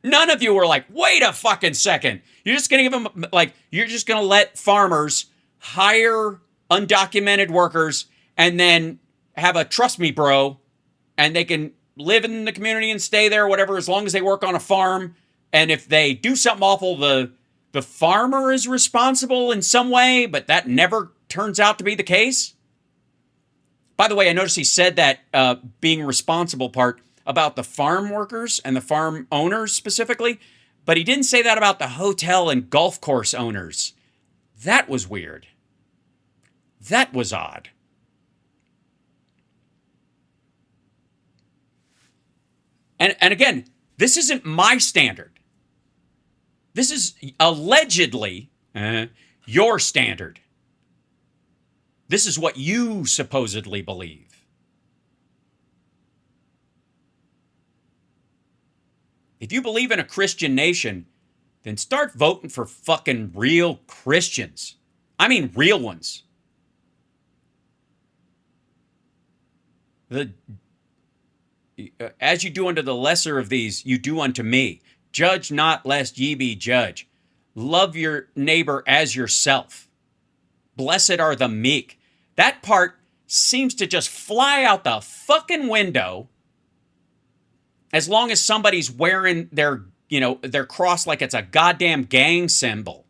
None of you were like, wait a fucking second. You're just going to give them, you're just going to let farmers hire undocumented workers and then have a trust me bro, and they can live in the community and stay there, whatever, as long as they work on a farm. And if they do something awful, the farmer is responsible in some way, but that never turns out to be the case. By the way, I noticed he said that being responsible part about the farm workers and the farm owners specifically, but he didn't say that about the hotel and golf course owners. That was weird. That was odd. And again, this isn't my standard. This is allegedly your standard. This is what you supposedly believe. If you believe in a Christian nation, then start voting for fucking real Christians. I mean real ones. As you do unto the lesser of these, you do unto me. Judge not, lest ye be judged. Love your neighbor as yourself. Blessed are the meek. That part seems to just fly out the fucking window as long as somebody's wearing their cross like it's a goddamn gang symbol.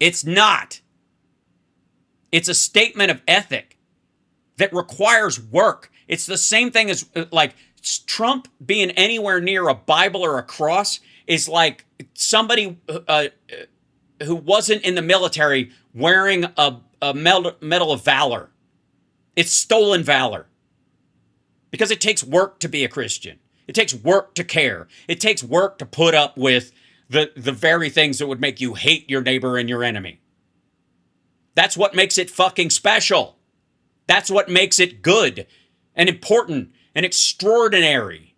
It's not. It's a statement of ethic that requires work. It's the same thing as like Trump being anywhere near a Bible or a cross is like somebody who wasn't in the military wearing a Medal of Valor. It's stolen valor. Because it takes work to be a Christian. It takes work to care. It takes work to put up with the very things that would make you hate your neighbor and your enemy. That's what makes it fucking special. That's what makes it good and important and extraordinary.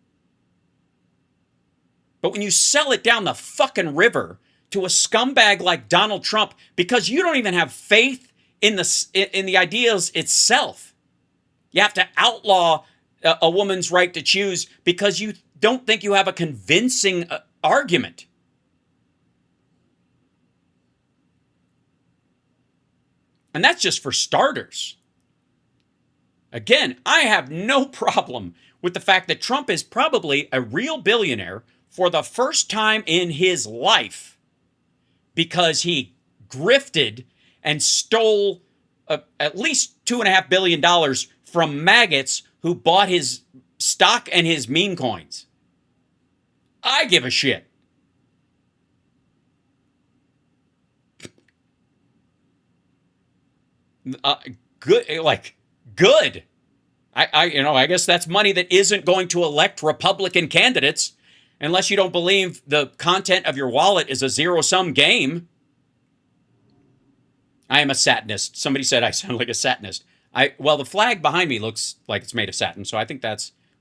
But when you sell it down the fucking river to a scumbag like Donald Trump because you don't even have faith in the ideas itself, you have to outlaw a woman's right to choose because you don't think you have a convincing argument. And that's just for starters. Again, I have no problem with the fact that Trump is probably a real billionaire for the first time in his life because he grifted and stole at least $2.5 billion from maggots who bought his stock and his meme coins. I give a shit. Good. I guess that's money that isn't going to elect Republican candidates unless you don't believe the content of your wallet is a zero-sum game. I am a satinist. Somebody said I sound like a satinist. Well, the flag behind me looks like it's made of satin, so I think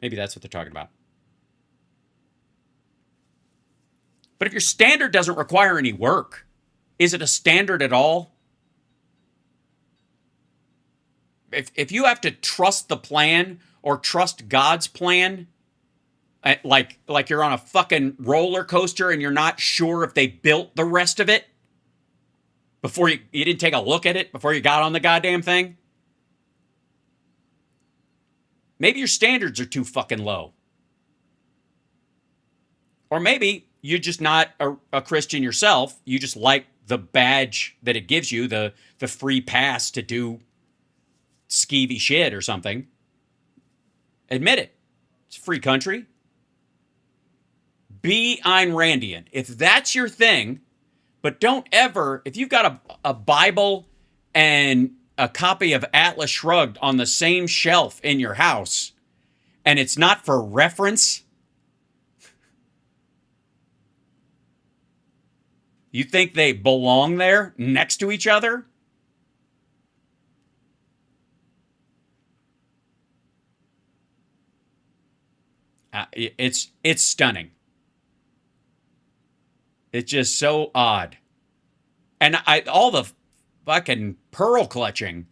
maybe that's what they're talking about. But if your standard doesn't require any work, is it a standard at all? If you have to trust the plan or trust God's plan, like you're on a fucking roller coaster and you're not sure if they built the rest of it before you didn't take a look at it before you got on the goddamn thing, maybe your standards are too fucking low. Or maybe you're just not a Christian yourself. You just like the badge that it gives you, the free pass to do skeevy shit or something. Admit it. It's a free country. Be Ayn Randian. If that's your thing, but don't ever, if you've got a Bible and a copy of Atlas Shrugged on the same shelf in your house, and it's not for reference, you think they belong there next to each other? It's stunning. It's just so odd. And all the fucking pearl clutching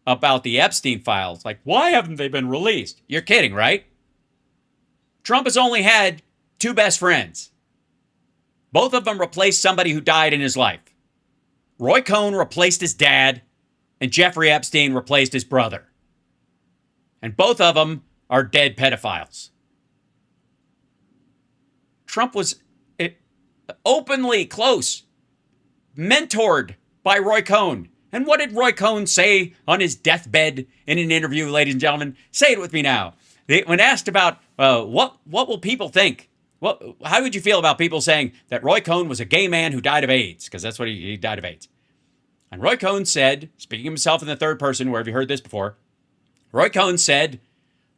about the Epstein files, like, why haven't they been released? You're kidding, right? Trump has only had two best friends. Both of them replaced somebody who died in his life. Roy Cohn replaced his dad, and Jeffrey Epstein replaced his brother. And both of them are dead pedophiles. Trump was openly close, mentored by Roy Cohn. And what did Roy Cohn say on his deathbed in an interview, ladies and gentlemen? Say it with me now. When asked about what will people think, how would you feel about people saying that Roy Cohn was a gay man who died of AIDS? Because that's what he died of AIDS. And Roy Cohn said, speaking of himself in the third person, where have you heard this before? Roy Cohn said,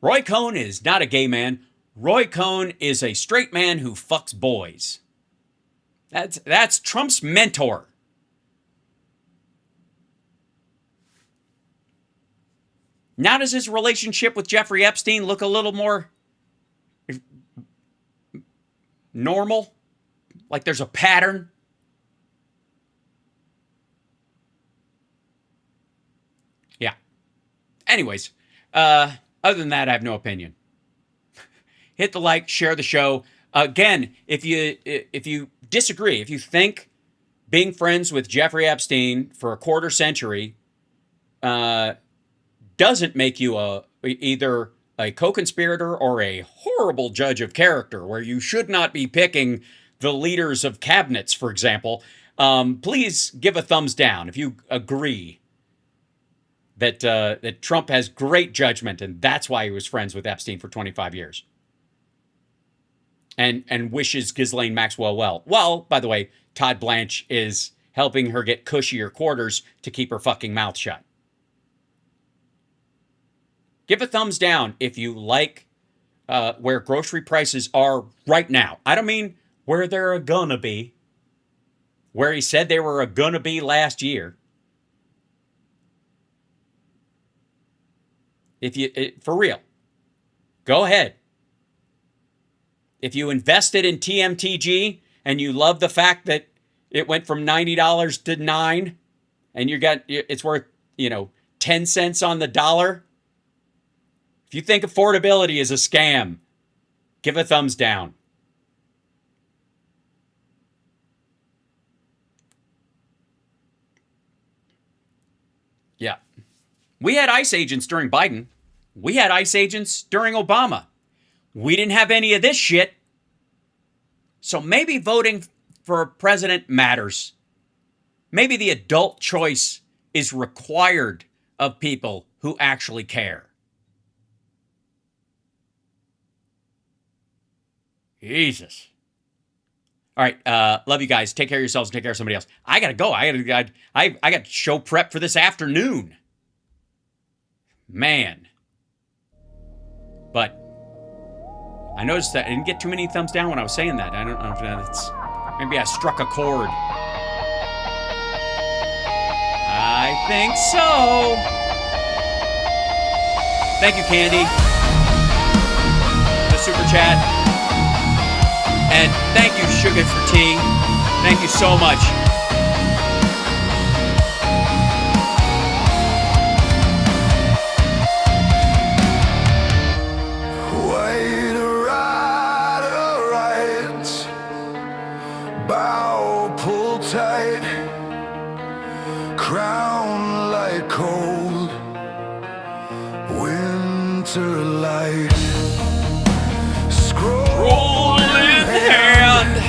Roy Cohn is not a gay man. Roy Cohn is a straight man who fucks boys. That's Trump's mentor. Now does his relationship with Jeffrey Epstein look a little more normal? Like there's a pattern? Yeah. Anyways, other than that, I have no opinion. Hit the like, share the show. Again, if you disagree, if you think being friends with Jeffrey Epstein for a quarter century doesn't make you either a co-conspirator or a horrible judge of character, where you should not be picking the leaders of cabinets, for example, please give a thumbs down if you agree that Trump has great judgment and that's why he was friends with Epstein for 25 years. And wishes Ghislaine Maxwell well. Well, by the way, Todd Blanche is helping her get cushier quarters to keep her fucking mouth shut. Give a thumbs down if you like where grocery prices are right now. I don't mean where they're gonna be, where he said they were gonna be last year. For real, go ahead. If you invested in TMTG and you love the fact that it went from $90 to $9 and it's worth, 10 cents on the dollar. If you think affordability is a scam, give a thumbs down. Yeah. We had ICE agents during Biden. We had ICE agents during Obama. We didn't have any of this shit. So maybe voting for a president matters. Maybe the adult choice is required of people who actually care. Jesus. All right, love you guys. Take care of yourselves and take care of somebody else. I gotta go. I got show prep for this afternoon. Man. But I noticed that I didn't get too many thumbs down when I was saying that. I don't know if that's, maybe I struck a chord. I think so. Thank you, Candy. The super chat. And thank you, Sugar for Tea. Thank you so much. Wait, right, bow, pull tight, crown like cold, winter light, scroll in hand,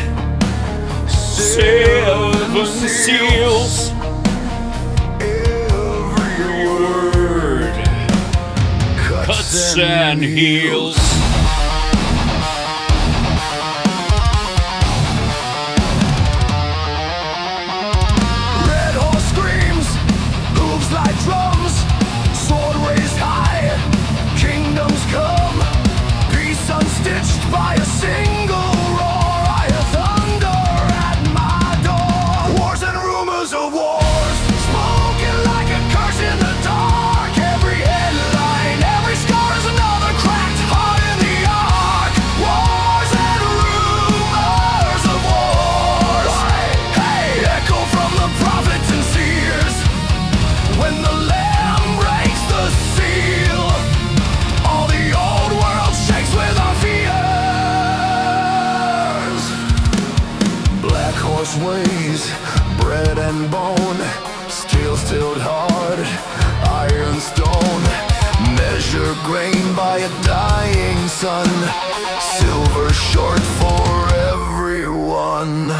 seven seals, every word cuts and heals. Red horse screams, hooves like drums, sword raised high, kingdoms come, peace unstitched by a single roar. I hear thunder at my door, wars and rumors of wars, spoken like a curse in the dark. Every headline, every scar is another cracked heart in the ark. Wars and rumors of wars. Hey, echo from the prophets and seers. When the Lamb breaks the seal, all the old world shakes with our fears. Black horse ways, bread and bone, steel stilled hard, iron stone. Measure grain by a dying sun, silver short for everyone.